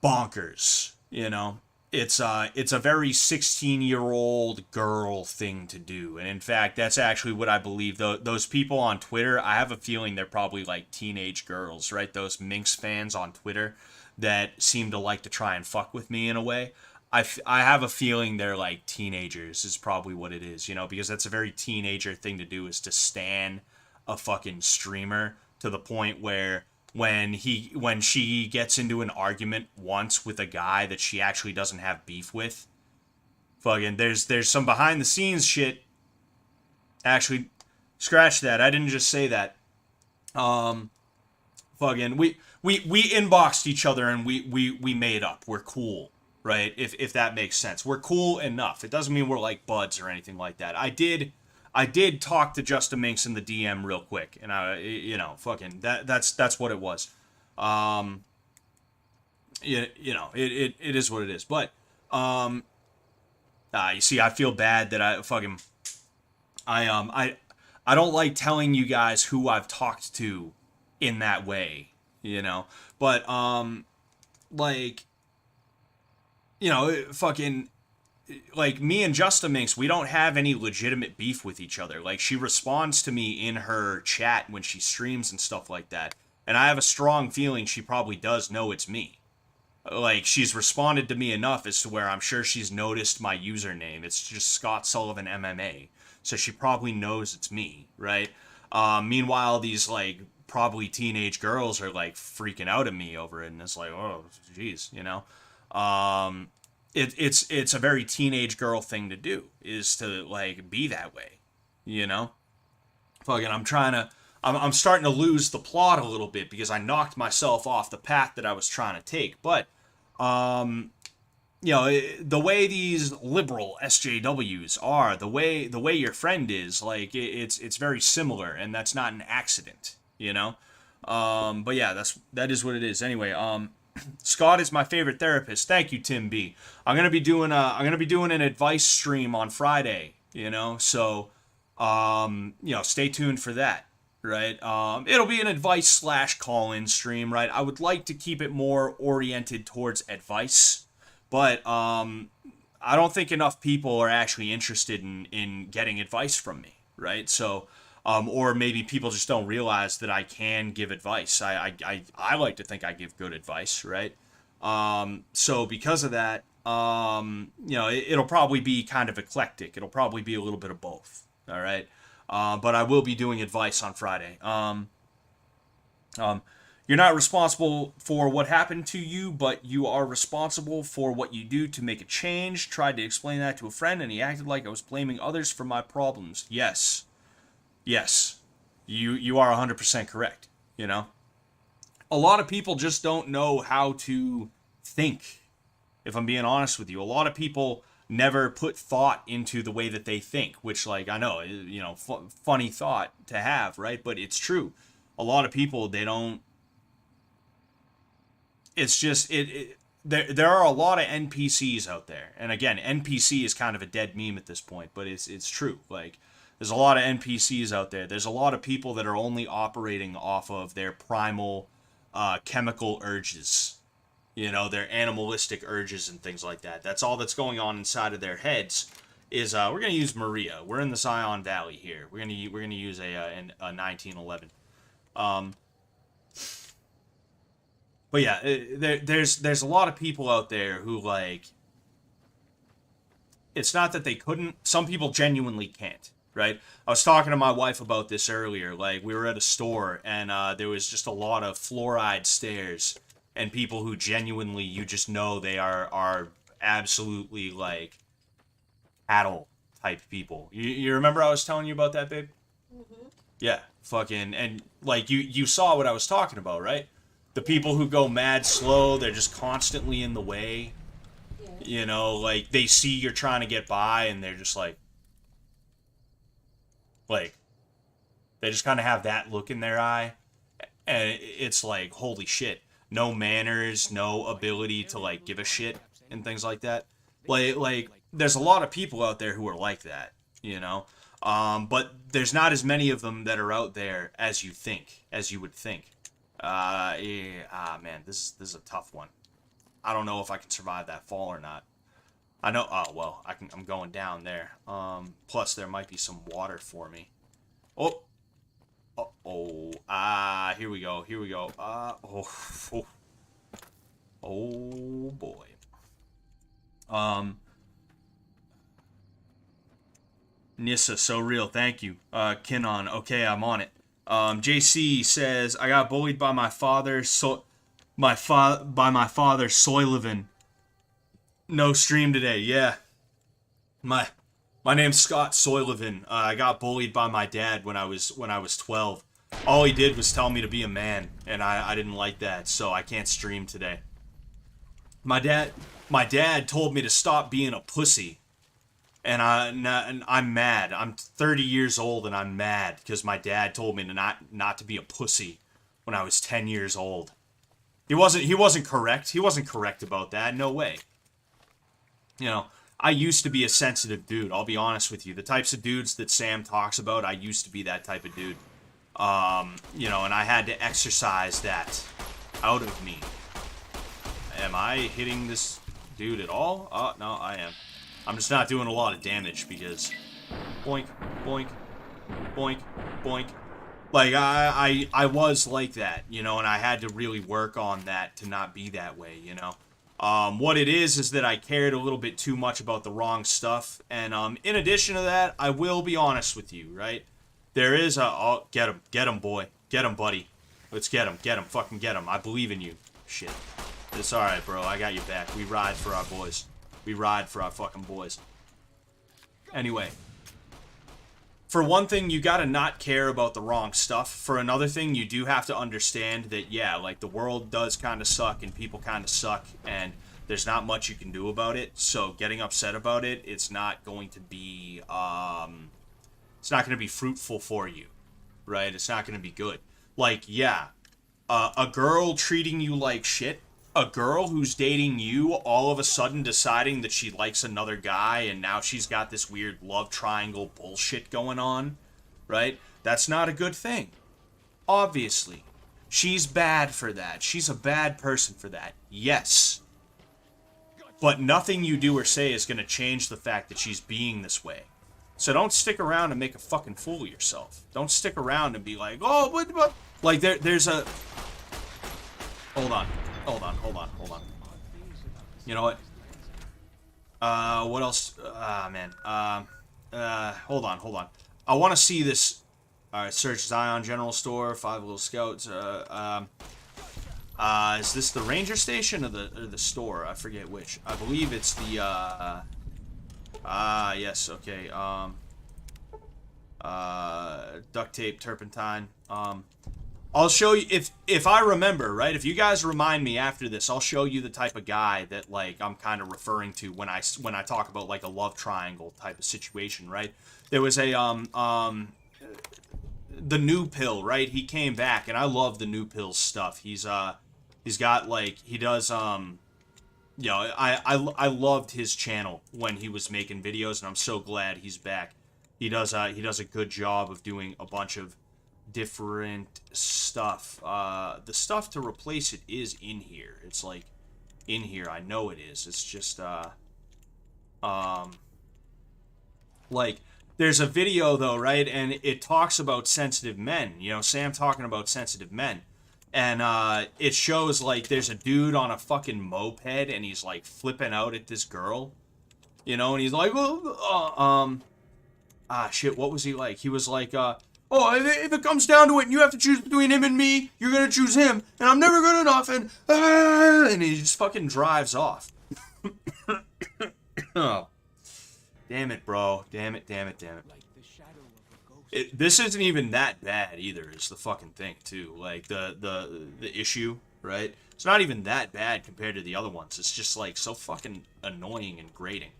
bonkers, you know? It's a very 16-year-old girl thing to do. And in fact, that's actually what I believe. Those people on Twitter, I have a feeling they're probably like teenage girls, right? Those Minx fans on Twitter that seem to like to try and fuck with me in a way. I have a feeling they're like teenagers is probably what it is, you know, because that's a very teenager thing to do, is to stan a fucking streamer to the point where when she gets into an argument once with a guy that she actually doesn't have beef with, fucking there's some behind the scenes shit. Actually, scratch that. I didn't just say that. Fucking we inboxed each other and we made up. We're cool, right? If that makes sense. We're cool enough. It doesn't mean we're like buds or anything like that. I did talk to Justa Minx in the DM real quick, and fucking that's what it was. It is what it is. But you see, I feel bad that I fucking I don't like telling you guys who I've talked to in that way, you know. But like, you know, fucking, like, me and Justa Minx, we don't have any legitimate beef with each other. Like, she responds to me in her chat when she streams and stuff like that, and I have a strong feeling she probably does know it's me. Like, she's responded to me enough as to where I'm sure she's noticed my username. It's just Scott Sullivan MMA. So she probably knows it's me, right? Meanwhile, these, like, probably teenage girls are, like, freaking out at me over it. And it's like, oh, geez, you know? It's a very teenage girl thing to do, is to, like, be that way, you know? Fucking, I'm starting to lose the plot a little bit because I knocked myself off the path that I was trying to take. But, you know, the way these liberal SJWs are, the way your friend is, like, it's very similar, and that's not an accident, you know? But yeah, that is what it is. Anyway, Scott is my favorite therapist. Thank you, Tim B. I'm gonna be doing an advice stream on Friday, you know, so you know, stay tuned for that. Right, it'll be an advice / call-in stream, right? I would like to keep it more oriented towards advice, but I don't think enough people are actually interested in getting advice from me, right? So, or maybe people just don't realize that I can give advice. I like to think I give good advice, right? So because of that, you know, it'll probably be kind of eclectic. It'll probably be a little bit of both, all right? But I will be doing advice on Friday. You're not responsible for what happened to you, but you are responsible for what you do to make a change. Tried to explain that to a friend, and he acted like I was blaming others for my problems. Yes. Yes. You are 100% correct, you know? A lot of people just don't know how to think, if I'm being honest with you. A lot of people never put thought into the way that they think, which, like, I know, you know, funny thought to have, right? But it's true. A lot of people, they don't. It's just there are a lot of NPCs out there, and again, NPC is kind of a dead meme at this point, but it's true. Like, there's a lot of NPCs out there. There's a lot of people that are only operating off of their primal chemical urges. You know, their animalistic urges and things like that. That's all that's going on inside of their heads. Is we're gonna use Maria. We're in the Zion Valley here. We're gonna use a 1911. But yeah, there's a lot of people out there who, like, it's not that they couldn't. Some people genuinely can't. Right? I was talking to my wife about this earlier. Like, we were at a store and there was just a lot of fluoride stares. And people who genuinely, you just know they are absolutely, like, cattle type people. You remember I was telling you about that, babe? Mm-hmm. Yeah, fucking, and, like, you saw what I was talking about, right? The people who go mad slow, they're just constantly in the way. Yeah. You know, like, they see you're trying to get by and they're just like, they just kind of have that look in their eye. And it's like, holy shit. No manners, no ability to, like, give a shit and things like that. Like there's a lot of people out there who are like that, you know? But there's not as many of them that are out there as you would think. Man, this is a tough one. I don't know if I can survive that fall or not. I know, oh, well, I'm going down there. Plus there might be some water for me. Oh. Here we go. Oh boy. Nissa, so real, thank you. Kinon, okay, I'm on it. JC says, I got bullied by my father, by my father, Soylevin. No stream today, yeah. My name's Scott Soylevin. I got bullied by my dad when I was 12. All he did was tell me to be a man, and I didn't like that, so I can't stream today. My dad told me to stop being a pussy, and I'm mad. I'm 30 years old, and I'm mad because my dad told me to not to be a pussy when I was 10 years old. He wasn't correct. He wasn't correct about that. No way. You know, I used to be a sensitive dude. I'll be honest with you. The types of dudes that Sam talks about, I used to be that type of dude. You know, and I had to exercise that out of me. Am I hitting this dude at all? Oh, no, I am. I'm just not doing a lot of damage because boink, boink, boink, boink. Like, I was like that, you know, and I had to really work on that to not be that way, you know. What it is that I cared a little bit too much about the wrong stuff, and in addition to that, I will be honest with you, right? There is a, oh, get him, boy. Get him, buddy. Let's get him, fucking get him. I believe in you. Shit. It's alright, bro, I got your back. We ride for our boys. We ride for our fucking boys. Anyway. For one thing, you gotta not care about the wrong stuff. For another thing, you do have to understand that, yeah, like, the world does kind of suck and people kind of suck, and there's not much you can do about it. So getting upset about it, it's not going to be, it's not going to be fruitful for you, right? It's not going to be good. Like, yeah, a girl treating you like shit, a girl who's dating you all of a sudden deciding that she likes another guy and now she's got this weird love triangle bullshit going on, right? That's not a good thing. Obviously. She's bad for that. She's a bad person for that. Yes. But nothing you do or say is going to change the fact that she's being this way. So don't stick around and make a fucking fool of yourself. Don't stick around and be like, oh, what? Like, there's a... Hold on. You know what? What else? Man. Hold on. I want to see this. Alright, search Zion General Store, 5 little scouts. Is this the ranger station or the store? I forget which. I believe it's the, yes, okay. Duct tape, turpentine. I'll show you, if I remember, right? If you guys remind me after this, I'll show you the type of guy that, like, I'm kind of referring to when I talk about, like, a love triangle type of situation, right? There was a, the new pill, right? He came back, and I love the new pill stuff. He's got, like, he does, you know, I loved his channel when he was making videos, and I'm so glad he's back. He does a good job of doing a bunch of different stuff. The stuff to replace it is in here. It's like in here. I know it is. It's just like there's a video though, right? And it talks about sensitive men. You know, Sam talking about sensitive men. And it shows like there's a dude on a fucking moped and he's like flipping out at this girl. You know, and he's like, shit, what was he like? He was like, oh, if it comes down to it and you have to choose between him and me, you're gonna choose him, and I'm never good enough, and he just fucking drives off. Oh. Damn it, bro. Damn it. This isn't even that bad either, is the fucking thing, too. Like, the issue, right? It's not even that bad compared to the other ones. It's just, like, so fucking annoying and grating.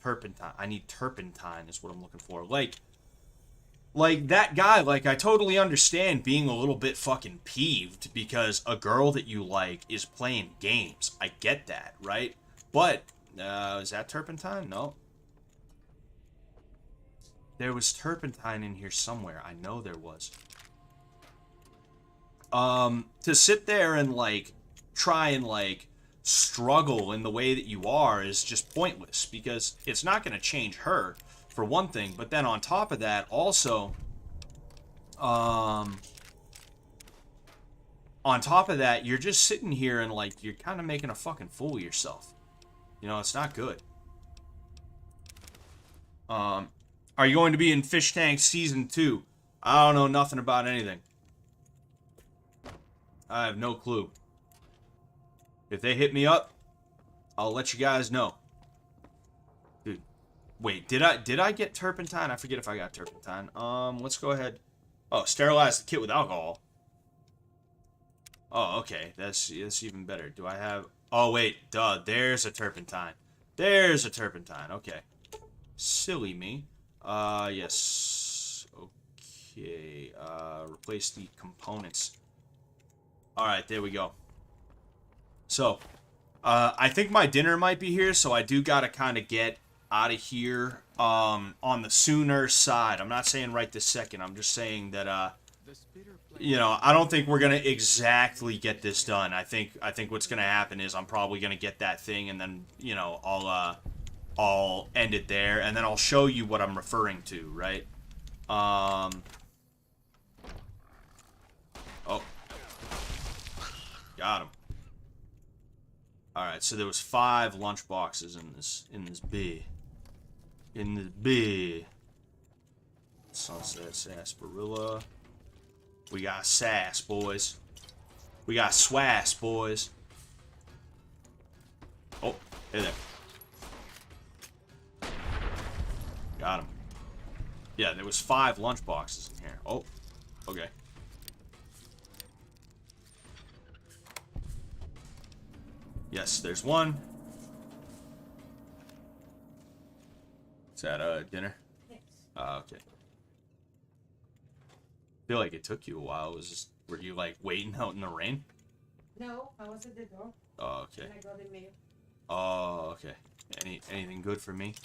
Turpentine. I need turpentine is what I'm looking for. Like that guy, like, I totally understand being a little bit fucking peeved because a girl that you like is playing games. I get that, right? But, is that turpentine? No. There was turpentine in here somewhere. I know there was. To sit there and, like, try and, like, struggle in the way that you are is just pointless because it's not going to change her for one thing, but then on top of that also on top of that you're just sitting here and like you're kind of making a fucking fool of yourself. You know, it's not good. Are you going to be in Fish Tank Season 2? I don't know nothing about anything. I have no clue. If they hit me up, I'll let you guys know. Dude, wait, did I get turpentine? I forget if I got turpentine. Let's go ahead. Oh, sterilize the kit with alcohol. Oh, okay. That's even better. Do I have... Oh, wait. Duh. There's a turpentine. There's a turpentine. Okay. Silly me. Yes. Okay. Replace the components. Alright, there we go. So, I think my dinner might be here, so I do gotta kind of get out of here on the sooner side. I'm not saying right this second. I'm just saying that I don't think we're gonna exactly get this done. I think what's gonna happen is I'm probably gonna get that thing, and then I'll end it there, and then I'll show you what I'm referring to, right? Oh, got him. All right, so there was 5 lunch boxes in this B. In the B. Sunset sarsaparilla. We got sass, boys. We got swass, boys. Oh, hey there. Got him. Yeah, there was 5 lunch boxes in here. Oh, okay. Yes, there's one. Is that dinner? Yes. Okay. I feel like it took you a while. Were you like waiting out in the rain? No, I was at the door. Oh, okay. And I got the mail. Oh, okay. Anything good for me?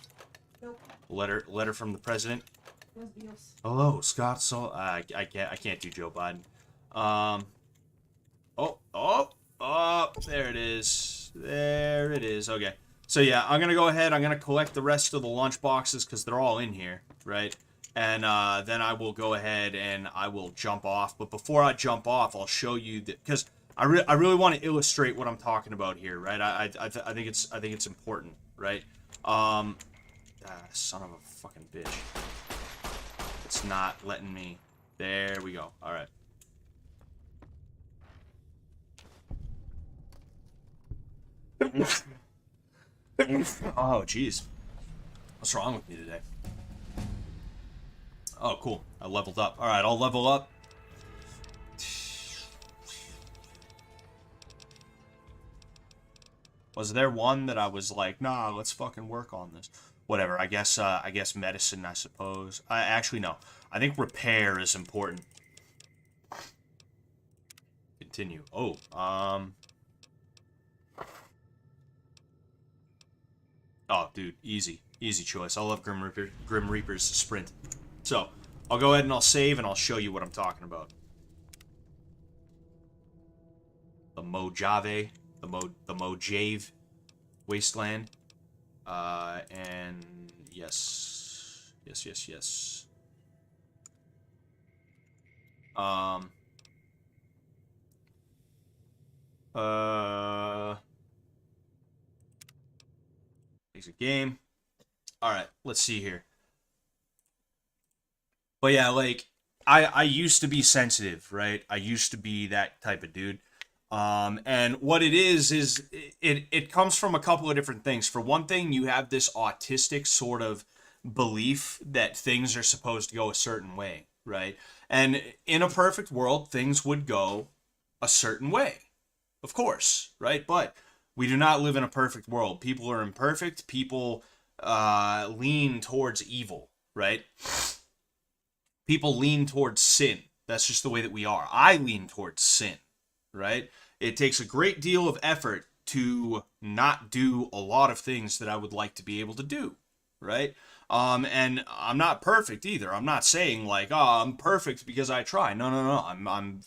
Nope. Letter from the president. Must be yours. Hello, Scott. So I can't do Joe Biden. Oh, there it is. There it is. Okay. So yeah, I'm gonna go ahead. I'm gonna collect the rest of the lunch boxes because they're all in here, right? And then I will go ahead and I will jump off. But before I jump off, I'll show you that because I really want to illustrate what I'm talking about here, right? I think it's important, right? Son of a fucking bitch. It's not letting me. There we go. All right. Oh, jeez. What's wrong with me today? Oh, cool. I leveled up. All right, I'll level up. Was there one that I was like, nah, let's fucking work on this? Whatever. I guess medicine, I suppose. Actually, no. I think repair is important. Continue. Oh, Oh, dude, easy choice. I love Grim Reaper's sprint. So, I'll go ahead and I'll save and I'll show you what I'm talking about. The Mojave, the Mojave Wasteland. And yes. Exit game. Alright, let's see here. But yeah, like, I used to be sensitive, right? I used to be that type of dude. And what it is it comes from a couple of different things. For one thing, you have this autistic sort of belief that things are supposed to go a certain way, right? And in a perfect world, things would go a certain way, of course, right? But we do not live in a perfect world. People are imperfect. People lean towards evil, right? People lean towards sin. That's just the way that we are. I lean towards sin, right? It takes a great deal of effort to not do a lot of things that I would like to be able to do, right? And I'm not perfect either. I'm not saying like, oh, I'm perfect because I try. No. I'm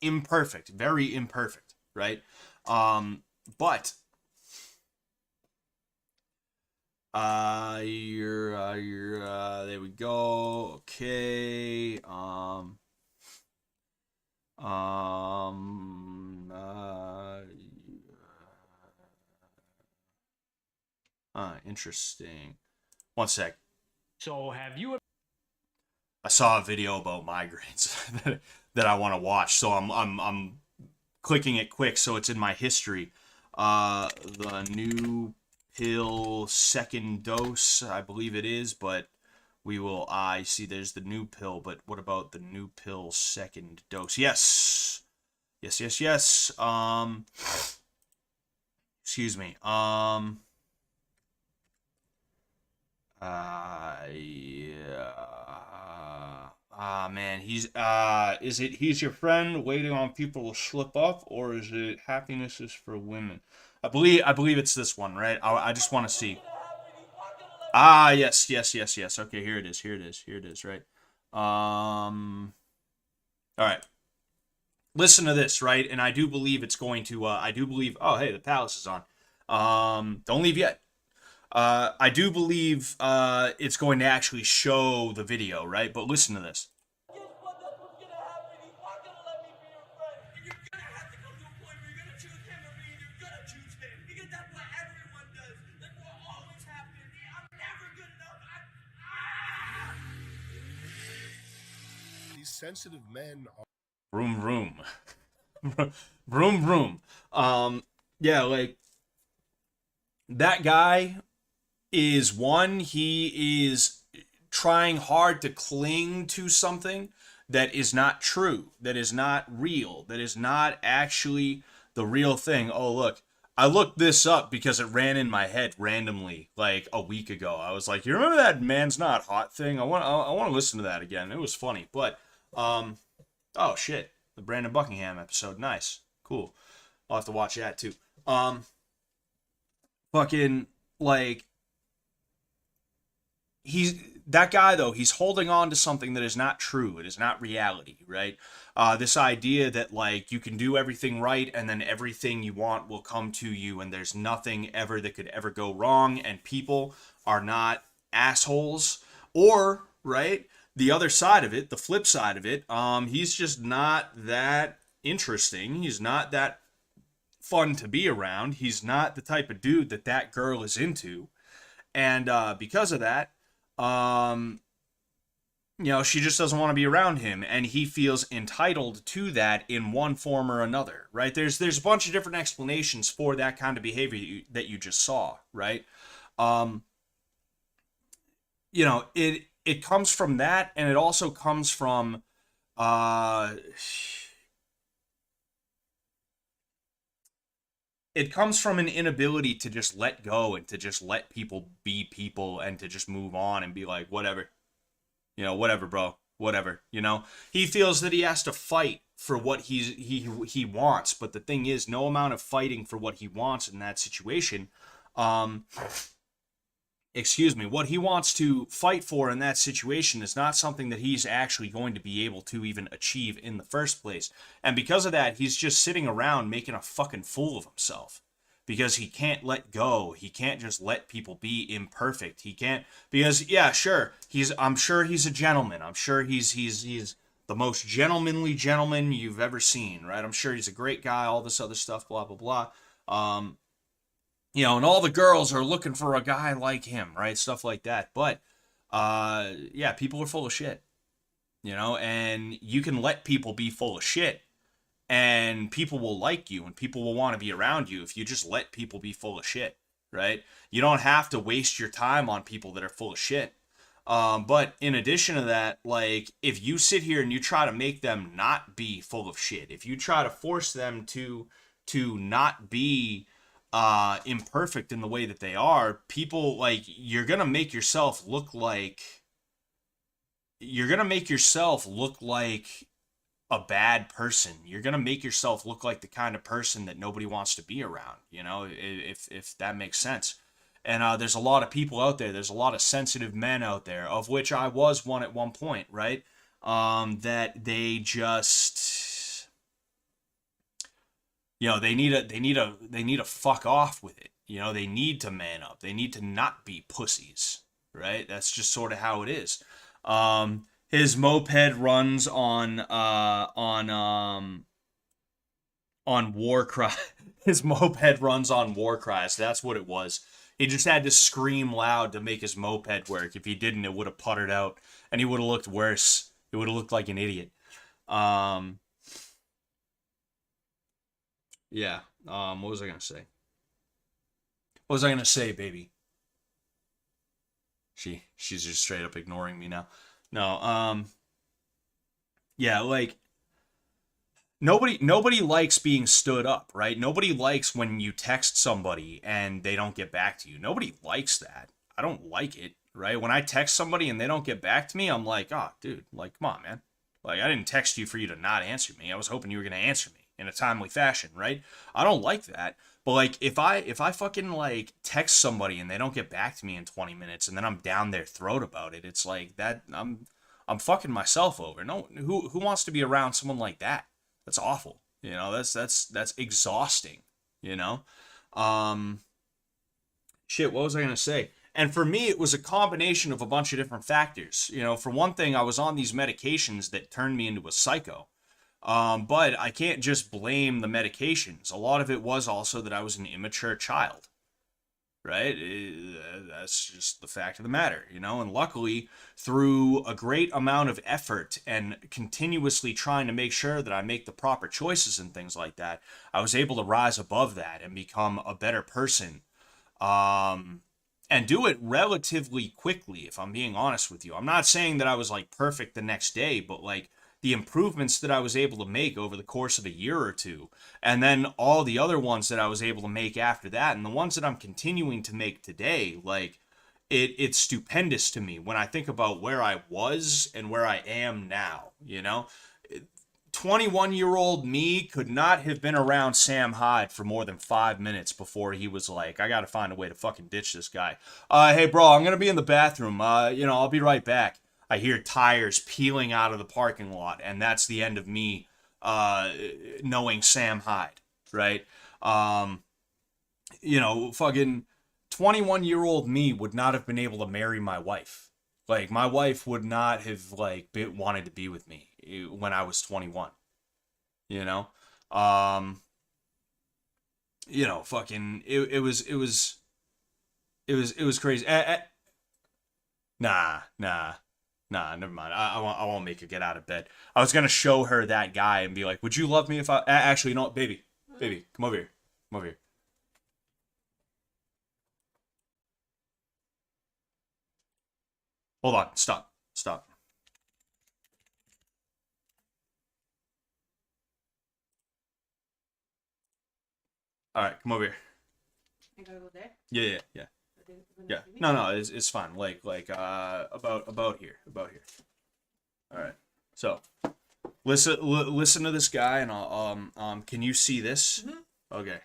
imperfect, very imperfect, right? But there we go. Okay. Interesting. One sec. So have you? I saw a video about migraines that I want to watch, so I'm clicking it quick so it's in my history. The new pill second dose, I believe it is, but I see there's the new pill, but what about the new pill second dose? Yes. Excuse me. Yeah. Ah, man, is it he's your friend waiting on people to slip up, or is it happiness is for women? I believe it's this one, right? I just want to see. Ah, yes, yes, yes, yes. Okay, here it is. Here it is. Here it is. Right. All right. Listen to this, right? And I do believe it's going to. I do believe. Oh, hey, the palace is on. Don't leave yet. I do believe it's going to actually show the video, right? But listen to this. These sensitive men are. Vroom vroom. Vroom vroom. Yeah, like that guy is one, he is trying hard to cling to something that is not true, that is not real, that is not actually the real thing. Oh, look, I looked this up because it ran in my head randomly like a week ago. I was like, you remember that man's not hot thing? I want to listen to that again. It was funny, but oh shit, the Brandon Buckingham episode, nice, cool. I'll have to watch that too. Fucking like he's that guy though, he's holding on to something that is not true. It is not reality, right? This idea that like you can do everything right and then everything you want will come to you and there's nothing ever that could ever go wrong and people are not assholes. Or right, the other side of it, the flip side of it, he's just not that interesting. He's not that fun to be around. He's not the type of dude that that girl is into. And because of that, she just doesn't want to be around him, and he feels entitled to that in one form or another, right? There's a bunch of different explanations for that kind of behavior that you just saw, right? It comes from that, and it also comes from it comes from an inability to just let go and to just let people be people and to just move on and be like, whatever, whatever, bro, whatever, he feels that he has to fight for what he wants. But the thing is, no amount of fighting for what he wants in that situation, what he wants to fight for in that situation is not something that he's actually going to be able to even achieve in the first place. And because of that, he's just sitting around making a fucking fool of himself because he can't let go. He can't just let people be imperfect. He can't, because yeah, sure, I'm sure he's a gentleman. I'm sure he's the most gentlemanly gentleman you've ever seen, right? I'm sure he's a great guy, all this other stuff, blah, blah, blah. And all the girls are looking for a guy like him, right? Stuff like that. But, yeah, people are full of shit, and you can let people be full of shit and people will like you and people will want to be around you if you just let people be full of shit, right? You don't have to waste your time on people that are full of shit. But in addition to that, like, if you sit here and you try to make them not be full of shit, if you try to force them to not be imperfect in the way that they are, people, like, you're gonna make yourself look like a bad person. You're gonna make yourself look like the kind of person that nobody wants to be around, if that makes sense. And there's a lot of people out there, there's a lot of sensitive men out there, of which I was one at one point, right? That they just they need to fuck off with it. They need to man up. They need to not be pussies, right? That's just sort of how it is. His moped runs on war cry. His moped runs on war cries. That's what it was. He just had to scream loud to make his moped work. If he didn't, it would have puttered out, and he would have looked worse. It would have looked like an idiot. Yeah. What was I gonna say? What was I gonna say, baby? She's just straight up ignoring me now. No. Yeah, like nobody likes being stood up, right? Nobody likes when you text somebody and they don't get back to you. Nobody likes that. I don't like it. right? When I text somebody and they don't get back to me, I'm like, oh, dude, like, come on, man. Like, I didn't text you for you to not answer me. I was hoping you were going to answer me in a timely fashion, right? I don't like that. But, like, if I fucking, like, text somebody and they don't get back to me in 20 minutes and then I'm down their throat about it, it's like that, I'm fucking myself over. No, who wants to be around someone like that? That's awful. You know, that's exhausting, you know? Shit, what was I going to say? And for me, it was a combination of a bunch of different factors. You know, for one thing, I was on these medications that turned me into a psycho. But I can't just blame the medications. A lot of it was also that I was an immature child, right? That's just the fact of the matter, you know? And luckily, through a great amount of effort and continuously trying to make sure that I make the proper choices and things like that, I was able to rise above that and become a better person. And do it relatively quickly, if I'm being honest with you. I'm not saying that I was like perfect the next day, but like the improvements that I was able to make over the course of a year or two, and then all the other ones that I was able to make after that, and the ones that I'm continuing to make today, like it's stupendous to me when I think about where I was and where I am now, you know? 21-year-old me could not have been around Sam Hyde for more than 5 minutes before he was like, I gotta find a way to fucking ditch this guy. Hey bro, I'm gonna be in the bathroom. I'll be right back. I hear tires peeling out of the parking lot, and that's the end of me knowing Sam Hyde, right? Fucking 21-year-old me would not have been able to marry my wife. Like, my wife would not have, like, wanted to be with me when I was 21. You know? Fucking, it was crazy. Nah, never mind. I won't make her get out of bed. I was gonna show her that guy and be like, would you love me if I, actually, you know what, baby, come over here. Come over here. Hold on, stop. All right, come over here. I gotta go there? Yeah. Yeah. No, it's fine. Like about here. All right. So, listen to this guy, and I'll can you see this? Mm-hmm. Okay.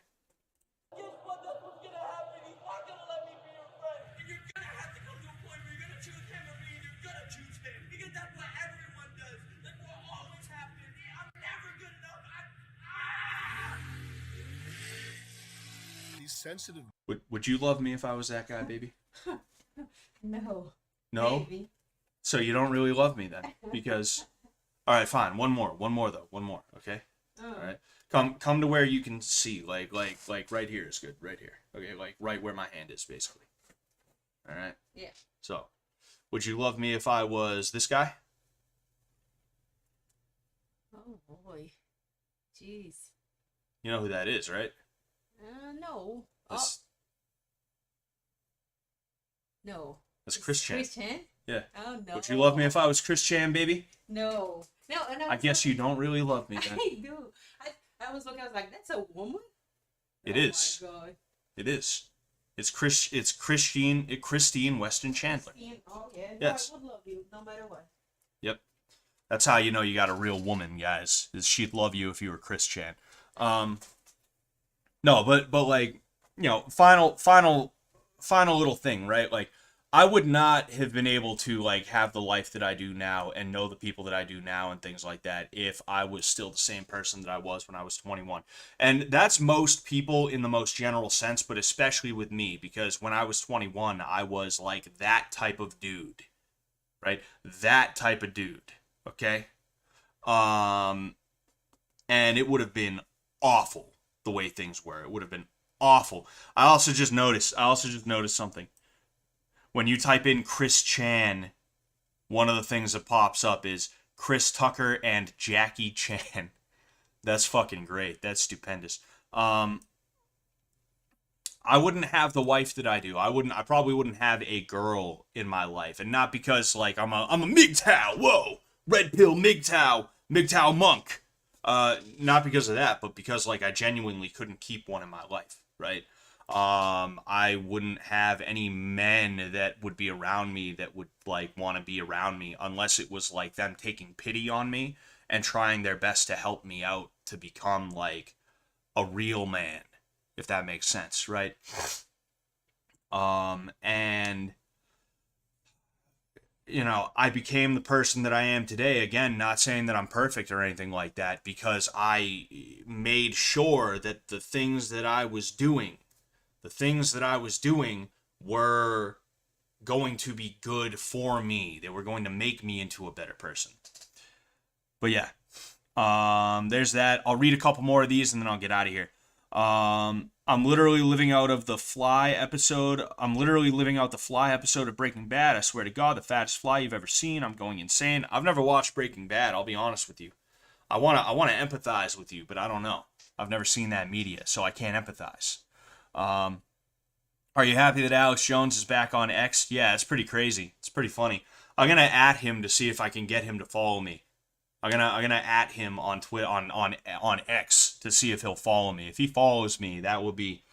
Sensitive. Would you love me if I was that guy, baby? No. No? Maybe. So you don't really love me then? Because, all right, fine. One more though. One more, okay? Oh. All right. Come to where you can see, like right here is good, right here. Okay, like right where my hand is, basically. All right. Yeah. So, would you love me if I was this guy? Oh boy. Jeez. You know who that is, right? No. That's, No. That's Chris Chan. Chris Chan? Yeah. Oh no. Would you love me if I was Chris Chan, baby? No. No. I guess you don't really love me then. I do. I was looking. I was like, "That's a woman." It is. Oh my god. It is. It's Christine Weston Chandler. Oh yeah. Yes. I would love you no matter what. Yep. That's how you know you got a real woman, guys. Is she'd love you if you were Chris Chan. No, but like, you know, final little thing, right? Like, I would not have been able to like have the life that I do now and know the people that I do now and things like that if I was still the same person that I was when I was 21. And that's most people in the most general sense, but especially with me, because when I was 21, I was like that type of dude, right? That type of dude, okay? And it would have been awful the way things were. It would have been awful. I also just noticed something. When you type in Chris Chan, one of the things that pops up is Chris Tucker and Jackie Chan. That's fucking great. That's stupendous. I wouldn't have the wife that I do. I probably wouldn't have a girl in my life. And not because like I'm a MGTOW, whoa, red pill MGTOW monk. Not because of that, but because like I genuinely couldn't keep one in my life, right? I wouldn't have any men that would be around me that would like want to be around me unless it was like them taking pity on me and trying their best to help me out to become like a real man, if that makes sense, right? And you know, I became the person that I am today. Again, not saying that I'm perfect or anything like that, because I made sure that the things that I was doing, were going to be good for me. They were going to make me into a better person. But yeah, there's that. I'll read a couple more of these and then I'll get out of here. I'm literally living out the Fly episode of Breaking Bad. I swear to God, the fattest fly you've ever seen. I'm going insane. I've never watched Breaking Bad, I'll be honest with you. I wanna empathize with you, but I don't know. I've never seen that media, so I can't empathize. Are you happy that Alex Jones is back on X? Yeah, it's pretty crazy. It's pretty funny. I'm gonna at him to see if I can get him to follow me. I'm gonna at him on Twitter on X to see if he'll follow me. If he follows me, that would be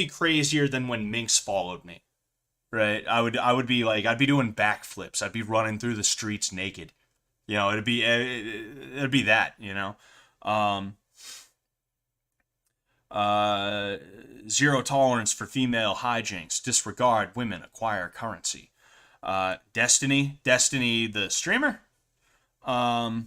crazier than when Minx followed me. Right? I would be like, I'd be doing backflips. I'd be running through the streets naked. You know, it'd be that, you know. Zero tolerance for female hijinks. Disregard women. Acquire currency. Destiny the streamer. My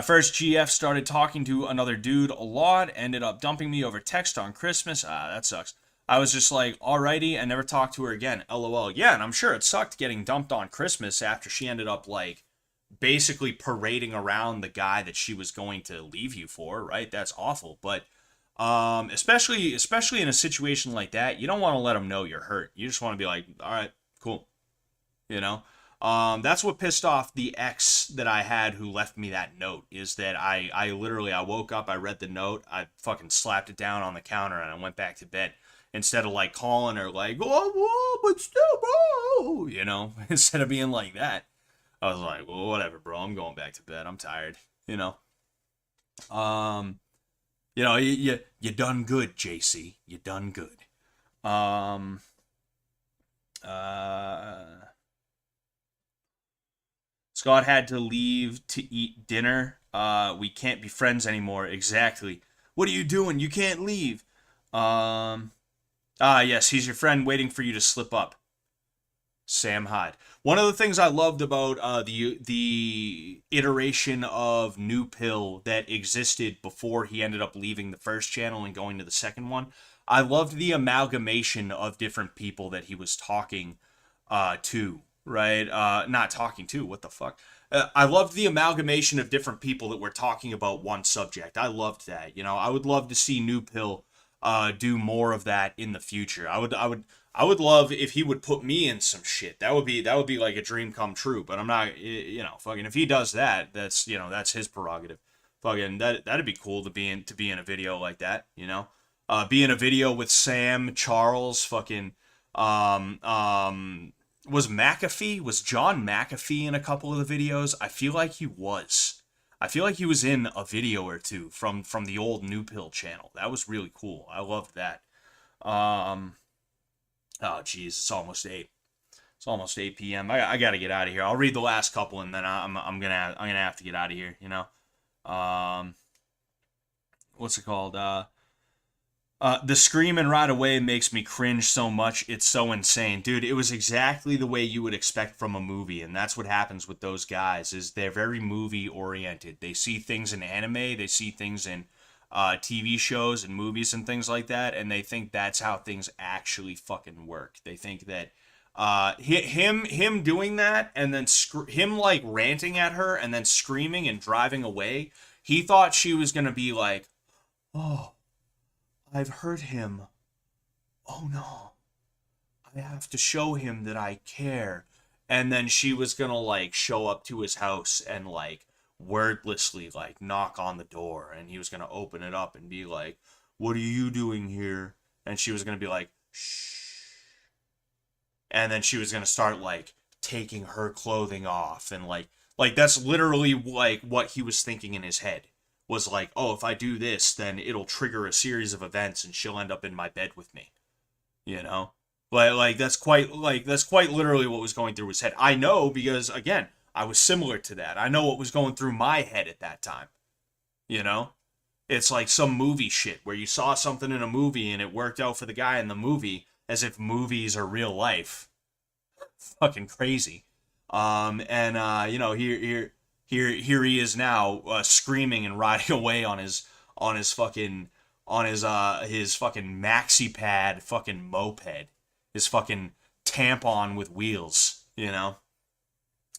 first GF started talking to another dude a lot, ended up dumping me over text on Christmas. That sucks. I was just like, alrighty, and never talked to her again. LOL. Yeah, and I'm sure it sucked getting dumped on Christmas after she ended up, like, basically parading around the guy that she was going to leave you for, right? That's awful. But especially in a situation like that, you don't want to let them know you're hurt. You just want to be like, all right, cool. You know? That's what pissed off the ex that I had who left me that note, is that I literally woke up, I read the note, I fucking slapped it down on the counter, and I went back to bed. Instead of like calling her like, oh, but still, bro, you know, instead of being like that, I was like, well, whatever, bro, I'm going back to bed, I'm tired, you know. You know, you done good, JC, you done good. Scott had to leave to eat dinner. We can't be friends anymore. Exactly. What are you doing? You can't leave. Yes, he's your friend waiting for you to slip up. Sam Hyde. One of the things I loved about the iteration of New Pill that existed before he ended up leaving the first channel and going to the second one, I loved the amalgamation of different people that he was talking to. Right? Not talking to, what the fuck? I loved the amalgamation of different people that were talking about one subject. I loved that. You know, I would love to see New Pill do more of that in the future. I would love if he would put me in some shit. That would be like a dream come true. But I'm not, you know, fucking if he does that, that's, you know, that's his prerogative. Fucking that'd be cool to be in a video like that, you know? Be in a video with Sam, Charles, fucking was John McAfee in a couple of the videos? I feel like he was. I feel like he was in a video or two from the old New Pill channel. That was really cool. I loved that. Oh jeez, it's almost 8. It's almost 8 p.m. I gotta get out of here. I'll read the last couple and then I'm gonna have to get out of here. You know. What's it called? The screaming right away makes me cringe so much. It's so insane. Dude, it was exactly the way you would expect from a movie, and that's what happens with those guys, is they're very movie-oriented. They see things in anime, they see things in TV shows and movies and things like that, and they think that's how things actually fucking work. They think that him doing that, and then him, like, ranting at her, and then screaming and driving away, he thought she was gonna be like, oh, I've hurt him. Oh no. I have to show him that I care. And then she was gonna, like, show up to his house and, like, wordlessly, like, knock on the door. And he was gonna open it up and be like, what are you doing here? And she was gonna be like, shh. And then she was gonna start, like, taking her clothing off. And, like that's literally, like, what he was thinking in his head was like, oh, if I do this, then it'll trigger a series of events and she'll end up in my bed with me. You know? That's quite literally what was going through his head. I know because again, I was similar to that. I know what was going through my head at that time. You know? It's like some movie shit where you saw something in a movie and it worked out for the guy in the movie as if movies are real life. Fucking crazy. You know, here he is now screaming and riding away on his fucking his maxi pad fucking moped, his fucking tampon with wheels, you know.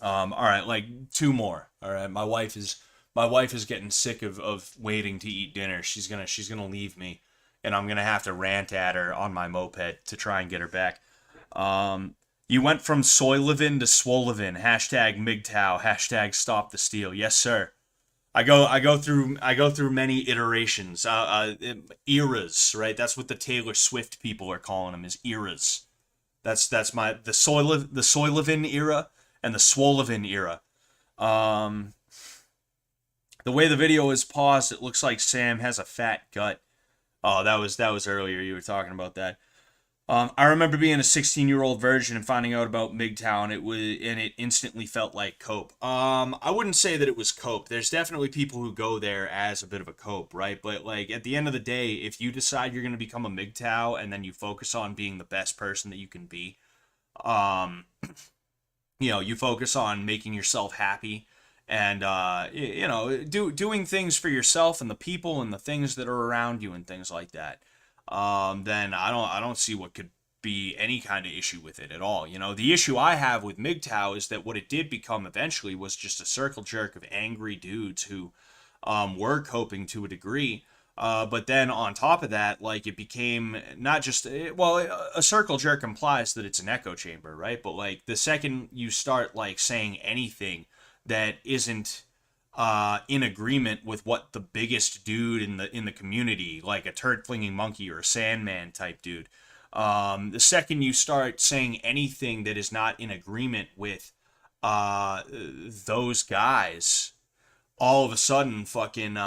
All right, like 2 more. All right, my wife is getting sick of waiting to eat dinner. She's gonna leave me, and I'm gonna have to rant at her on my moped to try and get her back. You went from Soylevin to Swolevin. Hashtag MGTOW. Hashtag Stop the Steal. Yes, sir. I go through many iterations, eras, right? That's what the Taylor Swift people are calling them, is eras. That's the Soylevin era and the Swolevin era. The way the video is paused, it looks like Sam has a fat gut. Oh, that was earlier. You were talking about that. I remember being a 16-year-old virgin and finding out about MGTOW, and it instantly felt like cope. I wouldn't say that it was cope. There's definitely people who go there as a bit of a cope, right? But like at the end of the day, if you decide you're going to become a MGTOW and then you focus on being the best person that you can be, you know, you focus on making yourself happy and you know, doing things for yourself and the people and the things that are around you and things like that. Then I don't see what could be any kind of issue with it at all. You know, the issue I have with MGTOW is that what it did become eventually was just a circle jerk of angry dudes who were coping to a degree. But then on top of that, like it became not just, well, a circle jerk implies that it's an echo chamber, right? But like the second you start like saying anything that isn't in agreement with what the biggest dude in the community, like a turd flinging monkey or a Sandman type dude, the second you start saying anything that is not in agreement with those guys, all of a sudden fucking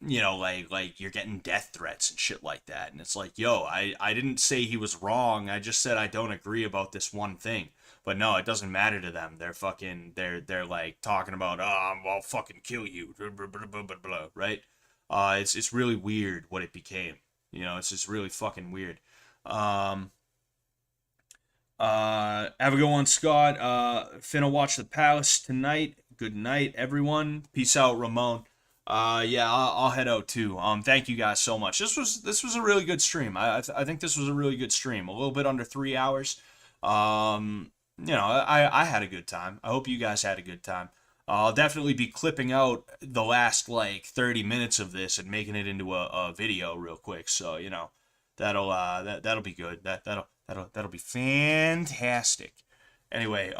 you know, like you're getting death threats and shit like that. And it's like, yo, I didn't say he was wrong. I just said I don't agree about this one thing. But no, it doesn't matter to them. They're fucking, they're like talking about, oh, I'll fucking kill you, blah, blah, blah, blah, blah, right? It's really weird what it became. You know, it's just really fucking weird. Have a good one, Scott. Finna watch The Palace tonight. Good night, everyone. Peace out, Ramon. Yeah, I'll head out too. Thank you guys so much. This was a really good stream. I think this was a really good stream. A little bit under 3 hours. You know, I had a good time. I hope you guys had a good time. I'll definitely be clipping out the last like 30 minutes of this and making it into a video real quick. So, you know, that'll be good. That'll be fantastic. Anyway,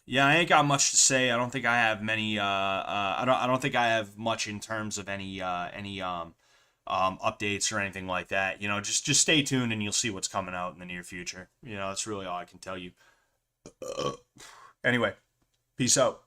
yeah, I ain't got much to say. I don't think I have many I don't think I have much in terms of any updates or anything like that. You know, just stay tuned and you'll see what's coming out in the near future. You know, that's really all I can tell you. Anyway, peace out.